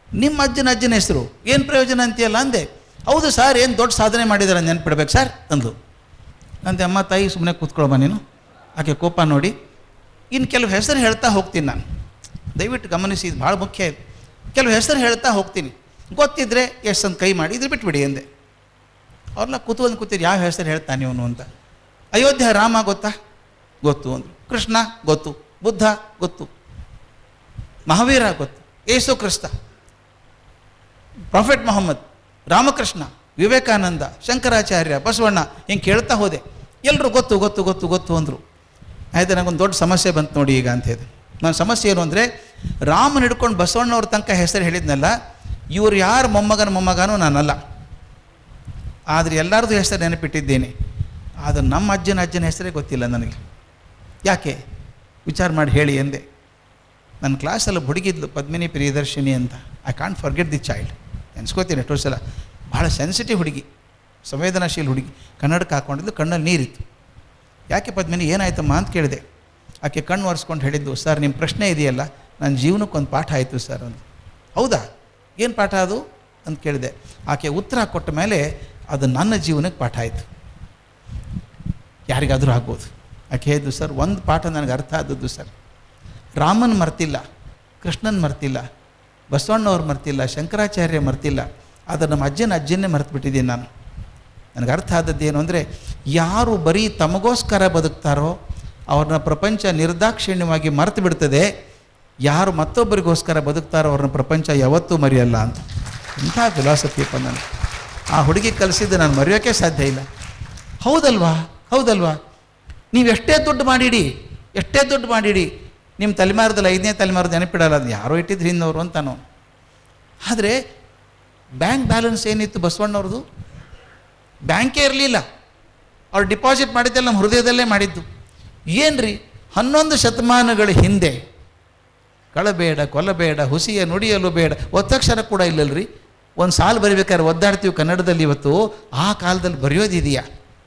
ನಿಮ್ಮ ಅಜ್ಜನ ಹೆಸರು ಏನು ಪ್ರಯೋಜನ ಅಂತೀಯಲ್ಲ ಅಂದೆ. ಹೌದು ಸರ್, ಏನು ದೊಡ್ಡ ಸಾಧನೆ ಮಾಡಿದಾರೆ ನೆನ್ಪಿಡ್ಬೇಕು ಸರ್ ಅಂದ್ಲು. ಅಂದೆ, ಅಮ್ಮ ತಾಯಿ ಸುಮ್ಮನೆ ಕೂತ್ಕೊಳ್ಳಮ್ಮ ನೀನು. ಆಕೆ ಕೋಪ ನೋಡಿ, ಇನ್ನು ಕೆಲವು ಹೆಸರು ಹೇಳ್ತಾ ಹೋಗ್ತೀನಿ ನಾನು. ದಯವಿಟ್ಟು ಗಮನಿಸಿ, ಇದು ಭಾಳ ಮುಖ್ಯ ಇದೆ. ಕೆಲವು ಹೆಸರು ಹೇಳ್ತಾ ಹೋಗ್ತೀನಿ, ಗೊತ್ತಿದ್ದರೆ ಎಷ್ಟು ಅಂತ ಕೈ ಮಾಡಿ ಇದ್ರೆ ಬಿಟ್ಬಿಡಿ ಅಂದೆ. ಅವ್ರೆಲ್ಲ ಕೂತಿದ್ರು, ಯಾವ ಹೆಸರು ಹೇಳ್ತಾನೆ ಇವನು ಅಂತ. ಅಯೋಧ್ಯ ರಾಮ ಗೊತ್ತಾ? ಗೊತ್ತು ಅಂದರು. ಕೃಷ್ಣ ಗೊತ್ತು, ಬುದ್ಧ ಗೊತ್ತು, ಮಹಾವೀರ ಗೊತ್ತು, ಯೇಸು ಕ್ರಿಸ್ತ. ಪ್ರಾಫೆಟ್ ಮೊಹಮ್ಮದ್, ರಾಮಕೃಷ್ಣ, ವಿವೇಕಾನಂದ, ಶಂಕರಾಚಾರ್ಯ, ಬಸವಣ್ಣ, ಹಿಂಗೆ ಕೇಳ್ತಾ ಹೋದೆ. ಎಲ್ಲರೂ ಗೊತ್ತು ಗೊತ್ತು ಗೊತ್ತು ಗೊತ್ತು ಅಂದರು. ಆಯ್ತು, ನನಗೊಂದು ದೊಡ್ಡ ಸಮಸ್ಯೆ ಬಂತು ನೋಡಿ ಈಗ ಅಂತ ಹೇಳಿದೆ. ನನ್ನ ಸಮಸ್ಯೆ ಏನು ಅಂದರೆ, ರಾಮನ ಹಿಡ್ಕೊಂಡು ಬಸವಣ್ಣವ್ರ ತನಕ ಹೆಸರು ಹೇಳಿದ್ನಲ್ಲ, ಇವ್ರು ಯಾರು ಮೊಮ್ಮಗನೂ ನಾನಲ್ಲ. ಆದರೆ ಎಲ್ಲರದ್ದು ಹೆಸರು ನೆನಪಿಟ್ಟಿದ್ದೇನೆ. ಆದರೆ ನಮ್ಮ ಅಜ್ಜನ ಹೆಸರೇ ಗೊತ್ತಿಲ್ಲ ನನಗೆ. ಯಾಕೆ ವಿಚಾರ ಮಾಡಿ ಹೇಳಿ ಎಂದೆ. ನನ್ನ ಕ್ಲಾಸಲ್ಲಿ ಹುಡುಗಿದ್ಲು ಪದ್ಮಿನಿ ಪ್ರಿಯದರ್ಶಿನಿ ಅಂತ. I can't forget the child. ನೆನೆಸ್ಕೋತೀನಿ ಎಷ್ಟೋ ಸಲ. ಭಾಳ ಸೆನ್ಸಿಟಿವ್ ಹುಡುಗಿ, ಸಂವೇದನಾಶೀಲ ಹುಡುಗಿ. ಕನ್ನಡಕ್ಕೆ ಹಾಕ್ಕೊಂಡಿದ್ದು, ಕಣ್ಣಲ್ಲಿ ನೀರಿತ್ತು. ಯಾಕೆ ಪದ್ಮಿನಿ ಏನಾಯ್ತಮ್ಮ ಅಂತ ಕೇಳಿದೆ. ಆಕೆ ಕಣ್ಣು ಒರೆಸ್ಕೊಂಡು ಹೇಳಿದ್ದು, ಸರ್ ನಿಮ್ಮ ಪ್ರಶ್ನೆ ಇದೆಯಲ್ಲ, ನನ್ನ ಜೀವನಕ್ಕೊಂದು ಪಾಠ ಆಯಿತು ಸರ್ ಅಂತ. ಹೌದಾ, ಏನು ಪಾಠ ಅದು ಅಂತ ಕೇಳಿದೆ. ಆಕೆ ಉತ್ತರ ಕೊಟ್ಟ ಮೇಲೆ ಅದು ನನ್ನ ಜೀವನಕ್ಕೆ ಪಾಠ ಆಯಿತು. ಯಾರಿಗಾದರೂ ಆಗ್ಬೋದು. ಆಕೆ ಹೇಳಿದ್ದು, ಸರ್ ಒಂದು ಪಾಠ ನನಗೆ ಅರ್ಥ ಆದದ್ದು ಸರ್, ರಾಮನ್ ಮರ್ತಿಲ್ಲ, ಕೃಷ್ಣನ್ ಮರ್ತಿಲ್ಲ, ಬಸವಣ್ಣವ್ರು ಮರ್ತಿಲ್ಲ, ಶಂಕರಾಚಾರ್ಯ ಮರ್ತಿಲ್ಲ, ಆದರೆ ನಮ್ಮ ಅಜ್ಜನ್ನೇ ಮರೆತು ಬಿಟ್ಟಿದ್ದೀನಿ ನಾನು. ನನಗೆ ಅರ್ಥ ಆದದ್ದು ಏನು ಅಂದರೆ, ಯಾರು ಬರೀ ತಮಗೋಸ್ಕರ ಬದುಕ್ತಾರೋ ಅವ್ರನ್ನ ಪ್ರಪಂಚ ನಿರ್ದಾಕ್ಷಿಣ್ಯವಾಗಿ ಮರೆತು ಬಿಡ್ತದೆ. ಯಾರು ಮತ್ತೊಬ್ಬರಿಗೋಸ್ಕರ ಬದುಕ್ತಾರೋ ಅವ್ರನ್ನ ಪ್ರಪಂಚ ಯಾವತ್ತೂ ಮರೆಯಲ್ಲ ಅಂತ. ಇಂಥ ಫಿಲಾಸಫಿಯಪ್ಪ ನನಗೆ. ಆ ಹುಡುಗಿ ಕಲಿಸಿದ್ದು ನಾನು ಮರೆಯೋಕ್ಕೆ ಸಾಧ್ಯ ಇಲ್ಲ. ಹೌದಲ್ವಾ, ನೀವು ಎಷ್ಟೇ ದುಡ್ಡು ಮಾಡಿಡಿ, ನಿಮ್ಮ ತಲೆಮಾರದಲ್ಲಿ 5ನೇ ತಲೆಮಾರದ ನೆನಪಿಡಲ್ಲ, ಅದು ಯಾರೋ ಇಟ್ಟಿದ್ರು ಹಿಂದವರು ಅಂತಾನೋ. ಆದರೆ ಬ್ಯಾಂಕ್ ಬ್ಯಾಲೆನ್ಸ್ ಏನಿತ್ತು ಬಸವಣ್ಣವ್ರದ್ದು? ಬ್ಯಾಂಕೇ ಇರಲಿಲ್ಲ. ಅವ್ರು ಡಿಪಾಸಿಟ್ ಮಾಡಿದ್ದೆಲ್ಲ ನಮ್ಮ ಹೃದಯದಲ್ಲೇ ಮಾಡಿದ್ದು. ಏನು ರೀ, 11 ಶತಮಾನಗಳ ಹಿಂದೆ ಕಳಬೇಡ, ಕೊಲ್ಲಬೇಡ, ಹುಸಿಯ ನುಡಿಯಲು ಬೇಡ, ಒತ್ತಕ್ಷರ ಕೂಡ ಇಲ್ಲಲ್ರಿ. ಒಂದು ಸಾಲು ಬರಿಬೇಕಾದ್ರೆ ಒದ್ದಾಡ್ತೀವಿ ಕನ್ನಡದಲ್ಲಿ. ಇವತ್ತು ಆ ಕಾಲದಲ್ಲಿ ಬರೆಯೋದಿದೆಯಾ?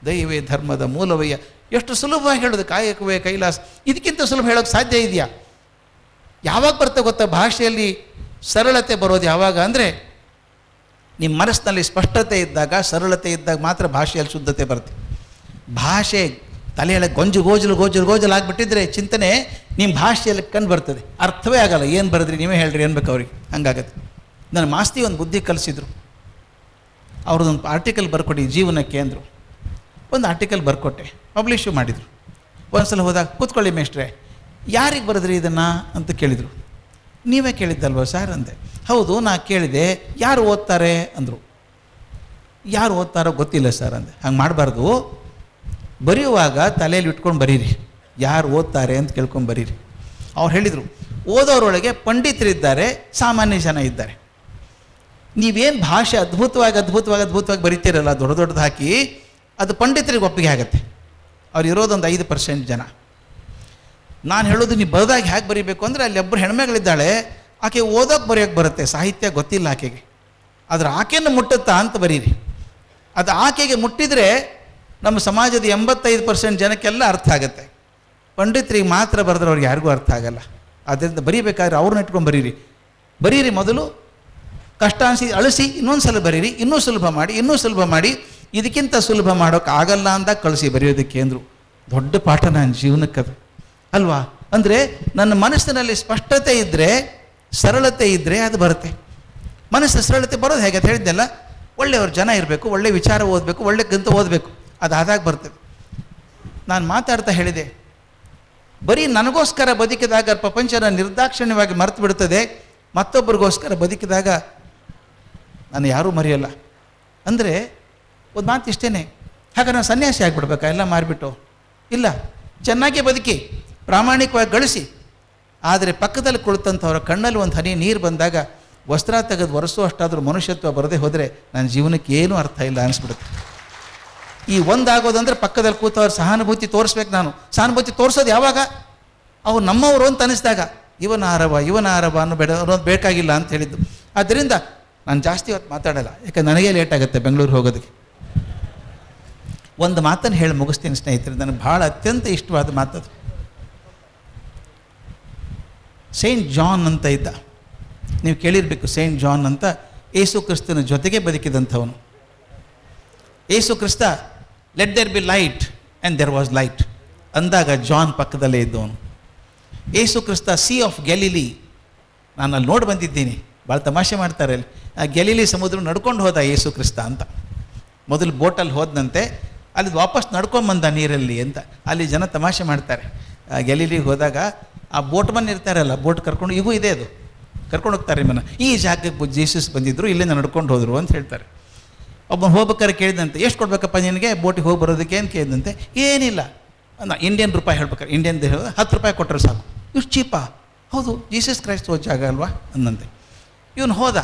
ದೈವೇ ಧರ್ಮದ ಮೂಲವಯ್ಯ. ಎಷ್ಟು ಸುಲಭವಾಗಿ ಹೇಳೋದು, ಕಾಯಕವೇ ಕೈಲಾಸ. ಇದಕ್ಕಿಂತ ಸುಲಭ ಹೇಳೋಕ್ಕೆ ಸಾಧ್ಯ ಇದೆಯಾ? ಯಾವಾಗ ಬರ್ತದೆ ಗೊತ್ತಾ ಭಾಷೆಯಲ್ಲಿ ಸರಳತೆ ಬರೋದು? ಯಾವಾಗ ಅಂದರೆ ನಿಮ್ಮ ಮನಸ್ಸಿನಲ್ಲಿ ಸ್ಪಷ್ಟತೆ ಇದ್ದಾಗ, ಸರಳತೆ ಇದ್ದಾಗ ಮಾತ್ರ ಭಾಷೆಯಲ್ಲಿ ಶುದ್ಧತೆ ಬರುತ್ತೆ. ಭಾಷೆ ತಲೆಯೊಳಗೆ ಗೋಜಲು ಆಗಿಬಿಟ್ಟಿದ್ರೆ ಚಿಂತನೆ ನಿಮ್ಮ ಭಾಷೆಯಲ್ಲಿ ಕಂಡು ಬರ್ತದೆ, ಅರ್ಥವೇ ಆಗಲ್ಲ. ಏನು ಬರೆದ್ರಿ ನೀವೇ ಹೇಳ್ರಿ ಅನ್ಬೇಕು ಅವ್ರಿಗೆ, ಹಂಗಾಗತ್ತೆ. ನನ್ನ ಮಾಸ್ತಿ ಒಂದು ಬುದ್ಧಿ ಕಲಿಸಿದ್ರು. ಅವ್ರದ್ದೊಂದು ಆರ್ಟಿಕಲ್ ಬರ್ಕೊಡಿ ಜೀವನಕ್ಕೆ ಅಂದರು. ಒಂದು ಆರ್ಟಿಕಲ್ ಬರ್ಕೊಟ್ಟೆ, ಪಬ್ಲಿಷು ಮಾಡಿದರು. ಒಂದು ಸಲ ಹೋದಾಗ, ಕೂತ್ಕೊಳ್ಳಿ ಮೇಷ್ಟ್ರೆ, ಯಾರಿಗೆ ಬರೆದ್ರಿ ಇದನ್ನು ಅಂತ ಕೇಳಿದರು. ನೀವೇ ಕೇಳಿದ್ದಲ್ವ ಸರ್ ಅಂದೆ. ಹೌದು, ನಾ ಕೇಳಿದೆ, ಯಾರು ಓದ್ತಾರೆ ಅಂದರು. ಯಾರು ಓದ್ತಾರೋ ಗೊತ್ತಿಲ್ಲ ಸರ್ ಅಂದೆ. ಹಂಗೆ ಮಾಡಬಾರ್ದು, ಬರೆಯುವಾಗ ತಲೆಯಲ್ಲಿ ಇಟ್ಕೊಂಡು ಬರೀರಿ, ಯಾರು ಓದ್ತಾರೆ ಅಂತ ಕೇಳ್ಕೊಂಡು ಬರೀರಿ. ಅವ್ರು ಹೇಳಿದರು, ಓದೋರೊಳಗೆ ಪಂಡಿತರಿದ್ದಾರೆ, ಸಾಮಾನ್ಯ ಜನ ಇದ್ದಾರೆ. ನೀವೇನು ಭಾಷೆ ಅದ್ಭುತವಾಗಿ ಬರೀತೀರಲ್ಲ, ದೊಡ್ಡದು ಹಾಕಿ, ಅದು ಪಂಡಿತರಿಗೆ ಒಪ್ಪಿಗೆ ಆಗುತ್ತೆ. ಅವ್ರು ಇರೋದೊಂದು 5% ಜನ. ನಾನು ಹೇಳೋದು, ನೀವು ಬರೆದಾಗ ಹೇಗೆ ಬರೀಬೇಕು ಅಂದರೆ, ಅಲ್ಲಿ ಒಬ್ಬರು ಹೆಣ್ಮಗಳಿದ್ದಾಳೆ, ಆಕೆ ಓದೋಕ್ಕೆ ಬರೆಯೋಕ್ಕೆ ಬರುತ್ತೆ, ಸಾಹಿತ್ಯ ಗೊತ್ತಿಲ್ಲ ಆಕೆಗೆ. ಆದರೆ ಆಕೆಯನ್ನು ಮುಟ್ಟುತ್ತಾ ಅಂತ ಬರೀರಿ. ಅದು ಆಕೆಗೆ ಮುಟ್ಟಿದರೆ ನಮ್ಮ ಸಮಾಜದ 85% ಜನಕ್ಕೆಲ್ಲ ಅರ್ಥ ಆಗುತ್ತೆ. ಪಂಡಿತರಿಗೆ ಮಾತ್ರ ಬರೆದ್ರೆ ಅವ್ರಿಗೆ ಯಾರಿಗೂ ಅರ್ಥ ಆಗಲ್ಲ. ಆದ್ದರಿಂದ ಬರೀಬೇಕಾದ್ರೆ ಅವ್ರನ್ನ ಇಟ್ಕೊಂಡು ಬರೀರಿ. ಮೊದಲು ಕಷ್ಟ ಅನಿಸಿ ಅಳಿಸಿ, ಇನ್ನೊಂದು ಸಲ ಬರೀರಿ, ಇನ್ನೂ ಸುಲಭ ಮಾಡಿ, ಇದಕ್ಕಿಂತ ಸುಲಭ ಮಾಡೋಕ್ಕೆ ಆಗಲ್ಲ ಅಂದಾಗ ಕಳಿಸಿ ಬರೆಯೋದಕ್ಕೆ ಅಂದರು. ದೊಡ್ಡ ಪಾಠ ನನ್ನ ಜೀವನಕ್ಕದು ಅಲ್ವಾ? ಅಂದರೆ ನನ್ನ ಮನಸ್ಸಿನಲ್ಲಿ ಸ್ಪಷ್ಟತೆ ಇದ್ದರೆ, ಸರಳತೆ ಇದ್ದರೆ ಅದು ಬರುತ್ತೆ. ಮನಸ್ಸು ಸರಳತೆ ಬರೋದು ಹೇಗೆ ಅಂತ ಹೇಳಿದ್ನಲ್ಲ, ಒಳ್ಳೆಯವ್ರ ಜನ ಇರಬೇಕು, ಒಳ್ಳೆ ವಿಚಾರ ಓದಬೇಕು, ಒಳ್ಳೆ ಗ್ರಂಥ ಓದಬೇಕು, ಅದಾದಾಗ ಬರ್ತದೆ. ನಾನು ಮಾತಾಡ್ತಾ ಹೇಳಿದೆ, ಬರೀ ನನಗೋಸ್ಕರ ಬದುಕಿದಾಗ ಪ್ರಪಂಚನ ನಿರ್ದಾಕ್ಷಿಣ್ಯವಾಗಿ ಮರೆತು ಬಿಡ್ತದೆ, ಮತ್ತೊಬ್ಬರಿಗೋಸ್ಕರ ಬದುಕಿದಾಗ ನಾನು ಯಾರೂ ಮರೆಯಲ್ಲ. ಅಂದರೆ ಒಂದು ಮಾತು ಇಷ್ಟೇ, ಹಾಗೆ ನಾನು ಸನ್ಯಾಸಿ ಆಗಿಬಿಡ್ಬೇಕಾ ಎಲ್ಲ ಮಾರಿಬಿಟ್ಟು? ಇಲ್ಲ, ಚೆನ್ನಾಗೇ ಬದುಕಿ, ಪ್ರಾಮಾಣಿಕವಾಗಿ ಗಳಿಸಿ. ಆದರೆ ಪಕ್ಕದಲ್ಲಿ ಕುಳಿತಂಥವ್ರ ಕಣ್ಣಲ್ಲಿ ಒಂದು ಹನಿ ನೀರು ಬಂದಾಗ ವಸ್ತ್ರ ತೆಗೆದು ಒರೆಸುವಷ್ಟಾದರೂ ಮನುಷ್ಯತ್ವ ಬರದೇ ಹೋದರೆ ನನ್ನ ಜೀವನಕ್ಕೆ ಏನೂ ಅರ್ಥ ಇಲ್ಲ ಅನಿಸ್ಬಿಡುತ್ತೆ. ಈ ಒಂದಾಗೋದಂದ್ರೆ ಪಕ್ಕದಲ್ಲಿ ಕೂತವ್ರು ಸಹಾನುಭೂತಿ ತೋರಿಸ್ಬೇಕು. ನಾನು ಸಹಾನುಭೂತಿ ತೋರಿಸೋದು ಯಾವಾಗ? ಅವ್ರು ನಮ್ಮವರು ಅಂತ ಅನ್ನಿಸಿದಾಗ, ಇವನ ಆರವ ಅನ್ನೋದು ಬೇಕಾಗಿಲ್ಲ ಅಂತ ಹೇಳಿದ್ದು. ಆದ್ದರಿಂದ ನಾನು ಜಾಸ್ತಿ ಹೊತ್ತು ಮಾತಾಡಲ್ಲ, ಯಾಕೆ ನನಗೇ ಲೇಟ್ ಆಗುತ್ತೆ ಬೆಂಗಳೂರು ಹೋಗೋದಕ್ಕೆ. ಒಂದು ಮಾತನ್ನು ಹೇಳಿ ಮುಗಿಸ್ತೀನಿ ಸ್ನೇಹಿತರೆ, ನನಗೆ ಭಾಳ ಅತ್ಯಂತ ಇಷ್ಟವಾದ ಮಾತದು. ಸೈಂಟ್ ಜಾನ್ ಅಂತ ಇದ್ದ, ನೀವು ಕೇಳಿರಬೇಕು. ಸೈಂಟ್ ಜಾನ್ ಅಂತ ಯೇಸು ಕ್ರಿಸ್ತನ ಜೊತೆಗೆ ಬದುಕಿದಂಥವನು. ಯೇಸು ಕ್ರಿಸ್ತ let there be light and there was light ಅಂದಾಗ ಜಾನ್ ಪಕ್ಕದಲ್ಲೇ ಇದ್ದವನು. ಯೇಸು ಕ್ರಿಸ್ತ ಸಿ ಆಫ್ ಗ್ಯಾಲಿಲಿ, ನಾನು ಅಲ್ಲಿ ನೋಡಿ ಬಂದಿದ್ದೀನಿ, ಭಾಳ ತಮಾಷೆ ಮಾಡ್ತಾರೆ ಅಲ್ಲಿ. ಆ ಗ್ಯಾಲಿಲಿ ಸಮುದ್ರ ನಡ್ಕೊಂಡು ಹೋದ ಯೇಸು ಕ್ರಿಸ್ತ ಅಂತ. ಮೊದಲು ಬೋಟಲ್ಲಿ ಹೋದಂತೆ, ಅಲ್ಲಿ ವಾಪಸ್ ನಡ್ಕೊಂಬಂದ ನೀರಲ್ಲಿ ಅಂತ. ಅಲ್ಲಿ ಜನ ತಮಾಷೆ ಮಾಡ್ತಾರೆ. ಗ್ಯಾಲಿಲಿಗೆ ಹೋದಾಗ ಆ ಬೋಟ್ ಮನ್ ಇರ್ತಾರಲ್ಲ, ಬೋಟ್ ಕರ್ಕೊಂಡು, ಈಗೂ ಇದೆ ಅದು, ಕರ್ಕೊಂಡು ಹೋಗ್ತಾರೆ ನಿಮ್ಮನ್ನು. ಈ ಜಾಗಕ್ಕೆ ಜೀಸಸ್ ಬಂದಿದ್ದರು, ಇಲ್ಲಿಂದ ನಡ್ಕೊಂಡು ಹೋದರು ಅಂತ ಹೇಳ್ತಾರೆ. ಒಬ್ಬ ಹೋಗ್ಬೇಕಾದ್ರೆ ಕೇಳಿದಂತೆ, ಎಷ್ಟು ಕೊಡ್ಬೇಕಪ್ಪ ನಿನಗೆ ಬೋಟಿಗೆ ಹೋಗಿ ಬರೋದಕ್ಕೆ ಅಂತ ಕೇಳಿದಂತೆ. ಏನಿಲ್ಲ, ಇಂಡಿಯನ್ ರೂಪಾಯಿ ಹೇಳ್ಬೇಕಾರೆ ಇಂಡಿಯನ್ 10 ರೂಪಾಯಿ ಕೊಟ್ಟರೆ ಸಾಕು. ಇಷ್ಟು ಚೀಪಾ? ಹೌದು, ಜೀಸಸ್ ಕ್ರೈಸ್ಟ್ ಹೋದ ಜಾಗ ಅಲ್ವಾ ಅಂದಂತೆ. ಇವನು ಹೋದ,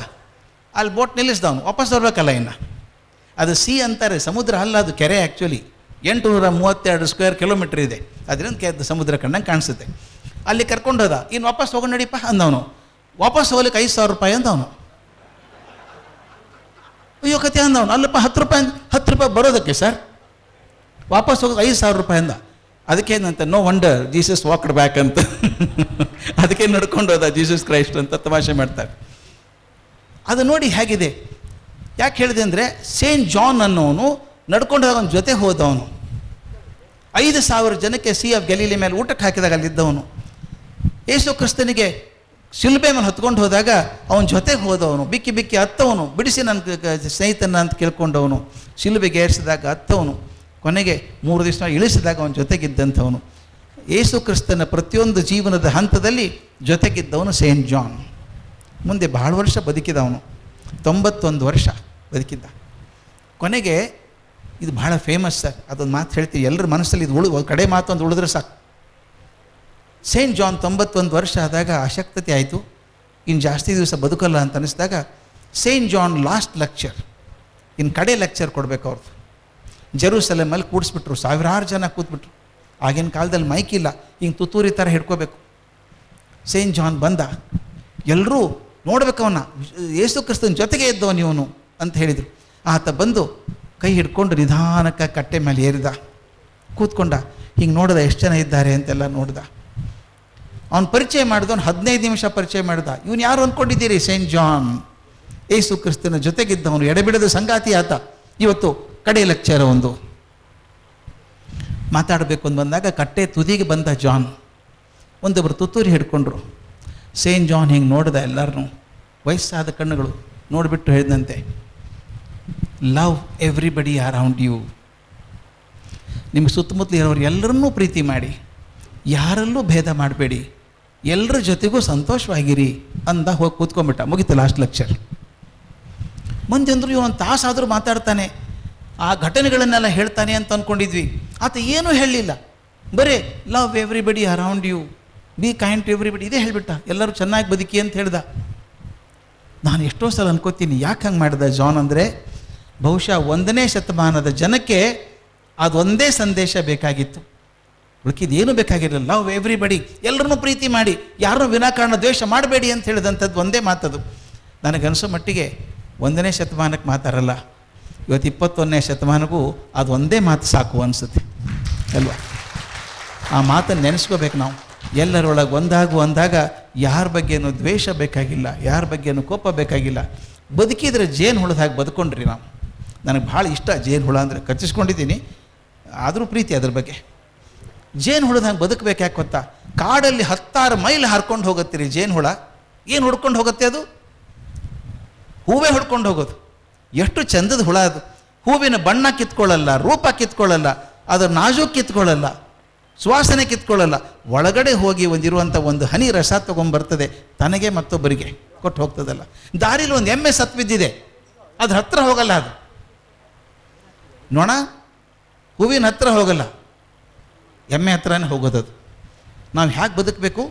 ಅಲ್ಲಿ ಬೋಟ್ ನಿಲ್ಲಿಸ್ದವನು, ವಾಪಸ್ ಬರ್ಬೇಕಲ್ಲ ಇನ್ನು. ಅದು ಸಿ ಅಂತಾರೆ, ಸಮುದ್ರ ಅಲ್ಲ, ಅದು ಕೆರೆ. ಆ್ಯಕ್ಚುಲಿ 832 ಸ್ಕ್ವೇರ್ ಕಿಲೋಮೀಟ್ರ್ ಇದೆ, ಅದರಿಂದ ಸಮುದ್ರ ಕಂಡಂಗೆ ಕಾಣಿಸುತ್ತೆ. ಅಲ್ಲಿ ಕರ್ಕೊಂಡು ಹೋದ. ಇನ್ನು ವಾಪಸ್ ಹೋಗೋಣ ನಡಿಪ್ಪ ಅಂದವನು. ವಾಪಸ್ ಹೋಗ್ಲಿಕ್ಕೆ 5,000 ರೂಪಾಯಿ ಅಂದವನು. ಅಯ್ಯೋ ಕತೆ ಅಂದವನು. ಅಲ್ಲಪ್ಪ 10 ರೂಪಾಯಿ ಬರೋದಕ್ಕೆ ಸರ್, ವಾಪಸ್ ಹೋಗೋದು 5,000 ರೂಪಾಯಿ ಅಂದ. ಅದಕ್ಕೇನಂತ, no wonder Jesus walked back ಅಂತ. ಅದಕ್ಕೆ ನಡ್ಕೊಂಡು ಹೋದ ಜೀಸಸ್ ಕ್ರೈಸ್ಟ್ ಅಂತ ತಮಾಷೆ ಮಾಡ್ತಾರೆ. ಅದು ನೋಡಿ ಹೇಗಿದೆ. ಯಾಕೆ ಹೇಳಿದೆ ಅಂದರೆ, ಸೇಂಟ್ ಜಾನ್ ಅನ್ನೋನು ನಡ್ಕೊಂಡು ಹೋಗೋನ ಜೊತೆ ಹೋದವನು. 5,000 ಜನಕ್ಕೆ ಸಿ ಆಫ್ ಗಲೀಲಿ ಮೇಲೆ ಊಟಕ್ಕೆ ಹಾಕಿದಾಗ ಅಲ್ಲಿದ್ದವನು. ಯೇಸು ಕ್ರಿಸ್ತನಿಗೆ ಶಿಲ್ಬೆ ಮೇಲೆ ಹೊತ್ಕೊಂಡು ಹೋದಾಗ ಅವನ ಜೊತೆಗೆ ಹೋದವನು. ಬಿಕ್ಕಿ ಬಿಕ್ಕಿ ಹತ್ತವನು, ಬಿಡಿಸಿ ನನ್ನ ಸ್ನೇಹಿತನ ಅಂತ ಕೇಳ್ಕೊಂಡವನು. ಶಿಲ್ಬೆಗೆ ಏರಿಸಿದಾಗ ಹತ್ತವನು. ಕೊನೆಗೆ 3 ದಿವಸ ಇಳಿಸಿದಾಗ ಅವನ ಜೊತೆಗಿದ್ದಂಥವನು. ಯೇಸು ಕ್ರಿಸ್ತನ ಪ್ರತಿಯೊಂದು ಜೀವನದ ಹಂತದಲ್ಲಿ ಜೊತೆಗಿದ್ದವನು ಸೇಂಟ್ ಜಾನ್. ಮುಂದೆ ಭಾಳ ವರ್ಷ ಬದುಕಿದವನು, 91 ವರ್ಷ ಬದುಕಿದ್ದ. ಕೊನೆಗೆ ಇದು ಭಾಳ ಫೇಮಸ್ ಸರ್, ಅದೊಂದು ಮಾತು ಹೇಳ್ತೀವಿ, ಎಲ್ಲರ ಮನಸ್ಸಲ್ಲಿ ಇದು ಕಡೆ ಮಾತು ಒಂದು ಉಳಿದ್ರೆ ಸಾಕು. ಸೇಂಟ್ ಜಾನ್ 91 ವರ್ಷ ಆದಾಗ ಅಶಕ್ತತೆ ಆಯಿತು, ಇನ್ನು ಜಾಸ್ತಿ ದಿವಸ ಬದುಕಲ್ಲ ಅಂತ ಅನ್ನಿಸಿದಾಗ ಸೇಂಟ್ ಜಾನ್ ಲಾಸ್ಟ್ ಲೆಕ್ಚರ್, ಇನ್ನು ಕಡೆ ಲೆಕ್ಚರ್ ಕೊಡಬೇಕು ಅವ್ರದ್ದು. ಜೆರೂಸಲೇಮಲ್ಲಿ ಕೂಡಿಸ್ಬಿಟ್ರು, 1000 ಜನ ಕೂತ್ಬಿಟ್ರು. ಆಗಿನ ಕಾಲದಲ್ಲಿ ಮೈಕ್ ಇಲ್ಲ, ಹಿಂಗೆ ತುತ್ತೂರಿ ಥರ ಹಿಡ್ಕೋಬೇಕು. ಸೇಂಟ್ ಜಾನ್ ಬಂದ, ಎಲ್ಲರೂ ನೋಡ್ಬೇಕು ಅವನ್ನ, ಯೇಸು ಕ್ರಿಸ್ತನ ಜೊತೆಗೆ ಇದ್ದವನು ಇವನು ಅಂತ ಹೇಳಿದರು. ಆತ ಬಂದು ಕೈ ಹಿಡ್ಕೊಂಡು ನಿಧಾನಕ್ಕೆ ಕಟ್ಟೆ ಮೇಲೆ ಏರಿದ, ಕೂತ್ಕೊಂಡ. ಹಿಂಗೆ ನೋಡಿದ ಎಷ್ಟು ಜನ ಇದ್ದಾರೆ ಅಂತೆಲ್ಲ ನೋಡ್ದ. ಅವನು ಪರಿಚಯ ಮಾಡಿದವನು 15 ನಿಮಿಷ ಪರಿಚಯ ಮಾಡಿದ. ಇವನು ಯಾರು ಅಂದ್ಕೊಂಡಿದ್ದೀರಿ? ಸೇಂಟ್ ಜಾನ್, ಯೇಸು ಕ್ರಿಸ್ತನ ಜೊತೆಗಿದ್ದವನು, ಎಡೆಬಿಡದ ಸಂಗಾತಿ ಆತ. ಇವತ್ತು ಕಡೆ ಲೆಕ್ಚರ್ ಒಂದು ಮಾತಾಡಬೇಕು ಅಂತ ಬಂದಾಗ ಕಟ್ಟೆ ತುದಿಗೆ ಬಂದ ಜಾನ್. ಒಂದೊಬ್ಬರು ತುತ್ತೂರಿ ಹಿಡ್ಕೊಂಡ್ರು. ಸೇಂಟ್ ಜಾನ್ ಹಿಂಗೆ ನೋಡಿದ ಎಲ್ಲರನ್ನೂ, ವಯಸ್ಸಾದ ಕಣ್ಣುಗಳು ನೋಡಿಬಿಟ್ಟು ಹೇಳಿದಂತೆ, ಲವ್ ಎವ್ರಿಬಡಿ ಅರೌಂಡ್ ಯು. ನಿಮ್ಮ ಸುತ್ತಮುತ್ತಲು ಇರೋರು ಎಲ್ಲರನ್ನೂ ಪ್ರೀತಿ ಮಾಡಿ, ಯಾರಲ್ಲೂ ಭೇದ ಮಾಡಬೇಡಿ, ಎಲ್ಲರ ಜೊತೆಗೂ ಸಂತೋಷವಾಗಿರಿ ಅಂದ. ಹೋಗಿ ಕೂತ್ಕೊಂಡ್ಬಿಟ್ಟ. ಮುಗಿತು ಲಾಸ್ಟ್ ಲೆಕ್ಚರ್. ಮುಂದೆ ಅಂದರು ಇವನು ತಾಸಾದರೂ ಮಾತಾಡ್ತಾನೆ, ಆ ಘಟನೆಗಳನ್ನೆಲ್ಲ ಹೇಳ್ತಾನೆ ಅಂತ ಅಂದ್ಕೊಂಡಿದ್ವಿ. ಆತ ಏನೂ ಹೇಳಲಿಲ್ಲ, ಬರೀ love everybody around you, be kind to everybody, ಇದೇ ಹೇಳಿಬಿಟ್ಟ. ಎಲ್ಲರೂ ಚೆನ್ನಾಗಿ ಬದುಕಿ ಅಂತ ಹೇಳ್ದ. ನಾನು ಎಷ್ಟೋ ಸಲ ಅನ್ಕೋತೀನಿ, ಯಾಕೆ ಹಂಗೆ ಮಾಡಿದ ಜಾನ್ ಅಂದರೆ, ಬಹುಶಃ 1ನೇ ಶತಮಾನದ ಜನಕ್ಕೆ ಅದೊಂದೇ ಸಂದೇಶ ಬೇಕಾಗಿತ್ತು, ಉಳ್ಕಿದೇನು ಬೇಕಾಗಿರಲಿಲ್ಲ. ಲವ್ ಎವ್ರಿಬಡಿ, ಎಲ್ಲರನ್ನೂ ಪ್ರೀತಿ ಮಾಡಿ, ಯಾರನ್ನೂ ವಿನಾಕಾರಣ ದ್ವೇಷ ಮಾಡಬೇಡಿ ಅಂತ ಹೇಳಿದಂಥದ್ದು ಒಂದೇ ಮಾತದು. ನನಗನ್ಸೋ ಮಟ್ಟಿಗೆ 1ನೇ ಶತಮಾನಕ್ಕೆ ಮಾತಾರಲ್ಲ, ಇವತ್ತು 21ನೇ ಶತಮಾನಕ್ಕೂ ಅದು ಒಂದೇ ಮಾತು ಸಾಕು ಅನಿಸುತ್ತೆ ಅಲ್ವಾ? ಆ ಮಾತನ್ನು ನೆನೆಸ್ಕೋಬೇಕು ನಾವು. ಎಲ್ಲರೊಳಗೆ ಒಂದಾಗ ಯಾರ ಬಗ್ಗೆನೂ ದ್ವೇಷ ಬೇಕಾಗಿಲ್ಲ, ಯಾರ ಬಗ್ಗೆನೂ ಕೋಪ ಬೇಕಾಗಿಲ್ಲ. ಬದುಕಿದ್ರೆ ಜೇನು ಹುಳದ ಹಾಗೆ ಬದುಕೊಂಡ್ರಿ ನಾವು. ನನಗೆ ಭಾಳ ಇಷ್ಟ ಜೇನು ಹುಳ ಅಂದರೆ, ಕಚ್ಚಿಸ್ಕೊಂಡಿದ್ದೀನಿ, ಆದರೂ ಪ್ರೀತಿ ಅದ್ರ ಬಗ್ಗೆ. ಜೇನು ಹುಳದ ಹಂಗೆ ಬದುಕಬೇಕು. ಯಾಕೆ ಗೊತ್ತಾ? ಕಾಡಲ್ಲಿ 10 ಮೈಲ್ ಹರ್ಕೊಂಡು ಹೋಗುತ್ತೀರಿ ಜೇನು ಹುಳ. ಏನು ಹುಡ್ಕೊಂಡು ಹೋಗುತ್ತೆ ಅದು? ಹೂವೇ ಹುಡ್ಕೊಂಡು ಹೋಗೋದು. ಎಷ್ಟು ಚಂದದ ಹುಳ ಅದು. ಹೂವಿನ ಬಣ್ಣ ಕಿತ್ಕೊಳ್ಳಲ್ಲ, ರೂಪ ಕಿತ್ಕೊಳ್ಳಲ್ಲ, ಅದರ ನಾಜೂಕ್ ಕಿತ್ಕೊಳ್ಳಲ್ಲ, ಸುವಾಸನೆ ಕಿತ್ಕೊಳ್ಳಲ್ಲ. ಒಳಗಡೆ ಹೋಗಿ ಒಂದಿರುವಂಥ ಒಂದು ಹನಿ ರಸ ತೊಗೊಂಬರ್ತದೆ, ತನಗೆ ಮತ್ತೊಬ್ಬರಿಗೆ ಕೊಟ್ಟು ಹೋಗ್ತದಲ್ಲ. ದಾರಿಲಿ ಒಂದು ಎಮ್ಮೆ ಸತ್ತು ಬಿದ್ದಿದೆ, ಅದ್ರ ಹತ್ರ ಹೋಗಲ್ಲ. ಅದು ನೋಣ ಹೂವಿನ ಹತ್ರ ಹೋಗಲ್ಲ, ಎಮ್ಮೆ ಹತ್ರನೇ ಹೋಗೋದದು. ನಾವು ಹೇಗೆ ಬದುಕಬೇಕು?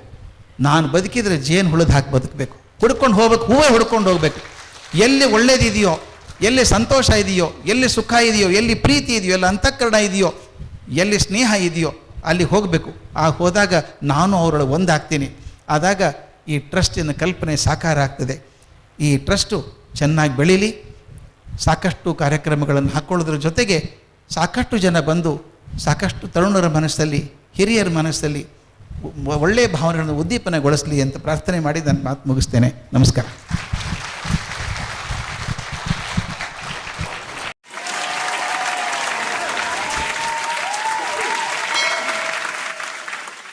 ನಾನು ಬದುಕಿದ್ರೆ ಜೇನು ಹುಳದ ಹಾಕಿ ಬದುಕಬೇಕು. ಹುಡ್ಕೊಂಡು ಹೋಗ್ಬೇಕು, ಹೂವೇ ಹುಡ್ಕೊಂಡು ಹೋಗ್ಬೇಕು. ಎಲ್ಲಿ ಒಳ್ಳೇದಿದೆಯೋ, ಎಲ್ಲಿ ಸಂತೋಷ ಇದೆಯೋ, ಎಲ್ಲಿ ಸುಖ ಇದೆಯೋ, ಎಲ್ಲಿ ಪ್ರೀತಿ ಇದೆಯೋ, ಎಲ್ಲಿ ಅಂತಃಕರಣ ಇದೆಯೋ, ಎಲ್ಲಿ ಸ್ನೇಹ ಇದೆಯೋ ಅಲ್ಲಿ ಹೋಗಬೇಕು. ಹೋದಾಗ ನಾನು ಅವರೊಳಗೆ ಒಂದಾಗ್ತೀನಿ. ಆದಾಗ ಈ ಟ್ರಸ್ಟಿನ ಕಲ್ಪನೆ ಸಾಕಾರ ಆಗ್ತದೆ. ಈ ಟ್ರಸ್ಟು ಚೆನ್ನಾಗಿ ಬೆಳೀಲಿ, ಸಾಕಷ್ಟು ಕಾರ್ಯಕ್ರಮಗಳನ್ನು ಹಾಕ್ಕೊಳ್ಳೋದ್ರ ಜೊತೆಗೆ ಸಾಕಷ್ಟು ಜನ ಬಂದು ಸಾಕಷ್ಟು ತರುಣರ ಮನಸ್ಸಲ್ಲಿ, ಹಿರಿಯರ ಮನಸ್ಸಲ್ಲಿ ಒಳ್ಳೆಯ ಭಾವನೆಗಳನ್ನು ಉದ್ದೀಪನಗೊಳಿಸಲಿ ಅಂತ ಪ್ರಾರ್ಥನೆ ಮಾಡಿ ನನ್ನ ಮಾತು ಮುಗಿಸ್ತೇನೆ. ನಮಸ್ಕಾರ.